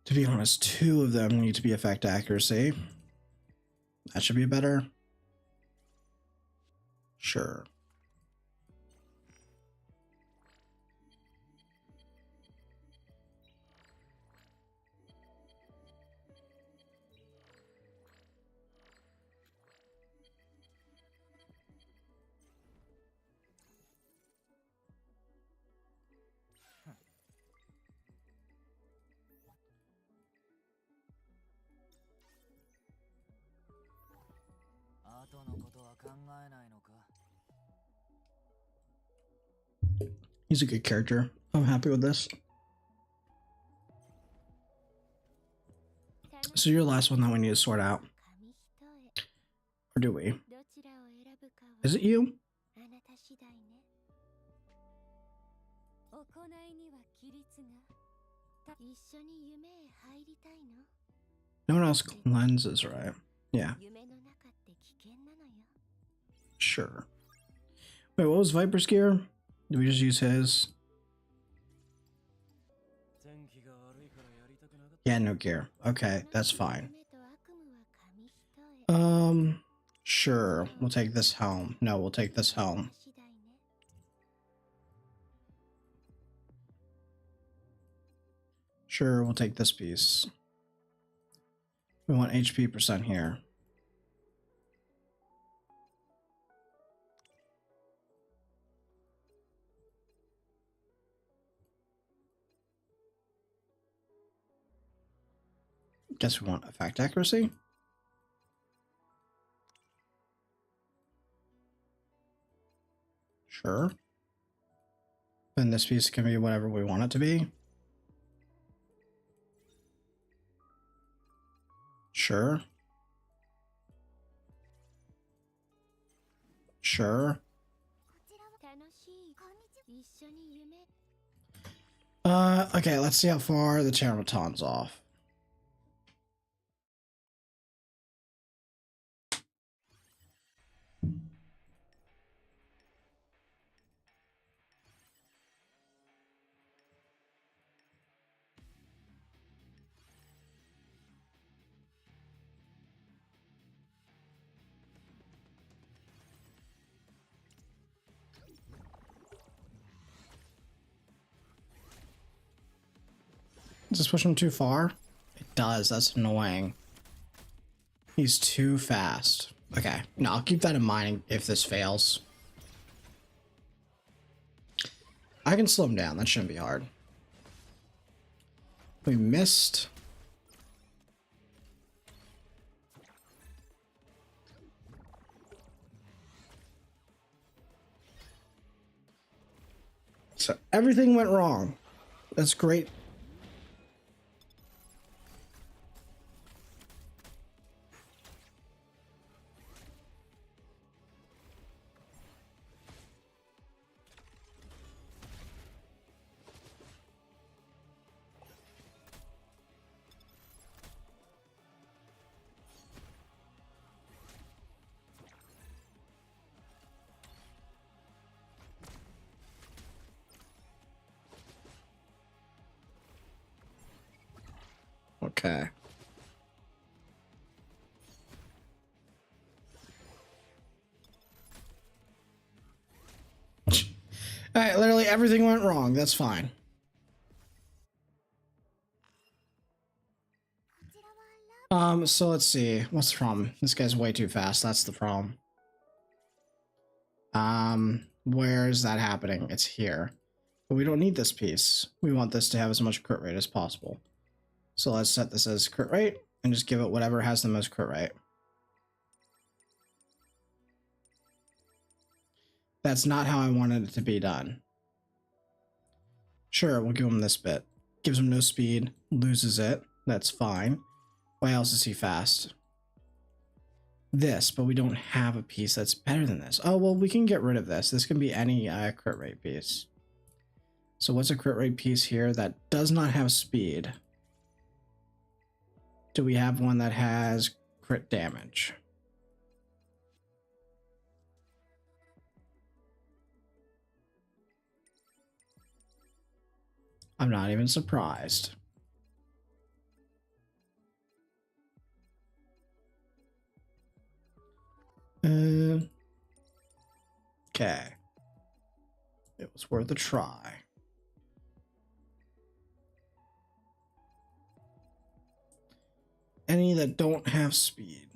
To be honest, 2 of them need to be effect accuracy. That should be better. Sure. He's a good character. I'm happy with this. So you're the last one that we need to sort out. Or do we? Is it you? No one else lenses, right? Yeah. Sure. Wait, what was Viper's gear? Did we just use his? Yeah, no gear. Okay, that's fine. Sure. We'll take this helm. No, we'll take this helm. Sure, we'll take this piece. We want HP percent here. Guess we want effect accuracy. Sure. Then this piece can be whatever we want it to be. Sure. Sure. Okay, let's see how far the Terraton's off. Does this push him too far? It does. That's annoying. He's too fast. Okay. No, I'll keep that in mind if this fails. I can slow him down. That shouldn't be hard. We missed. So everything went wrong. That's great. Okay. Alright, literally everything went wrong. That's fine. So let's see. What's the problem? This guy's way too fast. That's the problem. Where is that happening? It's here. But we don't need this piece. We want this to have as much crit rate as possible. So let's set this as crit rate and just give it whatever has the most crit rate. That's not how I wanted it to be done. Sure, we'll give him this bit. Gives him no speed, loses it. That's fine. Why else is he fast? This, but we don't have a piece that's better than this. Oh, well, we can get rid of this. This can be any crit rate piece. So what's a crit rate piece here that does not have speed? Do we have one that has crit damage? I'm not even surprised. Okay. It was worth a try. Any that don't have speed.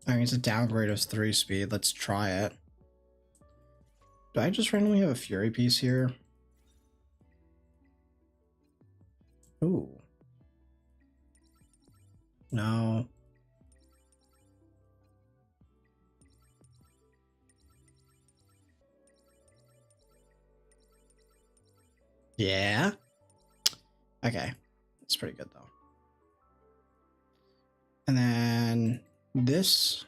I mean, it's a downgrade of 3 speed. Let's try it. Do I just randomly have a Fury piece here? Ooh. No. Yeah. Okay. That's pretty good, though. And then this.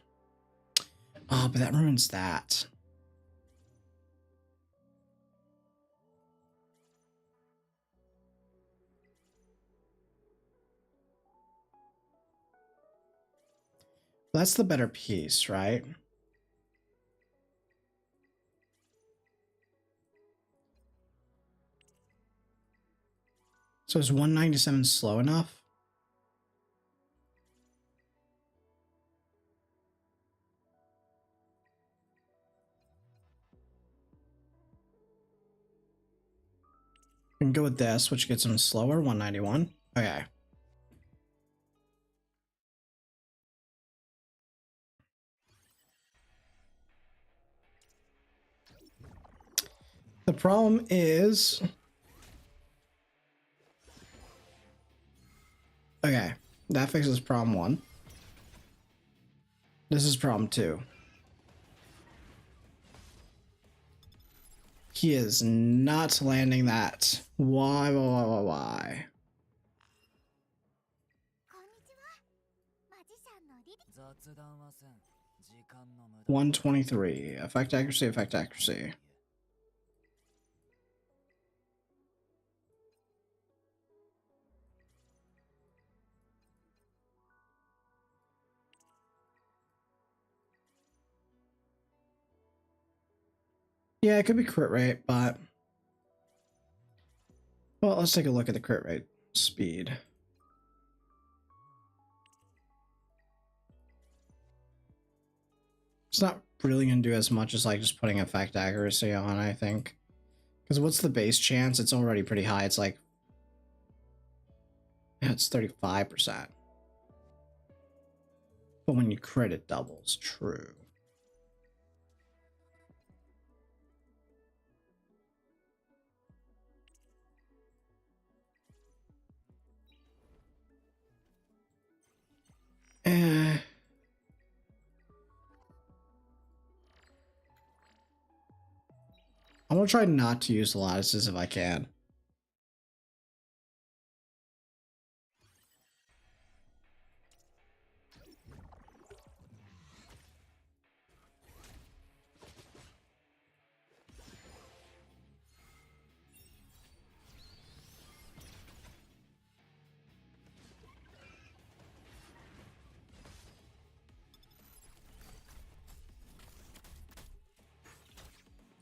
Oh, but that ruins that. That's the better piece, right? So is 197 slow enough? We can go with this, which gets him slower, 191. Okay. The problem is... Okay, that fixes problem 1. This is problem 2. He is not landing that. Why? 123. Effect accuracy, effect accuracy. Yeah, it could be crit rate, but... Well, let's take a look at the crit rate speed. It's not really going to do as much as like just putting effect accuracy on, I think. Because what's the base chance? It's already pretty high. It's like... Yeah, it's 35%. But when you crit, it doubles. True. I'm gonna try not to use the lattices if I can.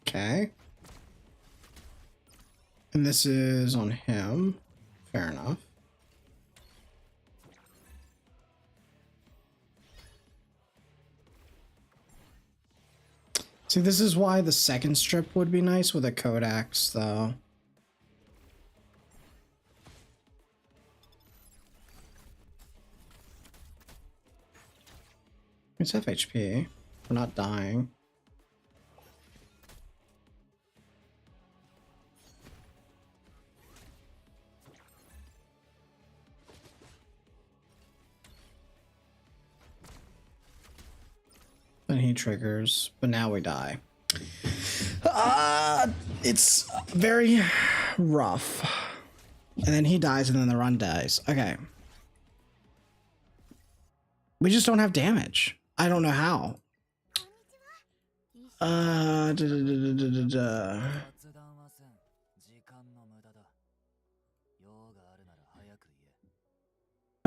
Okay. And this is on him. Fair enough. See, this is why the second strip would be nice with a Codex, though. It's FHP. We're not dying. And he triggers, but now we die. It's very rough. And then he dies, and then the run dies. Okay. We just don't have damage. I don't know how.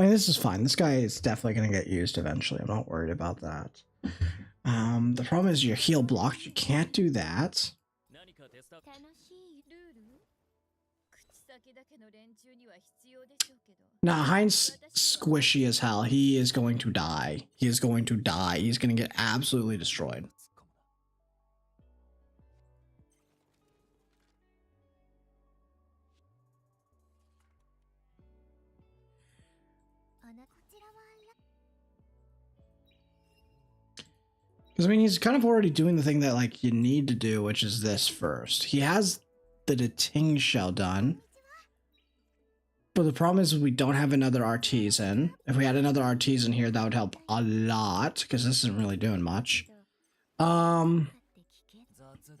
I mean, this is fine. This guy is definitely going to get used eventually. I'm not worried about that. The problem is you're heal blocked. You can't do that. Now, Heinz squishy as hell. He is going to die. He is going to die. He's going to get absolutely destroyed. Because, I mean, he's kind of already doing the thing that, like, you need to do, which is this first. He has the Ting Shell done. But the problem is we don't have another Artisan. If we had another Artisan here, that would help a lot, because this isn't really doing much.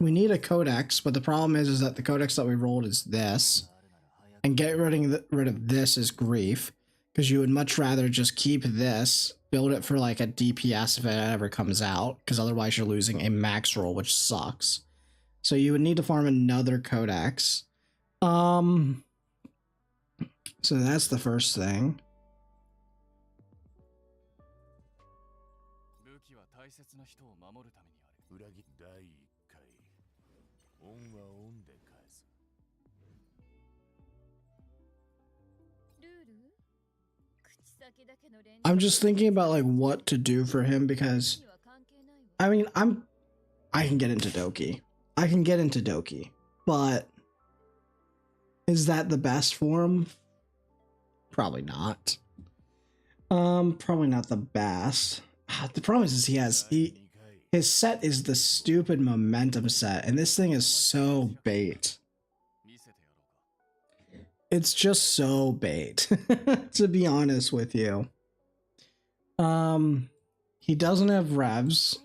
We need a Codex, but the problem is that the Codex that we rolled is this. And getting rid of this is grief, because you would much rather just keep this, build it for like a DPS if it ever comes out, because otherwise you're losing a max roll, which sucks. So you would need to farm another Codex. So that's the first thing. I'm just thinking about like what to do for him, because I mean I can get into Doki. But is that the best for him? Probably not. Probably not the best. The problem is his set is the stupid momentum set, and this thing is so bait. It's just so bait, to be honest with you. He doesn't have revs.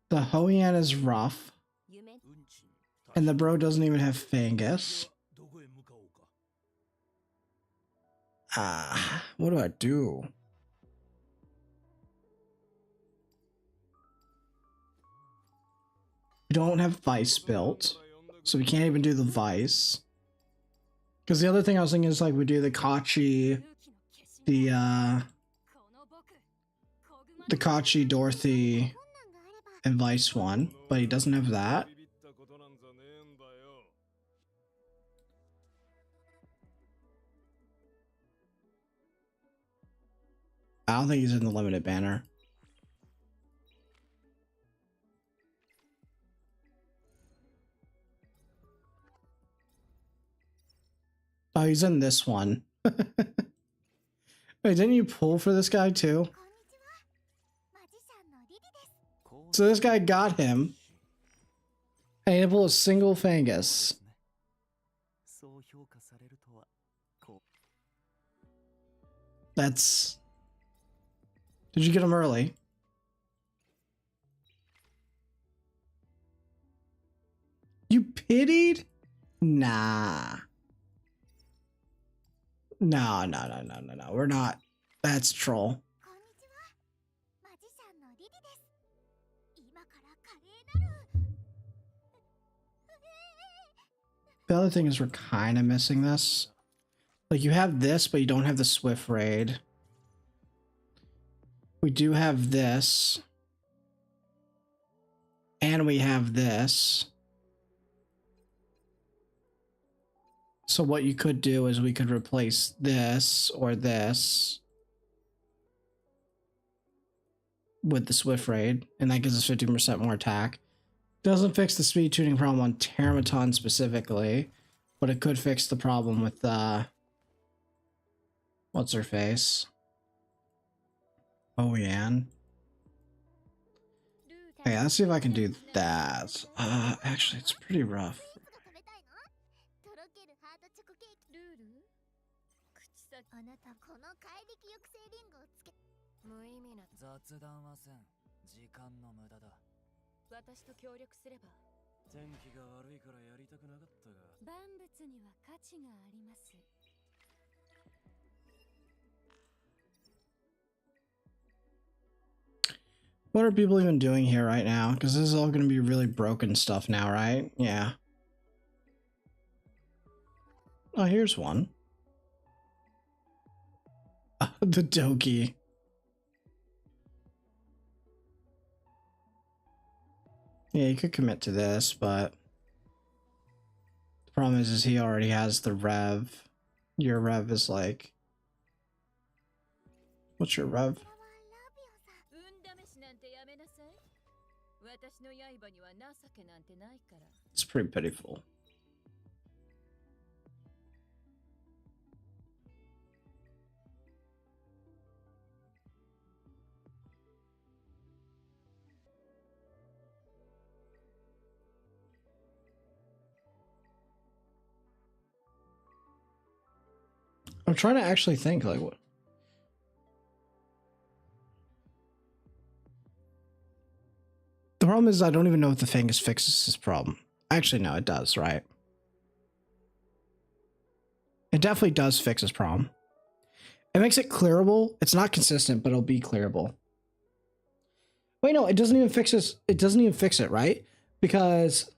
The Hoyan is rough. And the bro doesn't even have Fangus. What do I do? We don't have Vice built, so we can't even do the Vice. Because the other thing I was thinking is like we do the Kachi, the Kachi, Dorothy, and Vice one, but he doesn't have that. I don't think he's in the limited banner. Oh, he's in this one. Wait, didn't you pull for this guy too? So this guy got him. And he didn't pull a single Fangus. That's... Did you get him early? You pitied? Nah. No. We're not. That's troll. The other thing is we're kind of missing this. Like, you have this, but you don't have the Swift Raid. We do have this. And we have this. So what you could do is we could replace this or this with the Swift Raid, and that gives us 15% more attack. Doesn't fix the speed tuning problem on Termaton specifically, but it could fix the problem with what's her face? Oh, Yan. Okay, let's see if I can do that. Actually, it's pretty rough. 私と協力すれば。天気が悪いからやりたくなかったが。万物には価値があります。What are people even doing here right now? Because this is all going to be really broken stuff now, right? Yeah. Oh, here's one. The Doki. Yeah, you could commit to this, but the problem is he already has the rev. Your rev is like... What's your rev? It's pretty pitiful. I'm trying to actually think, like, what? The problem is I don't even know if the Fangus fixes this problem. Actually, no, it does, right? It definitely does fix this problem. It makes it clearable. It's not consistent, but it'll be clearable. Wait, no, it doesn't even fix this. It doesn't even fix it, right? Because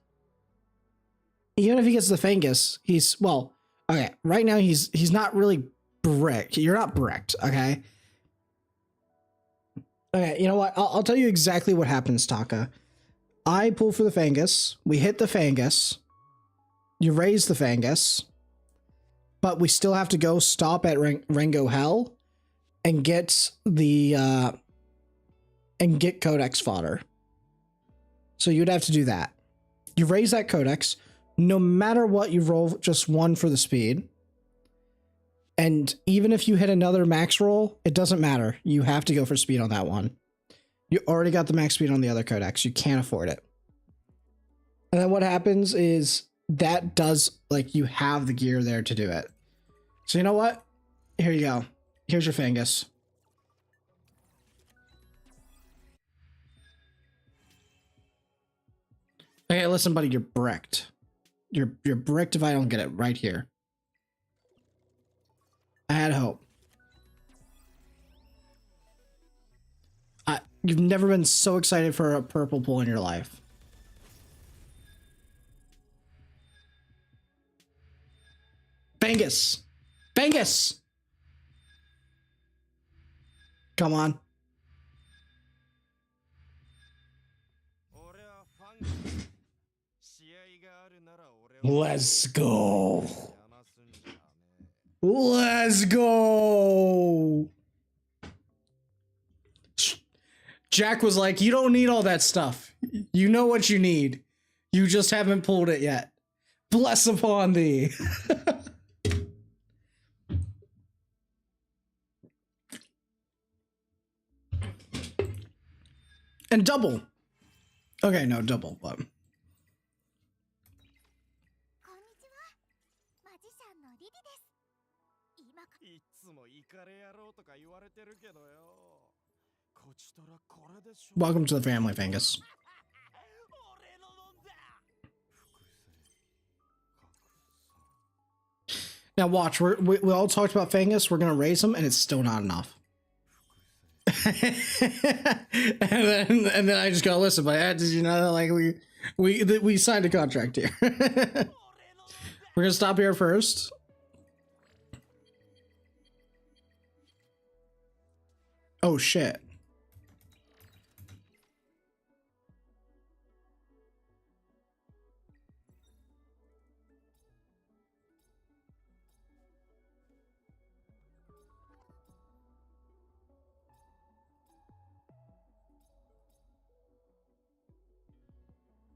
even if he gets the Fangus, he's, well, okay, right now he's not really bricked. You're not bricked, okay? Okay, you know what? I'll tell you exactly what happens, Taka. I pull for the Fangus. We hit the Fangus. You raise the Fangus. But we still have to go stop at Rengo Hell and get the and get Codex fodder. So you'd have to do that. You raise that Codex. No matter what, you roll just one for the speed. And even if you hit another max roll, it doesn't matter. You have to go for speed on that one. You already got the max speed on the other Codex. You can't afford it. And then what happens is that does, like, you have the gear there to do it. So you know what? Here you go. Here's your Fangus. Okay, listen, buddy, you're bricked. You're bricked if I don't get it right here. I had hope. You've never been so excited for a purple pull in your life. Fangus! Fangus! Come on. Let's go. Let's go. Jack was like, you don't need all that stuff. You know what you need. You just haven't pulled it yet. Bless upon thee. And double. Okay, no, double, but... Welcome to the family, Fangus. Now watch, we all talked about Fangus, we're gonna raise him, and it's still not enough. and then I just go, listen, but did you know, like, we signed a contract here. We're gonna stop here first. Oh shit.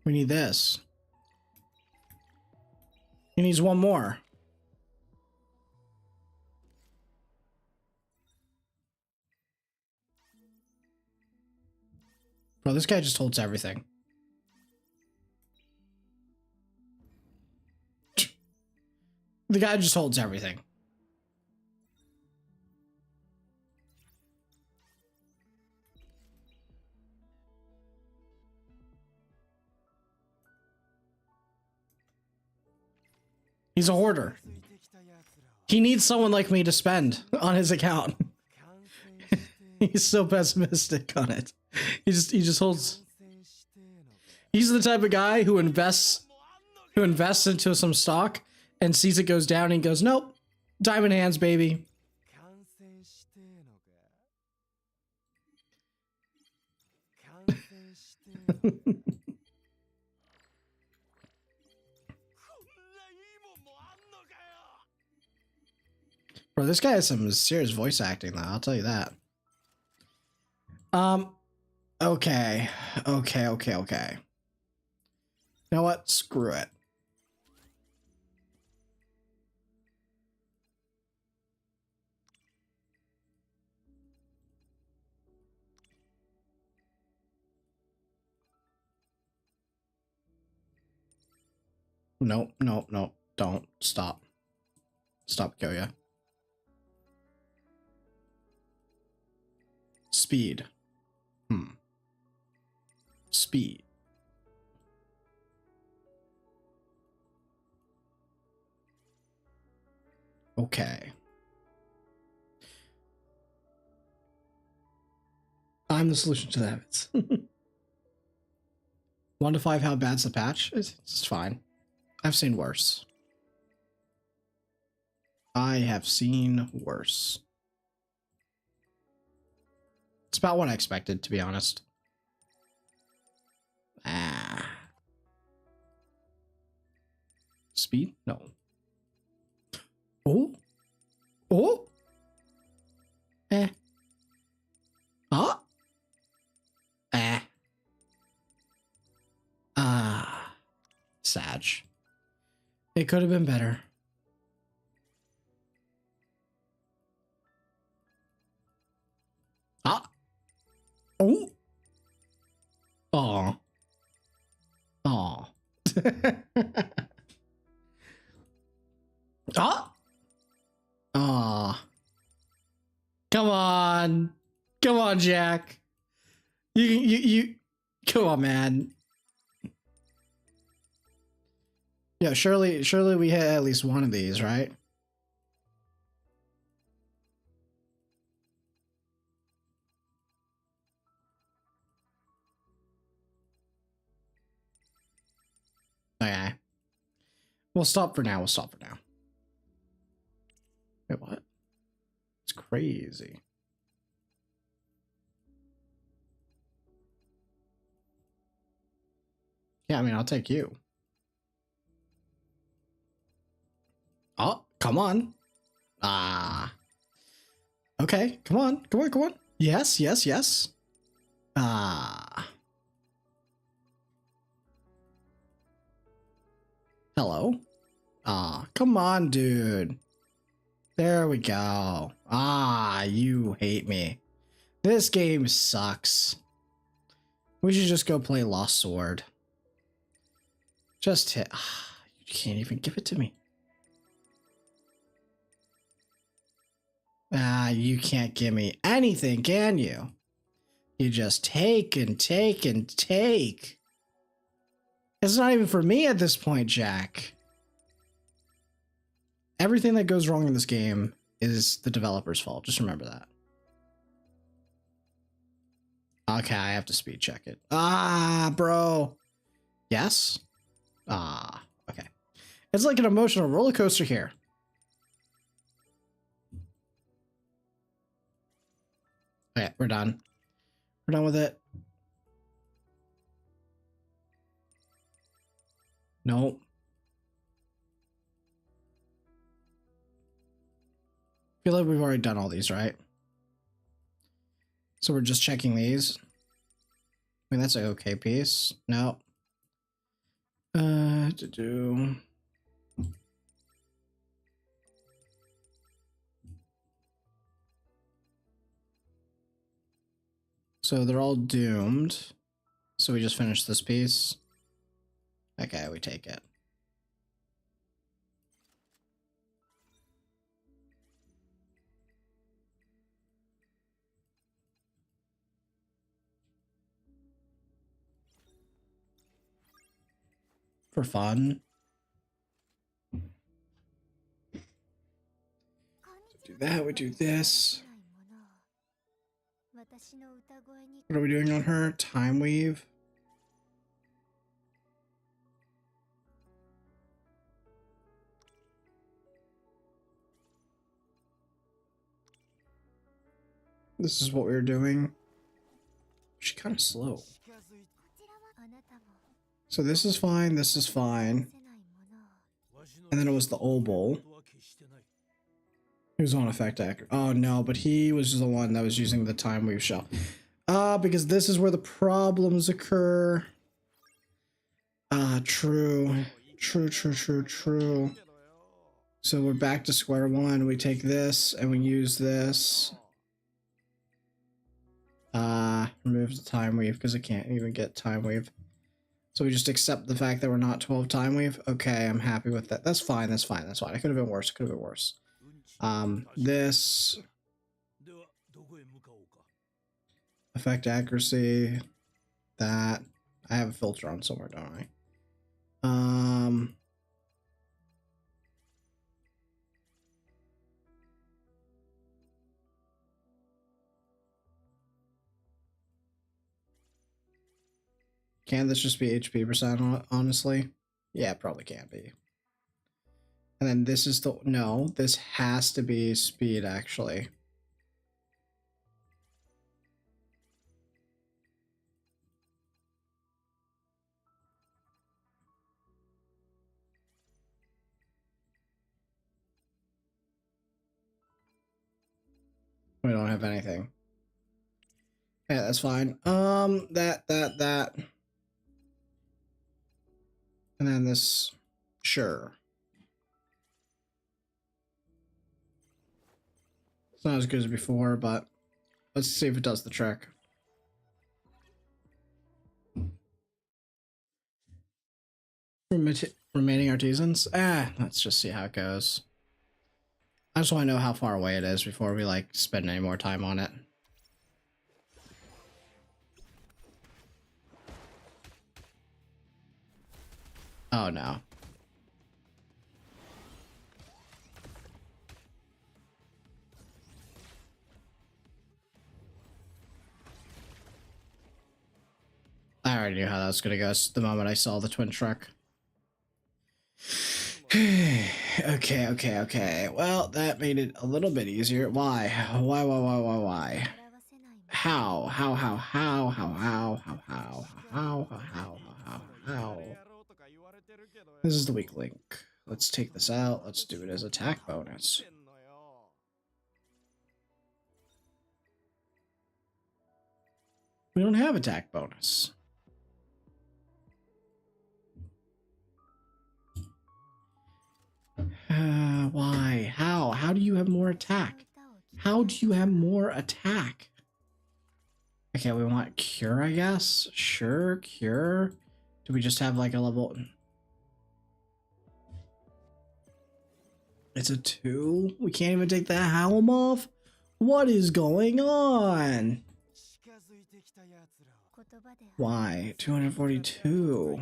We need this. He needs one more. Bro, this guy just holds everything. The guy just holds everything. He's a hoarder. He needs someone like me to spend on his account. He's so pessimistic on it. He just holds. He's the type of guy who invests into some stock and sees it goes down and he goes, nope, diamond hands, baby. Bro, this guy has some serious voice acting though, I'll tell you that. Okay. You know what? Screw it. Nope. Don't. Stop. Stop, Kyoya. Speed. Speed. Okay. I'm the solution to that. 1 to 5, how bad's the patch? It's fine. I've seen worse. I have seen worse. It's about what I expected, to be honest. Speed? No. Oh? Oh? Huh? Sag. It could have been better. Oh. Aw. Aw. Ah. Aw. Come on. Come on, Jack. You come on, man. Yeah, surely we had at least one of these, right? Okay. We'll stop for now. Wait, what? It's crazy. Yeah, I mean, I'll take you. Oh, come on. Okay, come on. Yes. Hello. Come on, dude. There we go. You hate me. This game sucks. We should just go play Lost Sword. Just hit. You can't even give it to me. You can't give me anything, can you? You just take and take and take. It's not even for me at this point, Jack. Everything that goes wrong in this game is the developer's fault. Just remember that. Okay, I have to speed check it. Bro. Yes? Okay. It's like an emotional roller coaster here. Okay, we're done. We're done with it. Nope. Feel like we've already done all these, right? So we're just checking these. I mean, that's an okay piece. No. So they're all doomed. So we just finished this piece. Okay, we take it. For fun. do that, we do this. What are we doing on her? Time weave. This is what we were doing. She's kind of slow. So this is fine, this is fine. And then it was the Obol. He was on effect actor. Oh no, but he was the one that was using the time weave shell. Because this is where the problems occur. True. True. So we're back to square one. We take this and we use this. Remove the time weave because it can't even get time weave. So we just accept the fact that we're not 12 time weave. Okay, I'm happy with that. That's fine, that's fine, that's fine. It could have been worse, it could have been worse. This. Effect accuracy. That. I have a filter on somewhere, don't I? Can this just be HP percent, honestly? Yeah, it probably can be. And then this is the... No, this has to be speed, actually. We don't have anything. Yeah, that's fine. That. And then this... Sure. It's not as good as before, but let's see if it does the trick. Remaining artisans? Let's just see how it goes. I just want to know how far away it is before we, like, spend any more time on it. Oh, no. I already knew how that was gonna go the moment I saw the twin truck. Okay. Well, that made it a little bit easier. Why? Why? How? This is the weak link. Let's take this out. Let's do it as attack bonus. We don't have attack bonus. Why? How? How do you have more attack? How do you have more attack? Okay, we want cure, I guess. Sure, cure. Do we just have like a level? It's a 2? We can't even take the helm off? What is going on? Why? 242.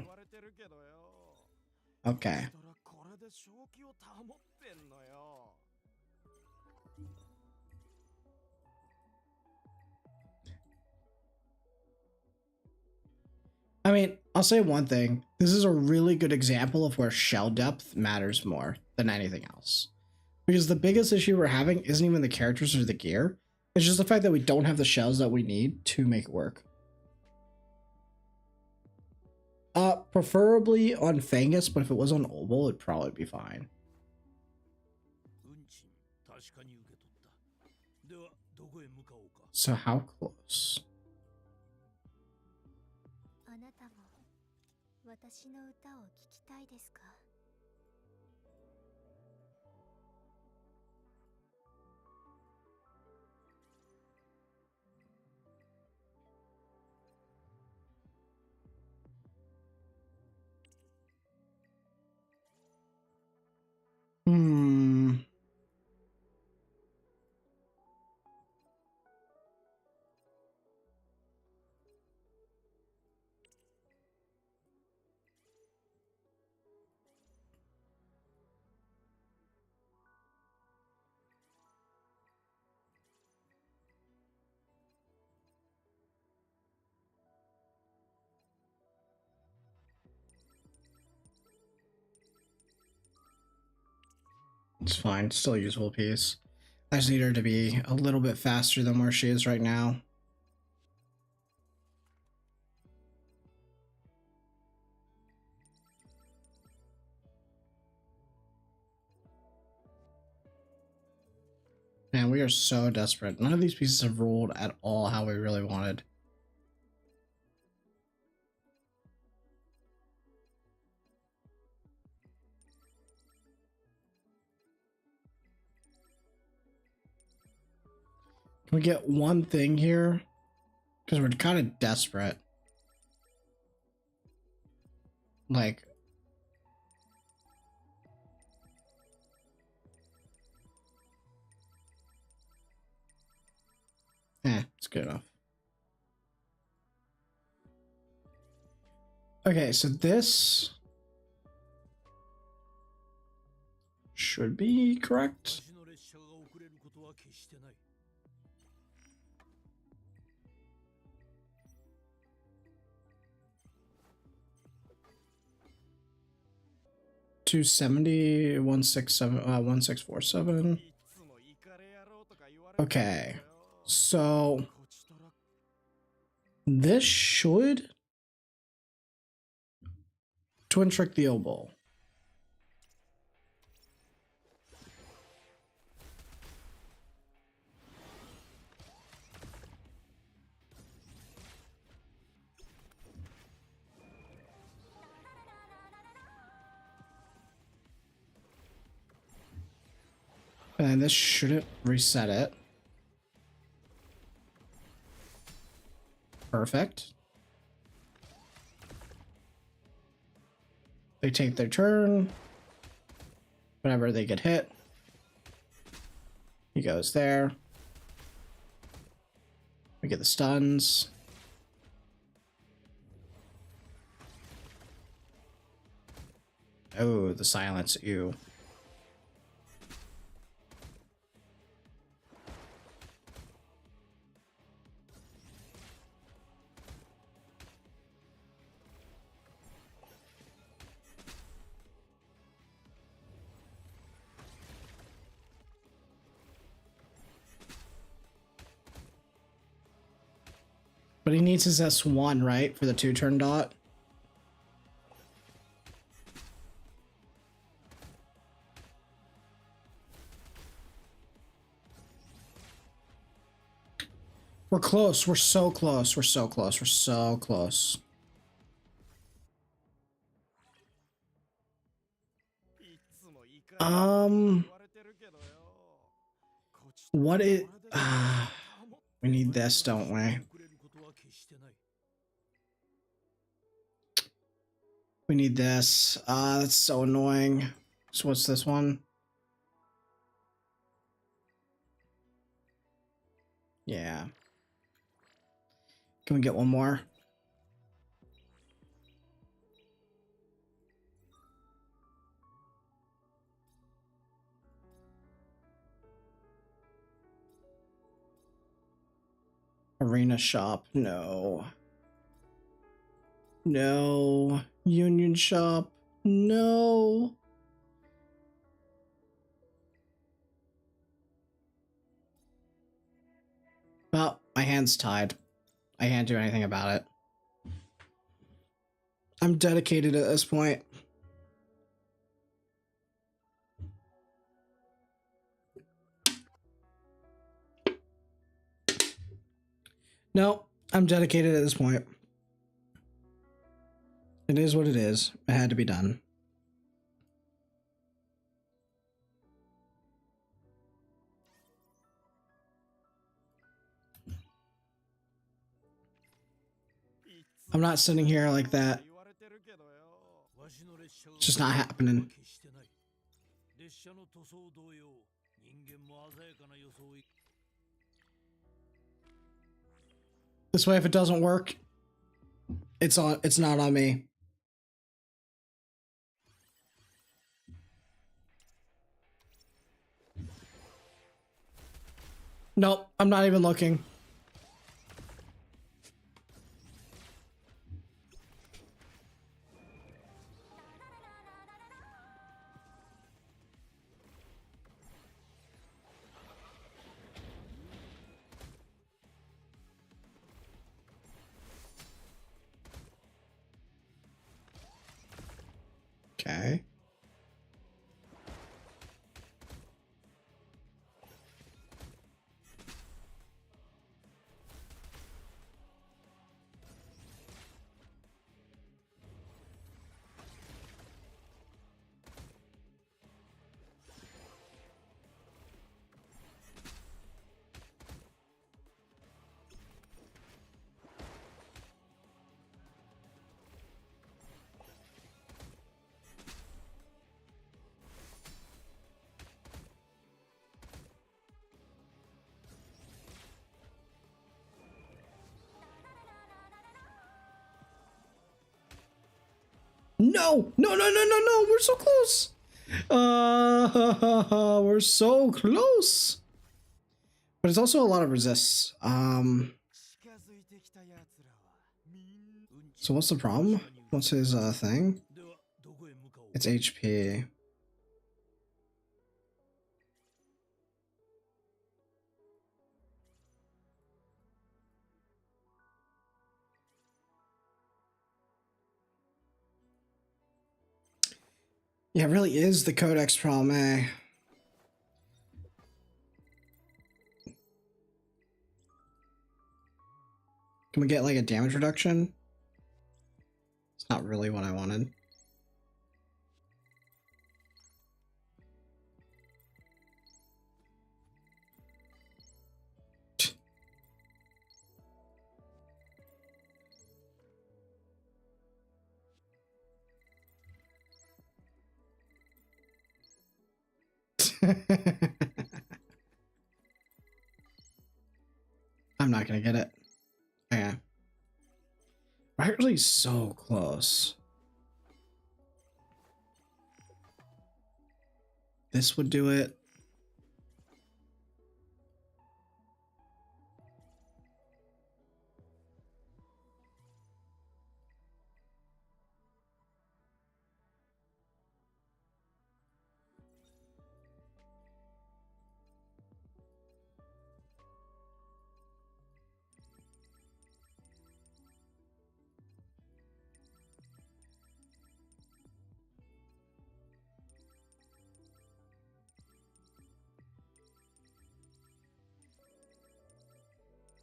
Okay. I mean, I'll say one thing. This is a really good example of where shell depth matters more than anything else. Because the biggest issue we're having isn't even the characters or the gear. It's just the fact that we don't have the shells that we need to make it work. Preferably on Fangus, but if it was on Obol, it'd probably be fine. So how close? It's fine. Still a usable piece. I just need her to be a little bit faster than where she is right now. Man, we are so desperate. None of these pieces have rolled at all how we really wanted. Can we get one thing here? Because we're kind of desperate. Like... it's good enough. Okay, so this... should be correct. 私の列車が遅れることは決してない。270, 167, 1647. Okay, so this should twin trick the oboe. And this shouldn't reset it. Perfect. They take their turn. Whenever they get hit, he goes there. We get the stuns. Oh, the silence. Ew. But he needs his S1, right? For the 2-turn dot. We're close. We're so close. We're so close. We're so close. What is... we need this, don't we? We need this. That's so annoying. So what's this one? Yeah. Can we get one more? Arena shop. No. No. Union shop. No. Well, my hand's tied. I can't do anything about it. I'm dedicated at this point. No, I'm dedicated at this point. It is what it is. It had to be done. I'm not sitting here like that. It's just not happening. This way, if it doesn't work, it's not on me. Nope, I'm not even looking. Okay. No, no, no, no, no, no. We're so close. We're so close. But it's also a lot of resists. So what's the problem? What's his thing? It's HP. Yeah, it really is the codex problem, eh? Can we get like a damage reduction? It's not really what I wanted. I'm not gonna get it. Okay. We're actually so close. This would do it.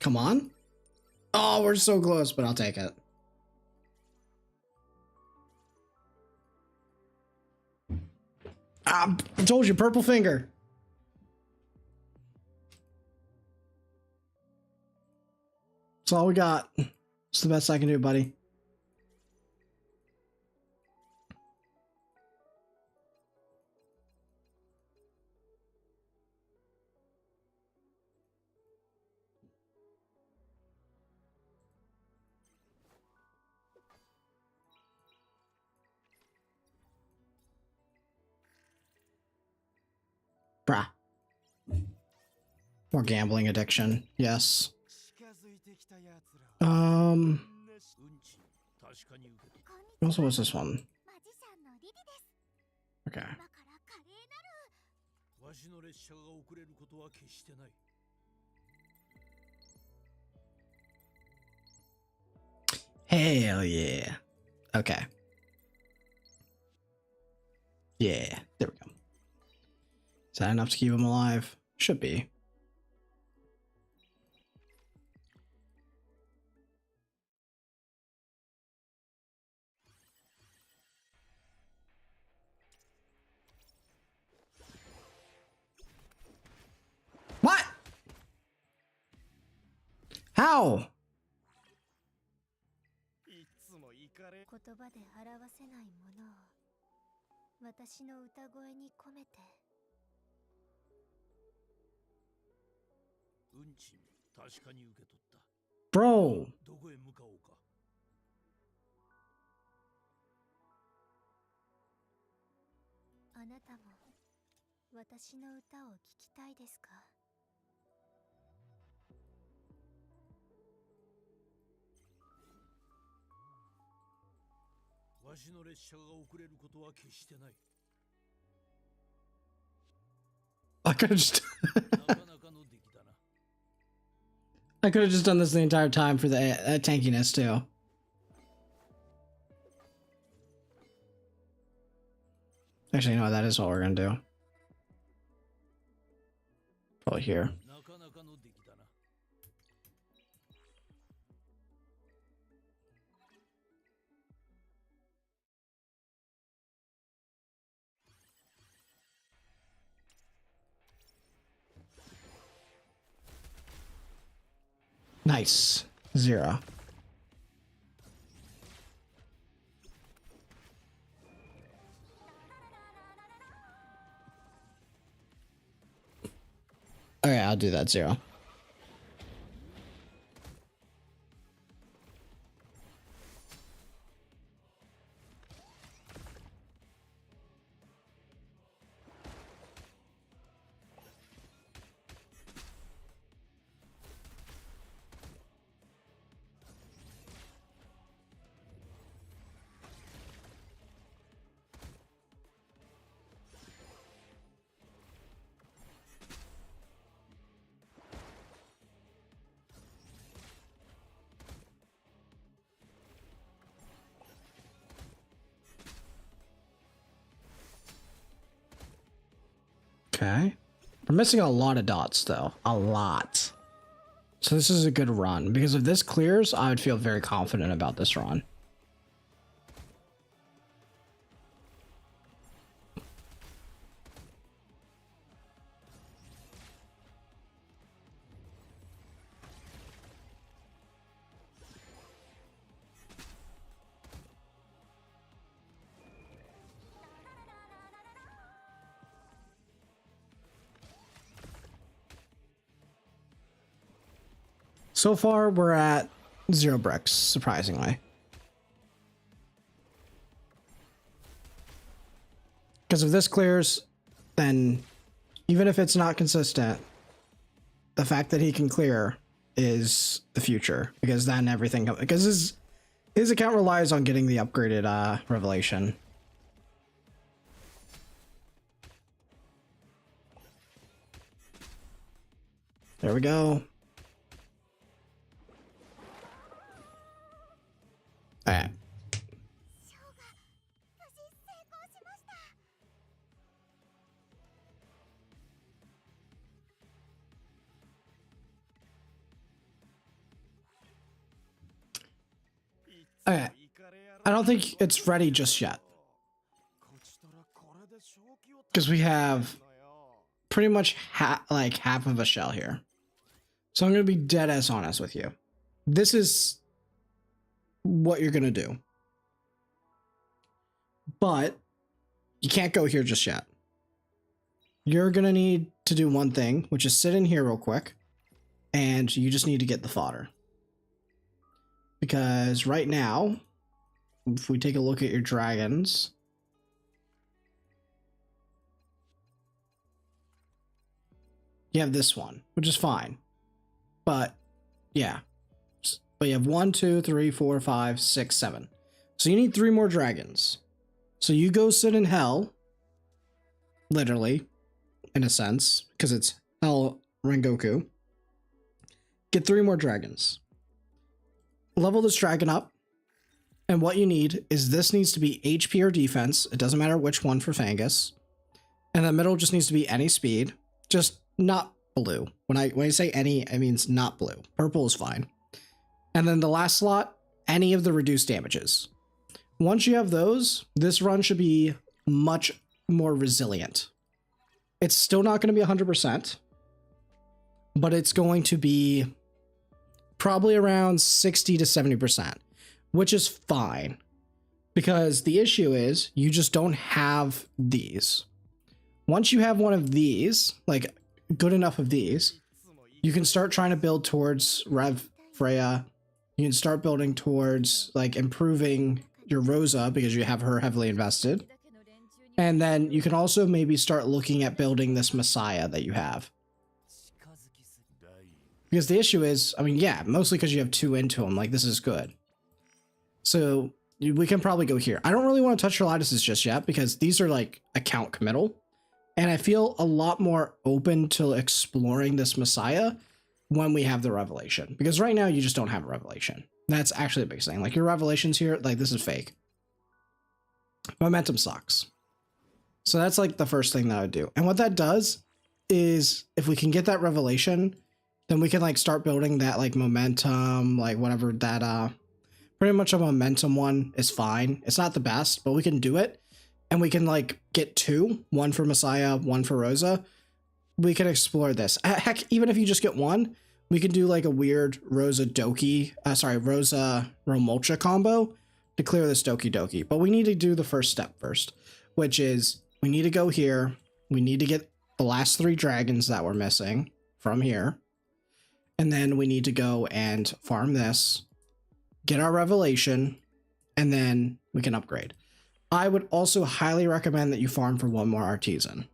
Come on. Oh, we're so close, but I'll take it. I told you, purple finger. That's all we got. It's the best I can do, buddy. Bruh. More gambling addiction. Yes. Also, what's this one? Okay. Hell yeah. Okay. Yeah, there we go. Is that enough to keep him alive? Should be. What? How? 言葉で表せないものを私の歌声に込めて。運賃確かに受け取った。Bro. どこへ向かおうか。あなたも私の歌を聴きたいですか？わしの列車が遅れることは決してない。I could have justなかなかの出来だな。I could have just done this the entire time for the tankiness too. Actually, no, that is what we're gonna do. Probably here. なかなかの出来だな。Nice. 0. Okay, I'll do that 0. Okay. We're missing a lot of dots, though. A lot. So this is a good run. Because if this clears, I would feel very confident about this run. So far, we're at 0 bricks, surprisingly. Because if this clears, then even if it's not consistent, the fact that he can clear is the future. Because then everything... Because his account relies on getting the upgraded Revelation. There we go. Alright. Okay. I don't think it's ready just yet. Because we have pretty much half of a shell here. So I'm going to be dead ass honest with you. This is what you're going to do. But you can't go here just yet. You're going to need to do one thing, which is sit in here real quick. And you just need to get the fodder. Because right now, if we take a look at your dragons, you have this one, which is fine. But yeah. But you have 1, 2, 3, 4, 5, 6, 7. So you need 3 more dragons. So you go sit in hell, literally, in a sense, because it's Hell Rengoku. Get 3 more dragons. Level this dragon up. And what you need is this needs to be HP or defense. It doesn't matter which one for Fangus. And the middle just needs to be any speed. Just not blue. When I say any, it means not blue. Purple is fine. And then the last slot, any of the reduced damages. Once you have those, this run should be much more resilient. It's still not going to be 100%, but it's going to be probably around 60 to 70%, which is fine. Because the issue is you just don't have these. Once you have one of these, like good enough of these, you can start trying to build towards Rev Freya. You can start building towards like improving your Rosa because you have her heavily invested. And then you can also maybe start looking at building this Messiah that you have. Because the issue is, I mean, yeah, mostly because you have 2 into them, like this is good. So we can probably go here. I don't really want to touch your lattices just yet because these are like account committal. And I feel a lot more open to exploring this Messiah when we have the Revelation. Because right now you just don't have a Revelation. That's actually a big thing. Like your Revelations here, like this is fake. Momentum sucks. So that's like the first thing that I would do. And what that does is if we can get that revelation, then we can like start building that like momentum, like whatever that, pretty much a momentum one is fine. It's not the best, but we can do it. And we can like get two, one for Messiah, one for Rosa. We can explore this. Heck, even if you just get one, we can do like a weird Rosa Romulcha combo to clear this Doki Doki. But we need to do the first step first, which is we need to go here. We need to get the last 3 dragons that we're missing from here. And then we need to go and farm this, get our revelation, and then we can upgrade. I would also highly recommend that you farm for one more artisan.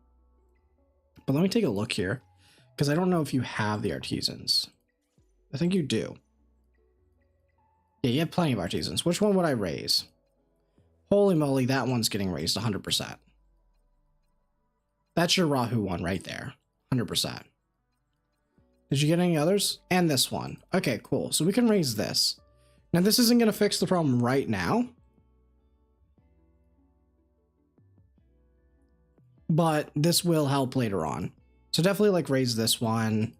But let me take a look here, because I don't know if you have the artisans. I think you do. Yeah, you have plenty of artisans. Which one would I raise? Holy moly, that one's getting raised 100%. That's your Rahu one right there. 100%. Did you get any others? And this one. Okay, cool. So we can raise this. Now, this isn't going to fix the problem right now, but this will help later on. So definitely like raise this one.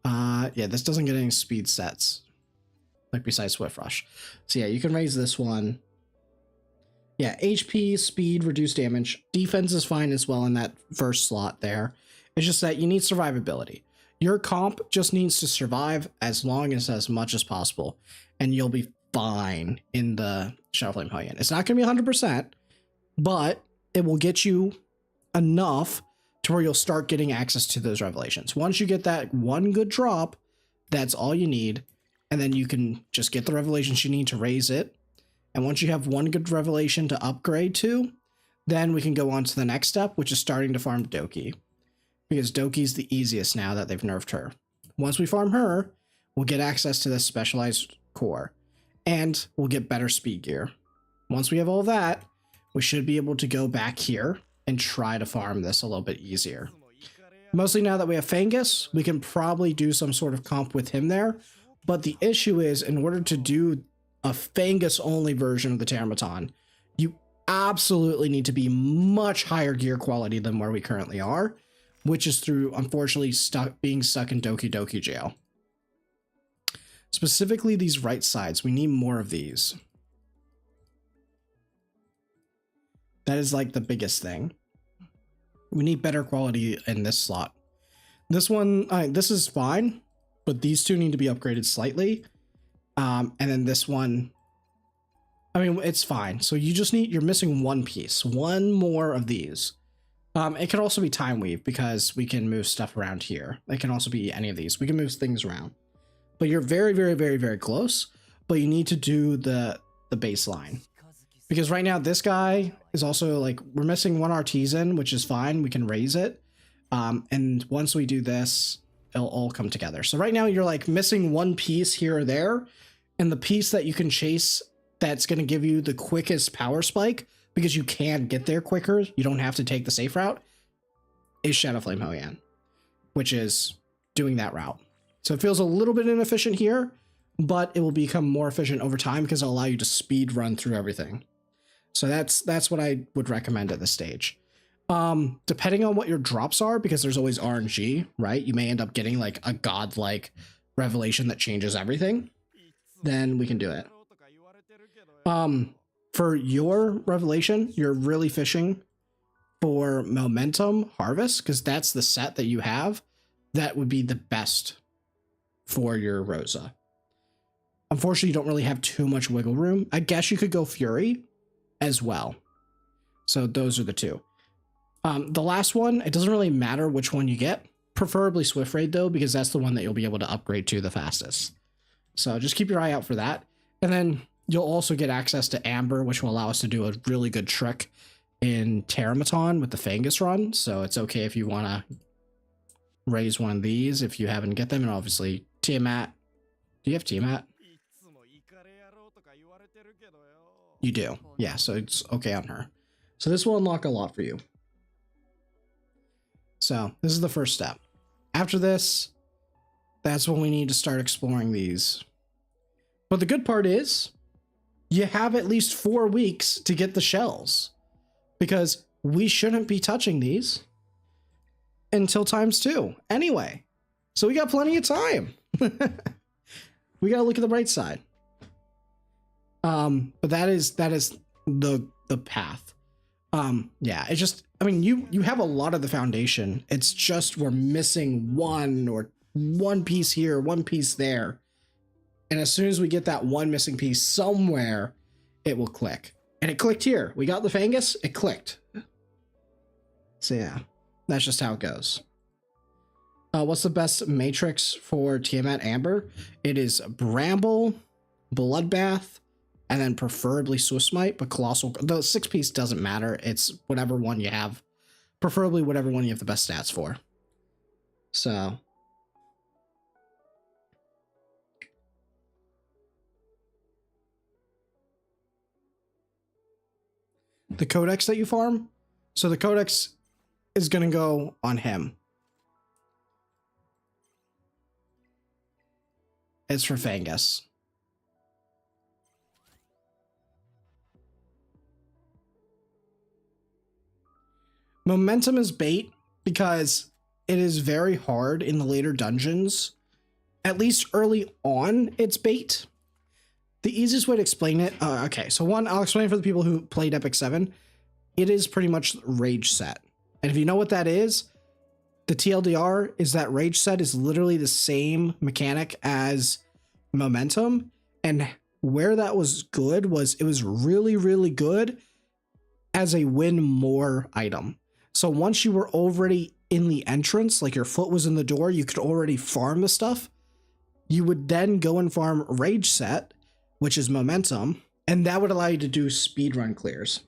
Yeah, this doesn't get any speed sets, like besides Swift Rush. So yeah, you can raise this one. Yeah, HP, speed, reduce damage. Defense is fine as well in that first slot there. It's just that you need survivability. Your comp just needs to survive as much as possible, and you'll be fine in the Shadowflame Hellion. It's not going to be 100%, but it will get you enough to where you'll start getting access to those revelations. Once you get that one good drop, that's all you need, and then you can just get the revelations you need to raise it. And once you have one good revelation to upgrade to, then we can go on to the next step, which is starting to farm Doki. Because Doki's the easiest now that they've nerfed her. Once we farm her, we'll get access to this specialized core, and we'll get better speed gear. Once we have all that, we should be able to go back here and try to farm this a little bit easier. Mostly now that we have Fangus, we can probably do some sort of comp with him there. But the issue is, in order to do a Fangus-only version of the Teramaton, you absolutely need to be much higher gear quality than where we currently are, which is through, unfortunately, being stuck in Doki Doki jail. Specifically, these right sides, we need more of these. That is like the biggest thing. We need better quality in this slot. This one, this is fine, but these two need to be upgraded slightly. And then this one, I mean, it's fine. So you're missing one piece, one more of these. It could also be Time Weave because we can move stuff around here. It can also be any of these. We can move things around. But you're very, very, very, very close. But you need to do the baseline. Because right now this guy is also like, we're missing one artisan, which is fine. We can raise it. And once we do this, it'll all come together. So right now you're like missing one piece here or there. And the piece that you can chase that's going to give you the quickest power spike, because you can get there quicker, you don't have to take the safe route, is Shadowflame Hellion, which is doing that route. So it feels a little bit inefficient here, but it will become more efficient over time because it'll allow you to speed run through everything. So that's what I would recommend at this stage. Depending on what your drops are, because there's always RNG, right? You may end up getting like a godlike revelation that changes everything. Then we can do it. For your revelation, you're really fishing for Momentum Harvest, because that's the set that you have. That would be the best for your Rosa. Unfortunately, you don't really have too much wiggle room. I guess you could go Fury as well. So those are the two. The last one, it doesn't really matter which one you get. Preferably Swift Raid though, because that's the one that you'll be able to upgrade to the fastest. So just keep your eye out for that. And then you'll also get access to Amber, which will allow us to do a really good trick in Teramaton with the Fangus run. So it's okay if you want to raise one of these if you haven't get them. And obviously Tiamat. Do you have Tiamat? You do. Yeah, so it's okay on her. So this will unlock a lot for you. So this is the first step. After this, that's when we need to start exploring these. But the good part is you have at least 4 weeks to get the shells, because we shouldn't be touching these until times 2 anyway. So we got plenty of time. We got to look at the bright side. But that is the path. Yeah, it's just, I mean, you have a lot of the foundation. It's just we're missing one piece here, one piece there. And as soon as we get that one missing piece somewhere, it will click. And it clicked here. We got the Fangus, it clicked. So yeah, that's just how it goes. What's the best matrix for Tiamat Amber? It is Bramble, Bloodbath, and then preferably Swiftsmite, but Colossal, the 6-piece doesn't matter. It's whatever one you have, preferably whatever one you have the best stats for. So. The Codex that you farm. So the Codex is going to go on him. It's for Fangus. Momentum is bait because it is very hard in the later dungeons. At least early on, it's bait. The easiest way to explain it, okay, so one, I'll explain for the people who played Epic 7. It is pretty much Rage Set. And if you know what that is, the TLDR is that Rage Set is literally the same mechanic as Momentum. And where that was good was it was really, really good as a win more item. So once you were already in the entrance, like your foot was in the door, you could already farm the stuff. You would then go and farm Rage Set, which is Momentum, and that would allow you to do speedrun clears.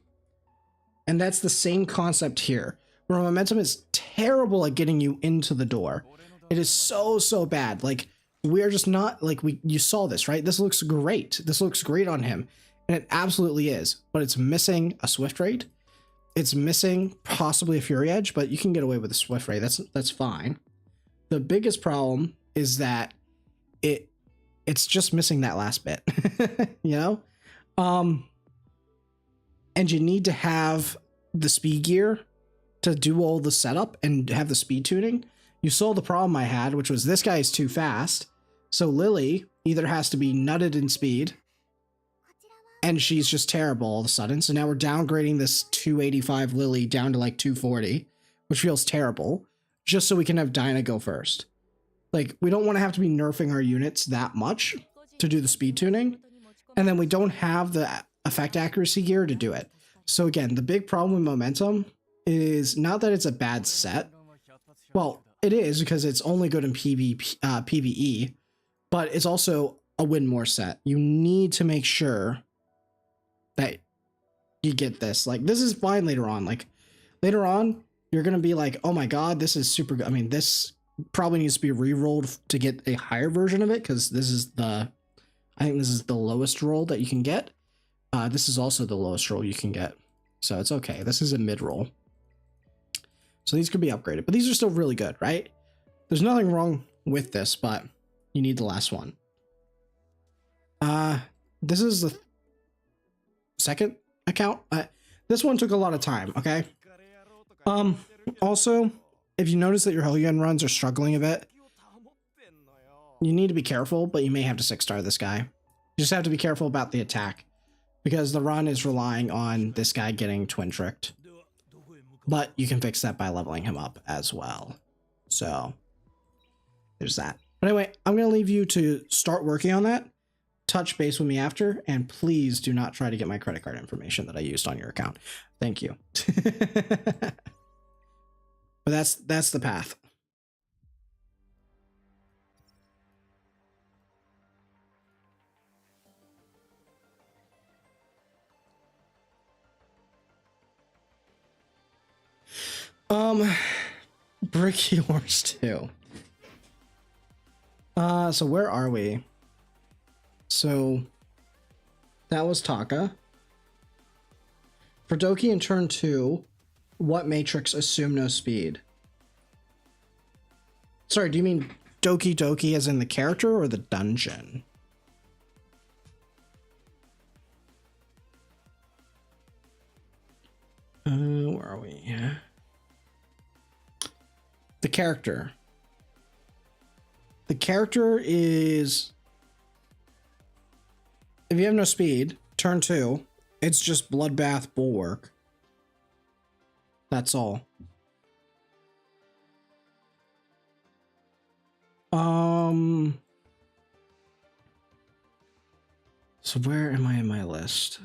And that's the same concept here, where Momentum is terrible at getting you into the door. It is so bad. Like, we are just not, like, you saw this, right? This looks great. This looks great on him, and it absolutely is, but it's missing a Swift Raid. It's missing possibly a Fury Edge, but you can get away with a Swift Raid. That's fine. The biggest problem is that it's just missing that last bit, you know? And you need to have the speed gear to do all the setup and have the speed tuning. You saw the problem I had, which was this guy is too fast. So Lily either has to be nutted in speed, and she's just terrible all of a sudden. So now we're downgrading this 285 Lily down to like 240, which feels terrible, just so we can have Dinah go first. Like, we don't want to have to be nerfing our units that much to do the speed tuning, and then we don't have the effect accuracy gear to do it. So again, the big problem with Momentum is not that it's a bad set. Well, it is, because it's only good in PvE, but it's also a win more set. You need to make sure that you get this. Like, this is fine later on. Like, later on, you're going to be like, oh my god, this is super good. I mean, this probably needs to be re-rolled to get a higher version of it, because this is I think this is the lowest roll that you can get. This is also the lowest roll you can get. So it's okay. This is a mid-roll. So these could be upgraded, but these are still really good, right? There's nothing wrong with this, but you need the last one. This is the second account. This one took a lot of time, okay? Also, if you notice that your Helgen runs are struggling a bit, you need to be careful, but you may have to 6-star this guy. You just have to be careful about the attack, because the run is relying on this guy getting twin tricked. But you can fix that by leveling him up as well. So there's that. But anyway, I'm going to leave you to start working on that. Touch base with me after, and please do not try to get my credit card information that I used on your account. Thank you. But that's the path. Brick yours too. So where are we? So that was Taka. For Doki in turn 2, what matrix assume no speed? Sorry, do you mean Doki Doki as in the character or the dungeon? Where are we? The character. The character is, if you have no speed, turn 2, it's just Bloodbath Bulwark. That's all. So where am I in my list?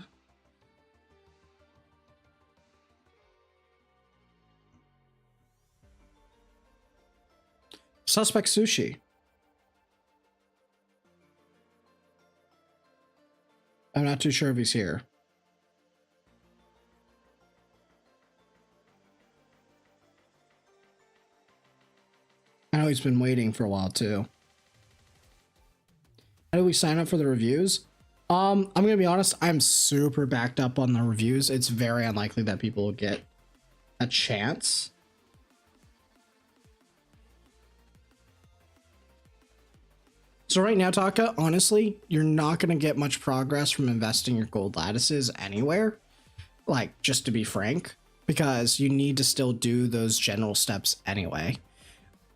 Suspect Sushi. I'm not too sure if he's here. I know he's been waiting for a while too. How do we sign up for the reviews? I'm gonna be honest, I'm super backed up on the reviews. It's very unlikely that people will get a chance. So right now, Taka, honestly, you're not going to get much progress from investing your gold lattices anywhere. Like, just to be frank, because you need to still do those general steps anyway.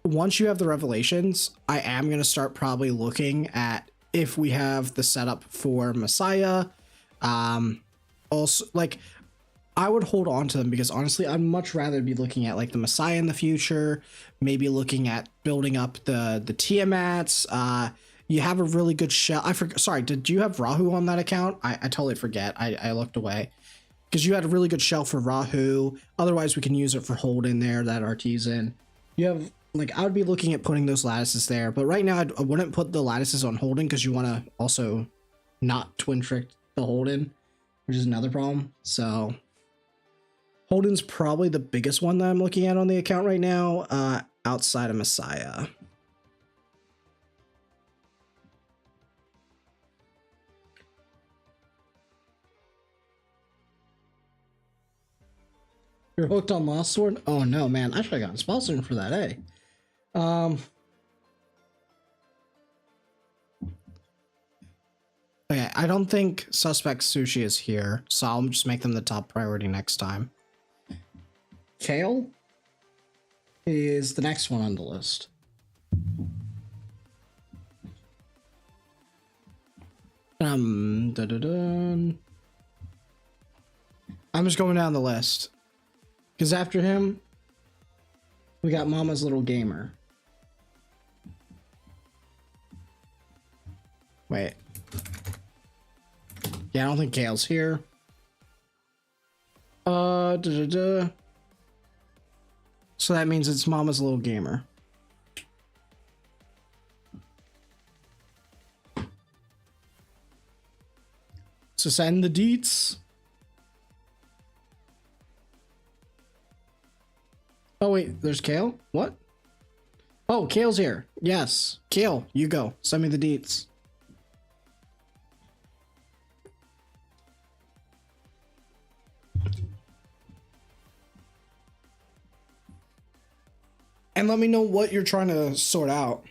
Once you have the revelations, I am going to start probably looking at if we have the setup for Messiah. Also, like, I would hold on to them because honestly, I'd much rather be looking at like the Messiah in the future, maybe looking at building up the Tiamats. You have a really good shell. I forgot. Sorry, did you have Rahu on that account? I totally forget. I looked away because you had a really good shell for Rahu. Otherwise, we can use it for Holden there, that artisan. You have like, I would be looking at putting those lattices there, but right now I wouldn't put the lattices on Holden because you want to also not twin trick the Holden, which is another problem. So Holden's probably the biggest one that I'm looking at on the account right now, outside of Messiah. You're hooked on Lost Sword? Oh no, man. I should have gotten sponsored for that, eh? Okay, I don't think Suspect Sushi is here, so I'll just make them the top priority next time. Kale is the next one on the list. I'm just going down the list. Because after him, we got Mama's Little Gamer. Wait. Yeah, I don't think Kale's here. So that means it's Mama's Little Gamer. So send the deets. Oh wait, there's Kale? What? Oh, Kale's here. Yes. Kale, you go. Send me the deets. And let me know what you're trying to sort out.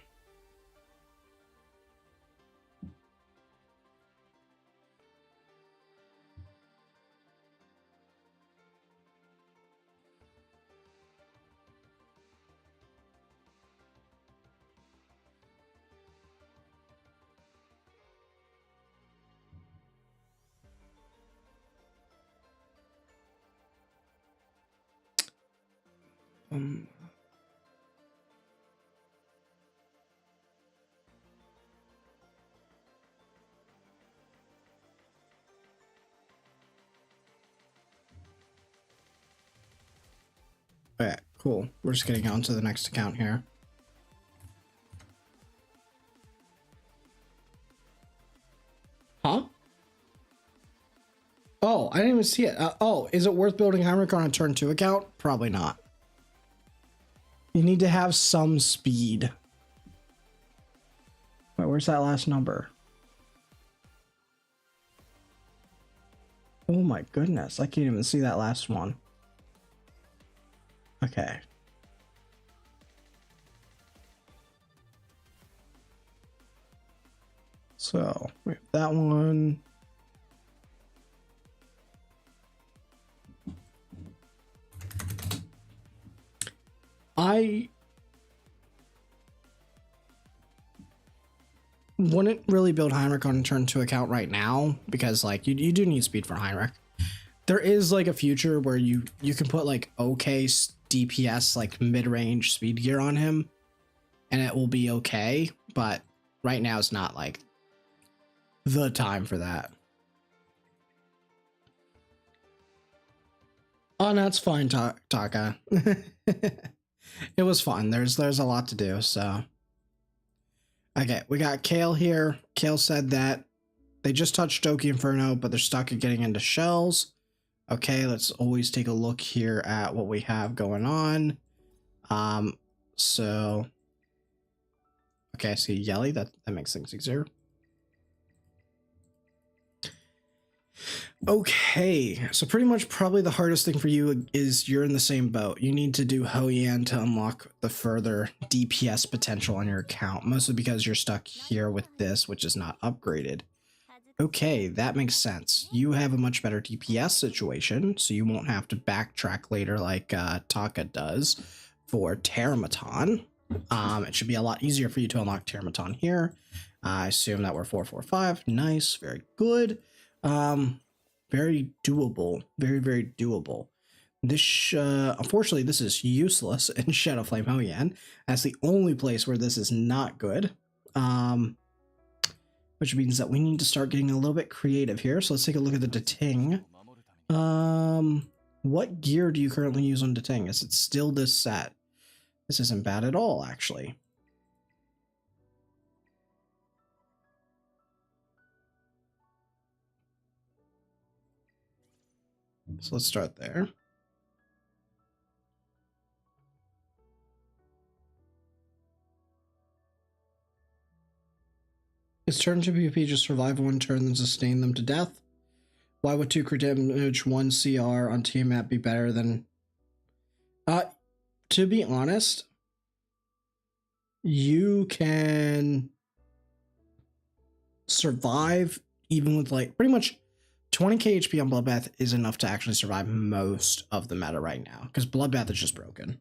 Okay, cool. We're just getting on to the next account here. Huh? Oh, I didn't even see it. Oh, is it worth building Heinrich on a turn 2 account? Probably not. You need to have some speed. Wait, where's that last number? Oh my goodness, I can't even see that last one. Okay. So, we have that one. I wouldn't really build Heinrich on turn 2 account right now because like you do need speed for Heinrich. There is like a future where you can put like okay DPS like mid-range speed gear on him and it will be okay, but right now it's not like the time for that. Oh, that's fine, Taka. It was fun. There's a lot to do, so. Okay, we got Kale here. Kale said that they just touched Doki Inferno, but they're stuck at getting into shells. Okay, let's always take a look here at what we have going on. So. Okay, I see Yelly. That makes things easier. Okay, so pretty much probably the hardest thing for you is you're in the same boat. You need to do Hou Yan to unlock the further DPS potential on your account, mostly because you're stuck here with this, which is not upgraded. Okay, that makes sense. You have a much better DPS situation, so you won't have to backtrack later like Taka does for Teramaton. It should be a lot easier for you to unlock Teramaton here. I assume that we're 445. Nice, very good. Very doable. Very, very doable. This, unfortunately, this is useless in Shadowflame Hou Yan. That's the only place where this is not good. Which means that we need to start getting a little bit creative here. So let's take a look at the Dating. What gear do you currently use on Dating? Is it still this set? This isn't bad at all, actually. So let's start there. Is turn 2 PvP just survive one turn and sustain them to death? Why would 2 crit damage 1 CR on Tiamat be better than... to be honest, you can survive even with like pretty much 20k HP on Bloodbath is enough to actually survive most of the meta right now because Bloodbath is just broken.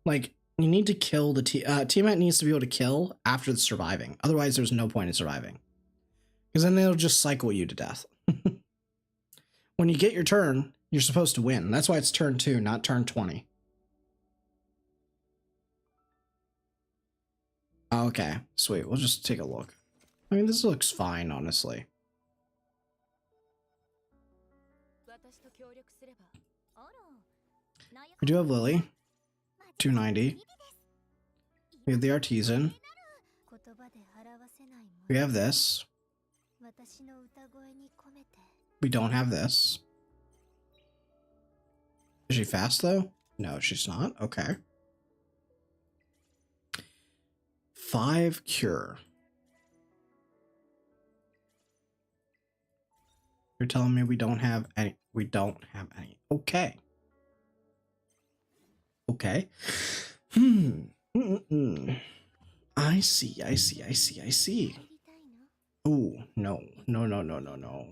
Like, you need to kill the Tiamat needs to be able to kill after the surviving. Otherwise, there's no point in surviving. Because then they'll just cycle you to death. When you get your turn, you're supposed to win. That's why it's turn 2, not turn 20. Okay, sweet. We'll just take a look. I mean, this looks fine, honestly. We do have Lily. 290. We have the Artisan. We have this. We don't have this. Is she fast, though? No, she's not. Okay. 5 cure. You're telling me we don't have any. We don't have any. Okay. Okay. I see. Oh, no. No.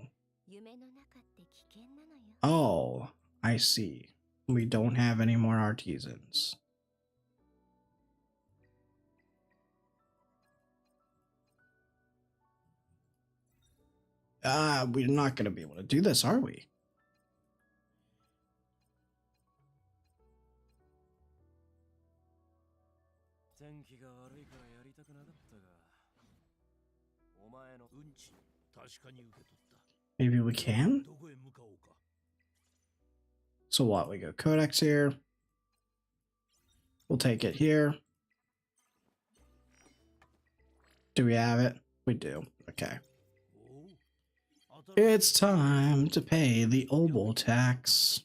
Oh, I see. We don't have any more Artisans. We're not going to be able to do this, are we? Maybe we can? So what? We go Codex here. We'll take it here. Do we have it? We do. Okay. It's time to pay the Obol tax.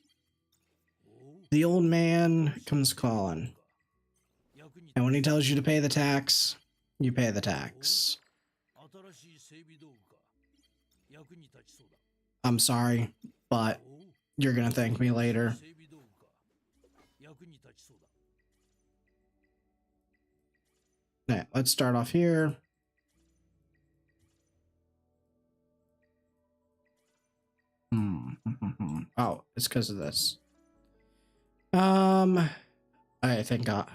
The old man comes calling. And when he tells you to pay the tax, you pay the tax. I'm sorry, but you're gonna thank me later. Yeah, let's start off here. Oh, it's because of this. I thank God.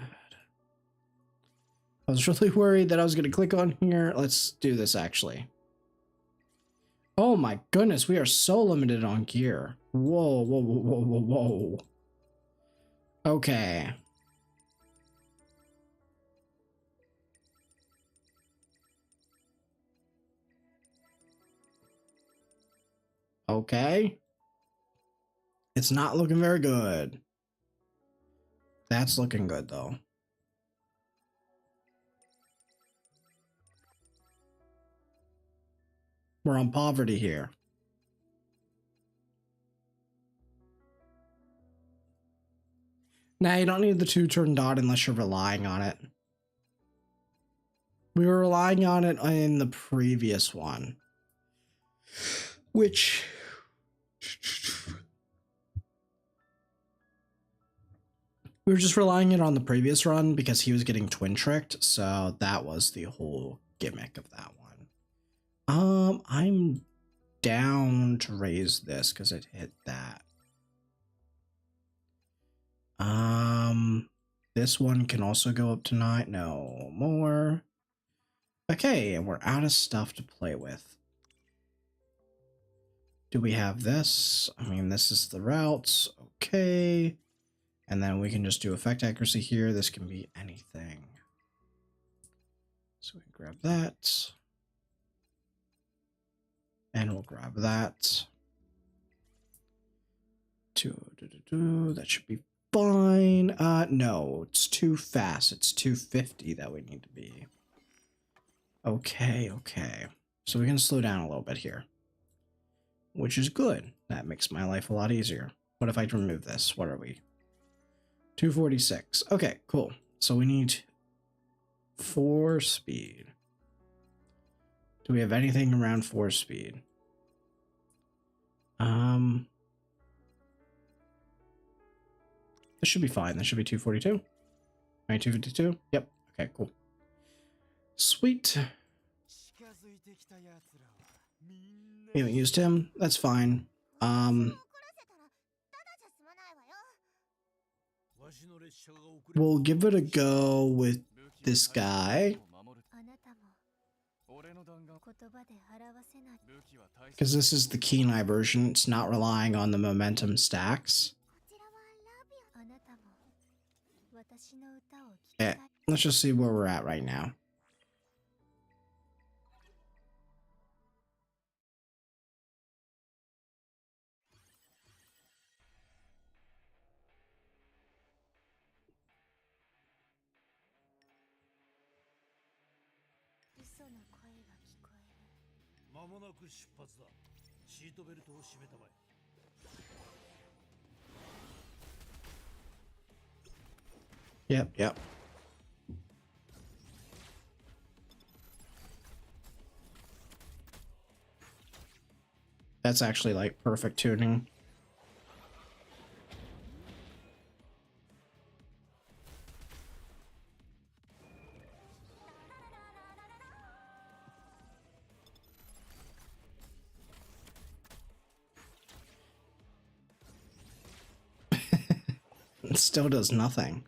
I was really worried that I was going to click on here. Let's do this actually. Oh my goodness, we are so limited on gear. Whoa, whoa, whoa, whoa, whoa, whoa. Okay. Okay. It's not looking very good. That's looking good though. We're on poverty here. Now you don't need the 2-turn dot unless you're relying on it. We were relying on it in the previous one. Which... we were just relying it on the previous run because he was getting twin tricked, so that was the whole gimmick of that one. I'm down to raise this because it hit that. This one can also go up tonight. No more. Okay, and we're out of stuff to play with. Do we have this? I mean, this is the routes. Okay. And then we can just do effect accuracy here. This can be anything. So we grab that. And we'll grab that. That should be fine. No, it's too fast. It's 250 that we need to be. Okay, okay. So we can slow down a little bit here. Which is good. That makes my life a lot easier. What if I remove this? What are we? 246. Okay, cool. So we need 4 speed. Do we have anything around 4 speed? This should be fine. This should be 242. 252. Yep. Okay, cool. Sweet. We haven't used him. That's fine. We'll give it a go with this guy. Because this is the keen eye version. It's not relying on the momentum stacks. Yeah, let's just see where we're at right now. Yep, yep. That's actually like perfect tuning. It still does nothing.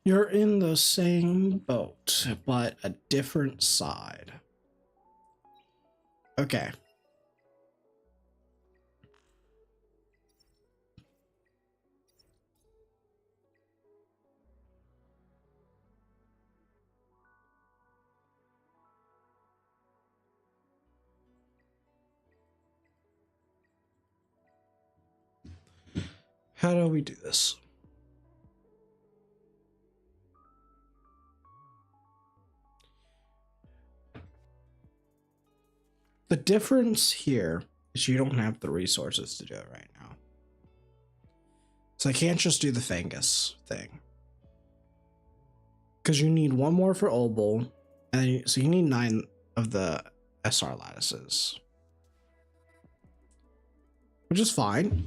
You're in the same boat, but a different side. Okay. How do we do this? The difference here is you don't have the resources to do it right now. So I can't just do the Fangus thing. Because you need 1 more for Obol, and so you need 9 of the SR lattices. which is fine.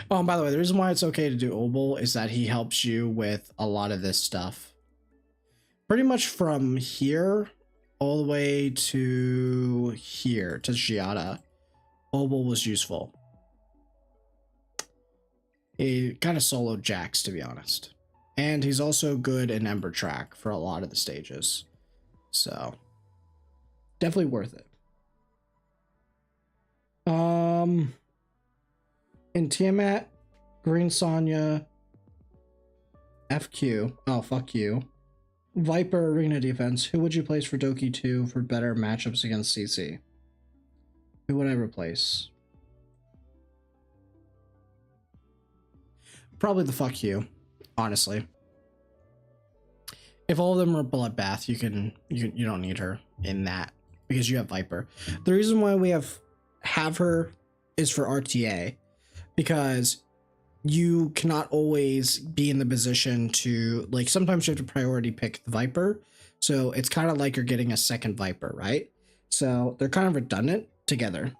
Oh, and by the way, the reason why it's okay to do Obol is that he helps you with a lot of this stuff. Pretty much from here all the way to here, to Giada, Obol was useful. He kind of soloed Jax, to be honest. And he's also good in Ember Track for a lot of the stages. So, definitely worth it. In Tiamat, Green Sonya, FQ, oh fuck you, Viper Arena Defense, who would you place for Doki 2 for better matchups against CC? Who would I replace? Probably the fuck you, honestly. If all of them are Bloodbath, you don't need her in that because you have Viper. The reason why we have her is for RTA, because you cannot always be in the position to, like, sometimes you have to priority pick the Viper. So it's kind of like you're getting a second Viper, right? So they're kind of redundant together,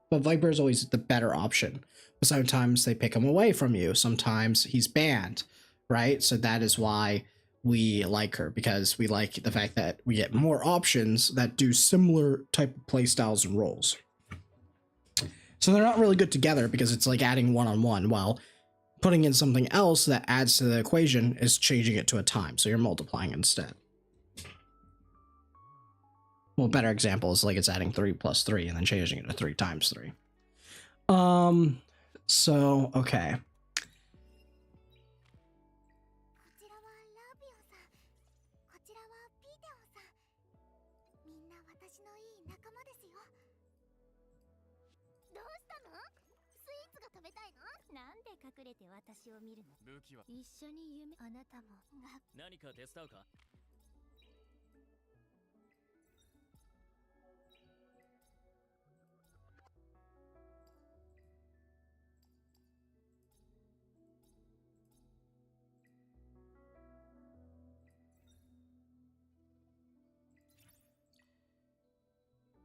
but Viper is always the better option. But sometimes they pick him away from you. Sometimes he's banned, right? So that is why we like her, because we like the fact that we get more options that do similar type of play styles and roles. So they're not really good together because it's like adding one-on-one, while putting in something else that adds to the equation is changing it to a time. So you're multiplying instead. Well, a better example is like it's adding 3 plus 3 and then changing it to 3 times 3. So, okay.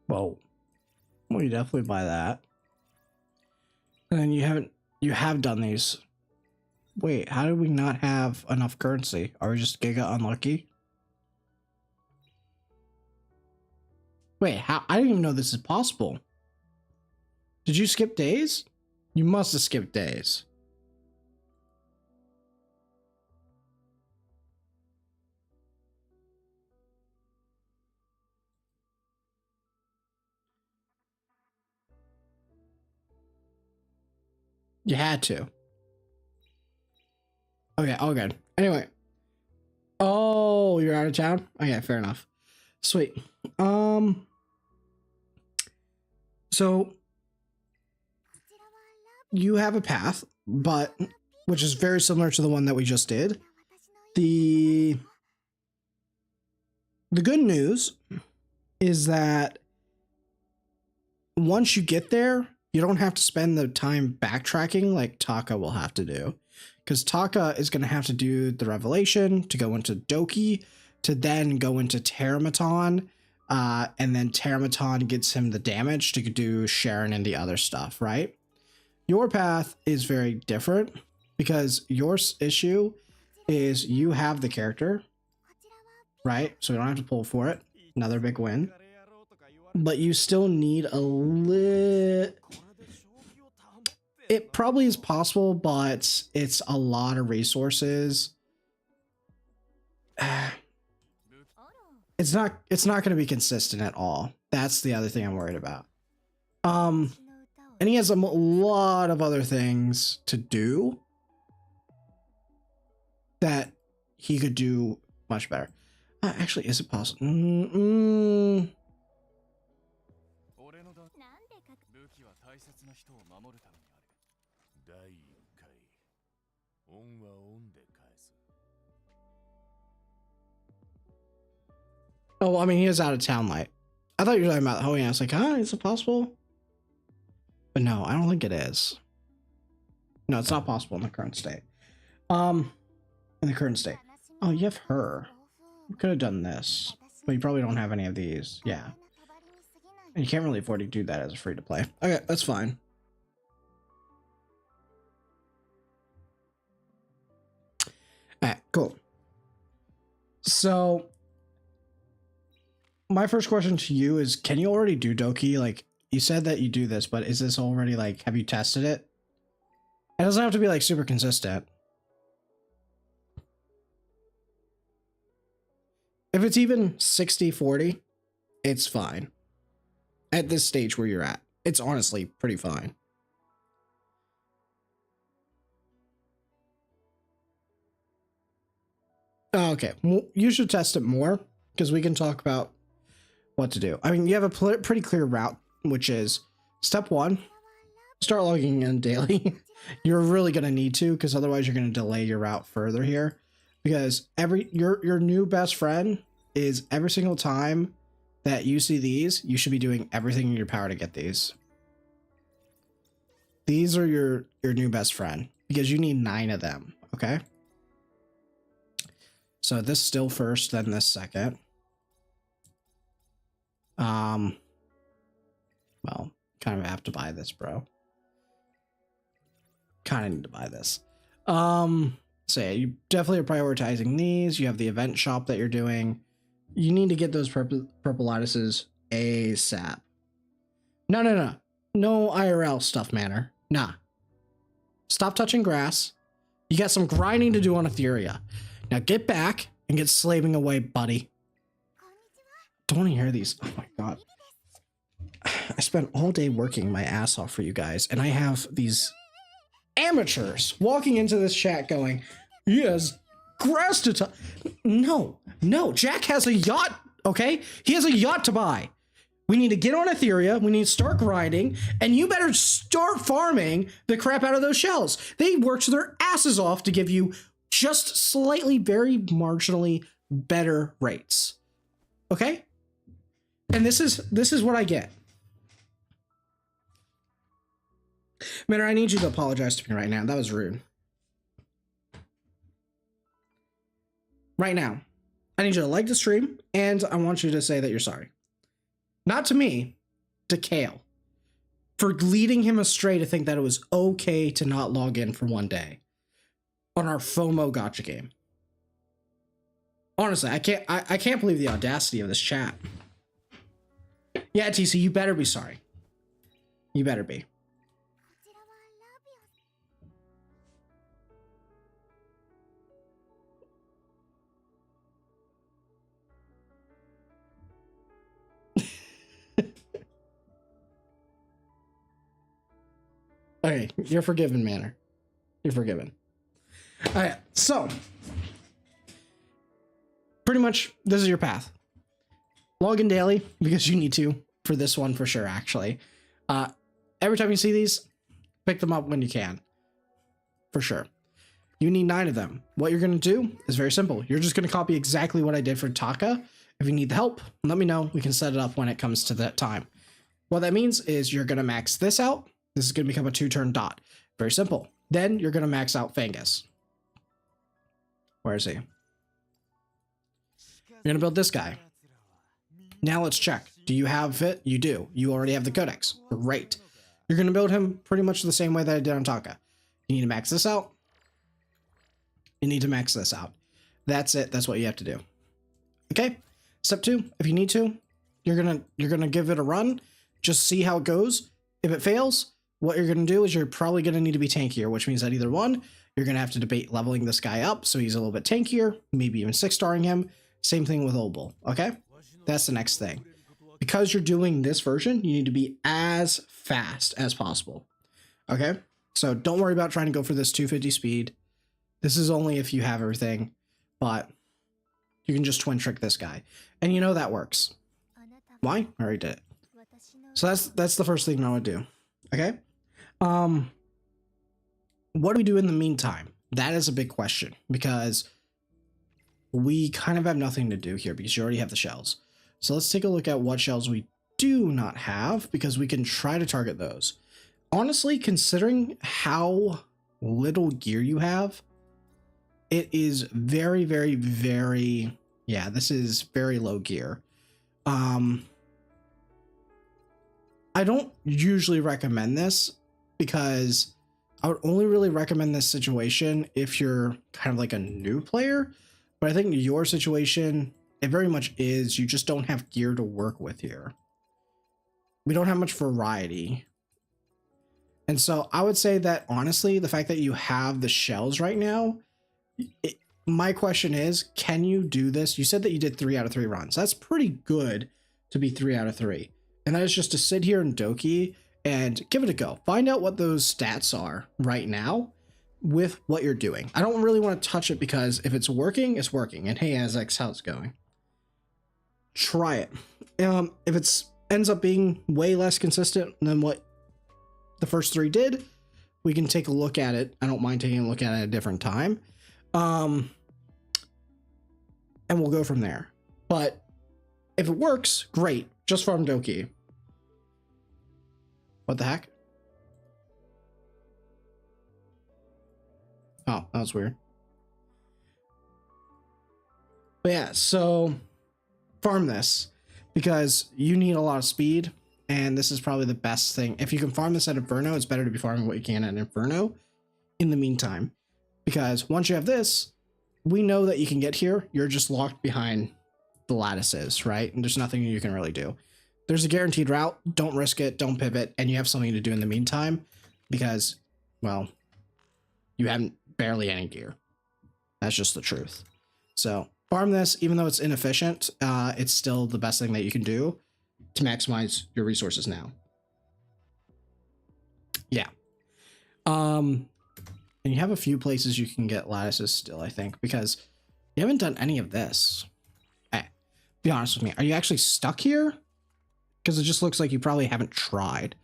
Whoa. Well, you definitely buy that. And then you have done these. Wait, how did we not have enough currency? Are we just giga unlucky? Wait, how? I didn't even know this is possible. Did you skip days? You must have skipped days. You had to. Okay, all good. Anyway. Oh, you're out of town? Okay, fair enough. Sweet. So you have a path, but which is very similar to the one that we just did. The good news is that once you get there, you don't have to spend the time backtracking like Taka will have to do. Because Taka is going to have to do the revelation to go into Doki, to then go into Teramaton, and then Teramaton gets him the damage to do Sharon and the other stuff, right? Your path is very different because your issue is you have the character, right? So we don't have to pull for it. Another big win. But you still need a little... It probably is possible, but it's a lot of resources. It's not going to be consistent at all. That's the other thing I'm worried about. And he has a lot of other things to do that he could do much better. Actually, is it possible? Oh, well, I mean, he is out of town light. I thought you were talking about, oh yeah, it's like, is it possible? But no, I don't think it is. No, it's not possible in the current state. In the current state. Oh, you have her. You could have done this, but you probably don't have any of these. Yeah. And you can't really afford to do that as a free to play. Okay, that's fine. Cool. So my first question to you is, can you already do Doki? Like, you said that you do this, but is this already, like, have you tested it? It doesn't have to be, like, super consistent. If it's even 60-40, it's fine. At this stage where you're at, it's honestly pretty fine. Okay, well, you should test it more, because we can talk about what to do. I mean, you have a pretty clear route, which is step 1, start logging in daily. You're really going to need to, because otherwise you're going to delay your route further here. Because your new best friend is every single time that you see these, you should be doing everything in your power to get these. These are your new best friend, because you need 9 of them, okay? So this still first, then this second. Well, kind of have to buy this, bro. Kind of need to buy this. So yeah, you definitely are prioritizing these. You have the event shop that you're doing. You need to get those purple lotuses ASAP. No IRL stuff, Manor. Nah. Stop touching grass. You got some grinding to do on Etheria. Now get back and get slaving away, buddy. Don't want to hear these. Oh my god. I spent all day working my ass off for you guys, and I have these amateurs walking into this chat going, he has grass to touch. No, Jack has a yacht, okay? He has a yacht to buy. We need to get on Etheria, we need to start grinding, and you better start farming the crap out of those shells. They worked their asses off to give you just slightly, very marginally better rates. Okay? And this is what I get. Manor, I need you to apologize to me right now. That was rude. Right now, I need you to like the stream, and I want you to say that you're sorry. Not to me, to Kale. For leading him astray to think that it was okay to not log in for one day on our FOMO gotcha game. Honestly, I can't believe the audacity of this chat. Yeah, TC, you better be sorry. You better be. Okay, you're forgiven, Manor. You're forgiven. All right, so pretty much this is your path. Log in daily because you need to for this one for sure, actually. Every time you see these, pick them up when you can. For sure. You need 9 of them. What you're going to do is very simple. You're just going to copy exactly what I did for Taka. If you need the help, let me know. We can set it up when it comes to that time. What that means is you're going to max this out. This is going to become a 2-turn dot. Very simple. Then you're going to max out Fangus. Where is he? You're going to build this guy. Now let's check. Do you have it? You do. You already have the codex. Great. You're going to build him pretty much the same way that I did on Taka. You need to max this out. You need to max this out. That's it. That's what you have to do. Okay? Step 2, if you need to, you're gonna give it a run. Just see how it goes. If it fails, what you're going to do is you're probably going to need to be tankier, which means that either one, you're going to have to debate leveling this guy up so he's a little bit tankier, maybe even 6-starring him. Same thing with Obel, okay? That's the next thing. Because you're doing this version, you need to be as fast as possible, okay? So don't worry about trying to go for this 250 speed. This is only if you have everything, but you can just twin trick this guy. And you know that works. Why? I already did it. So that's the first thing I would do. Okay. What do we do in the meantime? That is a big question because we kind of have nothing to do here because you already have the shells. So let's take a look at what shells we do not have because we can try to target those. Honestly, considering how little gear you have, it is very, very, very, yeah, this is very low gear. I don't usually recommend this because I would only really recommend this situation if you're kind of like a new player. But I think your situation, it very much is, you just don't have gear to work with here. We don't have much variety. And so I would say that honestly, the fact that you have the shells right now, my question is, can you do this? You said that you did 3 out of 3 runs. That's pretty good to be 3 out of 3. And that is just to sit here in Doki and give it a go. Find out what those stats are right now with what you're doing. I don't really want to touch it because if it's working, it's working. And hey, Azix, how's it going? Try it. If it's ends up being way less consistent than what the first 3 did, we can take a look at it. I don't mind taking a look at it at a different time. And we'll go from there. But if it works, great. Just farm Doki. What the heck? Oh, that was weird. But yeah, so farm this because you need a lot of speed, and this is probably the best thing. If you can farm this at Inferno, it's better to be farming what you can at Inferno in the meantime. Because once you have this, we know that you can get here. You're just locked behind the lattices, right? And there's nothing you can really do. There's a guaranteed route. Don't risk it. Don't pivot. And you have something to do in the meantime because, well, you haven't barely any gear. That's just the truth. So farm this, even though it's inefficient, it's still the best thing that you can do to maximize your resources now. Yeah. And you have a few places you can get lattices still, I think, because you haven't done any of this. Hey, be honest with me. Are you actually stuck here? Because it just looks like you probably haven't tried.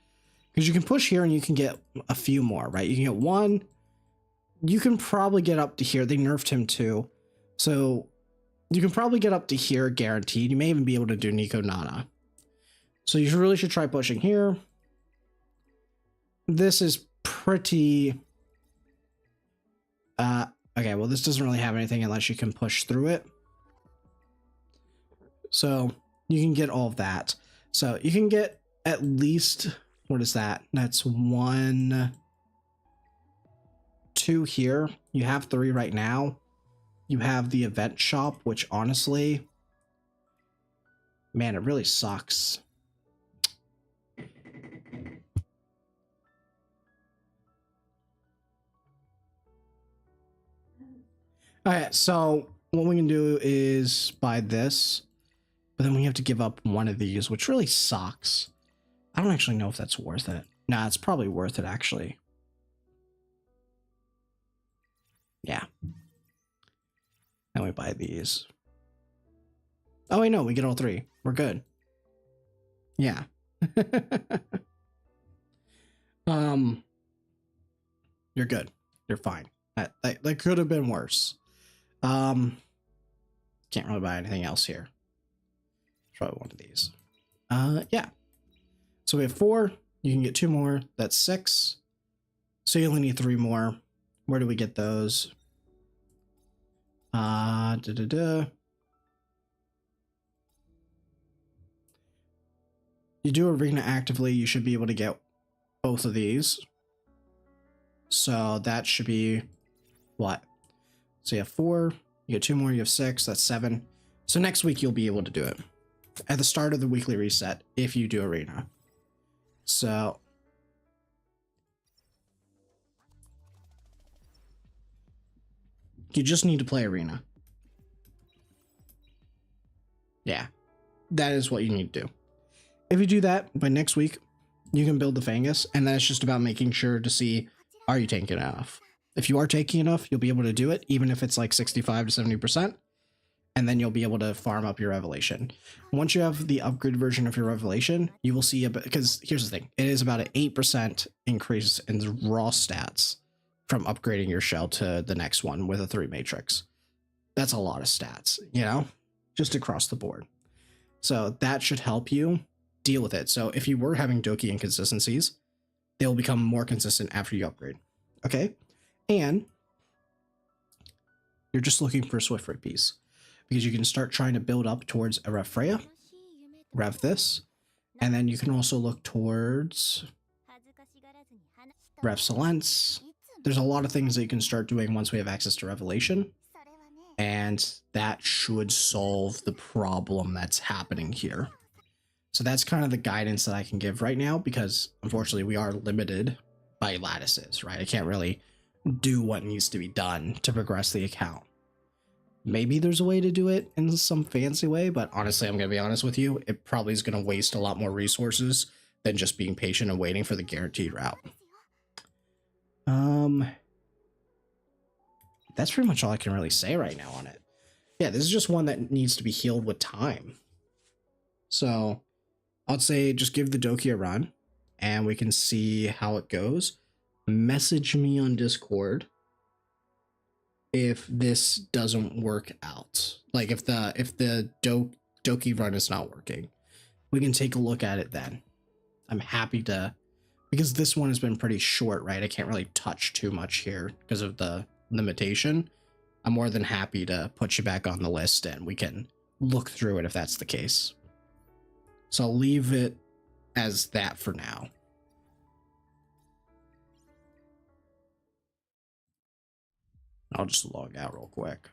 Because you can push here and you can get a few more, right? You can get 1. You can probably get up to here. They nerfed him too. So you can probably get up to here guaranteed. You may even be able to do Nico Nana. So you really should try pushing here. This is pretty... okay, well, this doesn't really have anything unless you can push through it. So you can get all of that. So you can get at least, what is that? That's 1, 2 here. You have 3 right now. You have the event shop, which honestly, man, it really sucks. Alright, so what we can do is buy this, but then we have to give up one of these, which really sucks. I don't actually know if that's worth it. Nah, it's probably worth it, actually. Yeah. And we buy these. Oh, wait, no, we get all 3. We're good. Yeah. You're good. You're fine. That could have been worse. Can't really buy anything else here. Probably one of these. Yeah. So we have 4. You can get 2 more. That's 6. So you only need 3 more. Where do we get those? You do arena actively, you should be able to get both of these. So that should be what? So you have 4, you get 2 more, you have 6, that's 7. So next week you'll be able to do it at the start of the weekly reset if you do arena. So you just need to play arena. Yeah, that is what you need to do. If you do that by next week, you can build the Fangus, and then it's just about making sure to see, are you tanking enough? If you are taking enough, you'll be able to do it, even if it's like 65 to 70%, and then you'll be able to farm up your Revelation. Once you have the upgraded version of your Revelation, you will see, because here's the thing, it is about an 8% increase in the raw stats from upgrading your shell to the next one with a 3 matrix. That's a lot of stats, you know, just across the board. So that should help you deal with it. So if you were having Doki inconsistencies, they'll become more consistent after you upgrade. Okay. And you're just looking for a Swift Ray piece because you can start trying to build up towards a Rev Freya, Rev this, and then you can also look towards Rev Silence, there's a lot of things that you can start doing once we have access to Revelation, and that should solve the problem that's happening here. So that's kind of the guidance that I can give right now, because unfortunately we are limited by lattices, right? I can't really do what needs to be done to progress the account. Maybe there's a way to do it in some fancy way, but honestly, I'm going to be honest with you, it probably is going to waste a lot more resources than just being patient and waiting for the guaranteed route. That's pretty much all I can really say right now on it. Yeah, this is just one that needs to be healed with time. So I'd say just give the Doki a run and we can see how it goes. Message me on Discord if this doesn't work out. Like if the Doki run is not working, we can take a look at it then. I'm happy to, because this one has been pretty short, right? I can't really touch too much here because of the limitation. I'm more than happy to put you back on the list and we can look through it if that's the case. So I'll leave it as that for now. I'll just log out real quick,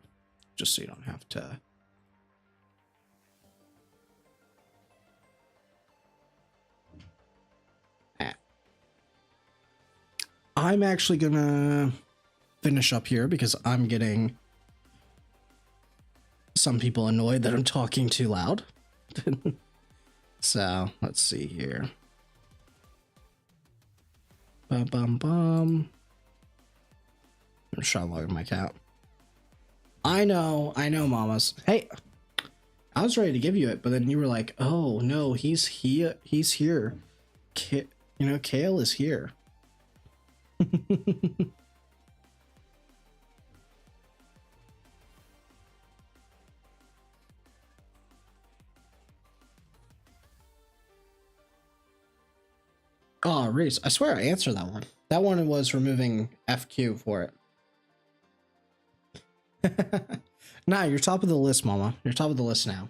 just so you don't have to. I'm actually gonna finish up here because I'm getting some people annoyed that I'm talking too loud. So let's see here. Bum bum bum. I'm just trying to log in my account. I know, mamas. Hey, I was ready to give you it, but then you were like, "Oh no, he's here. Kale is here." Oh, Reese, I swear I answered that one. That one was removing FQ for it. Nah, you're top of the list, mama. You're top of the list now.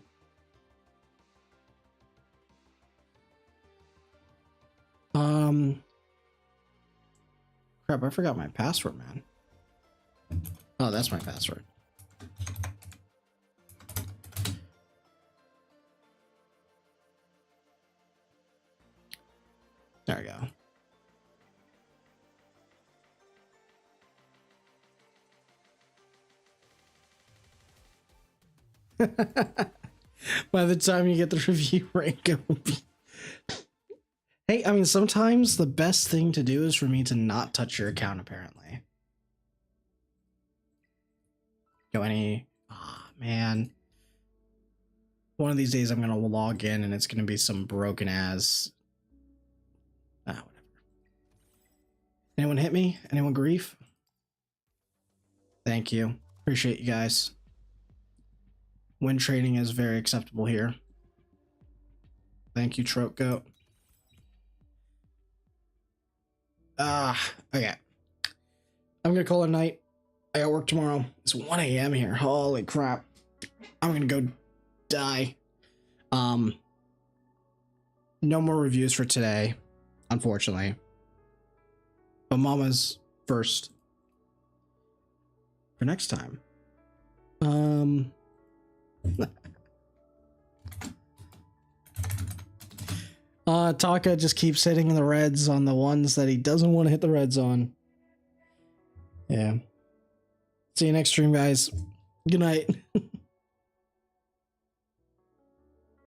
Crap, I forgot my password, man. Oh, that's my password. There we go. By the time you get the review rank, it will be... Hey, I mean, sometimes the best thing to do is for me to not touch your account, apparently. Go any... Ah, man. One of these days I'm going to log in and it's going to be some broken ass... Ah, whatever. Anyone hit me? Anyone grief? Thank you. Appreciate you guys. Win trading is very acceptable here. Thank you, Trope Goat. Okay. I'm gonna call it a night. I got work tomorrow. It's 1 a.m. here. Holy crap. I'm gonna go die. No more reviews for today, unfortunately. But Mama's first for next time. Taka just keeps hitting the reds on the ones that he doesn't want to hit the reds on. Yeah. See you next stream, guys. Good night.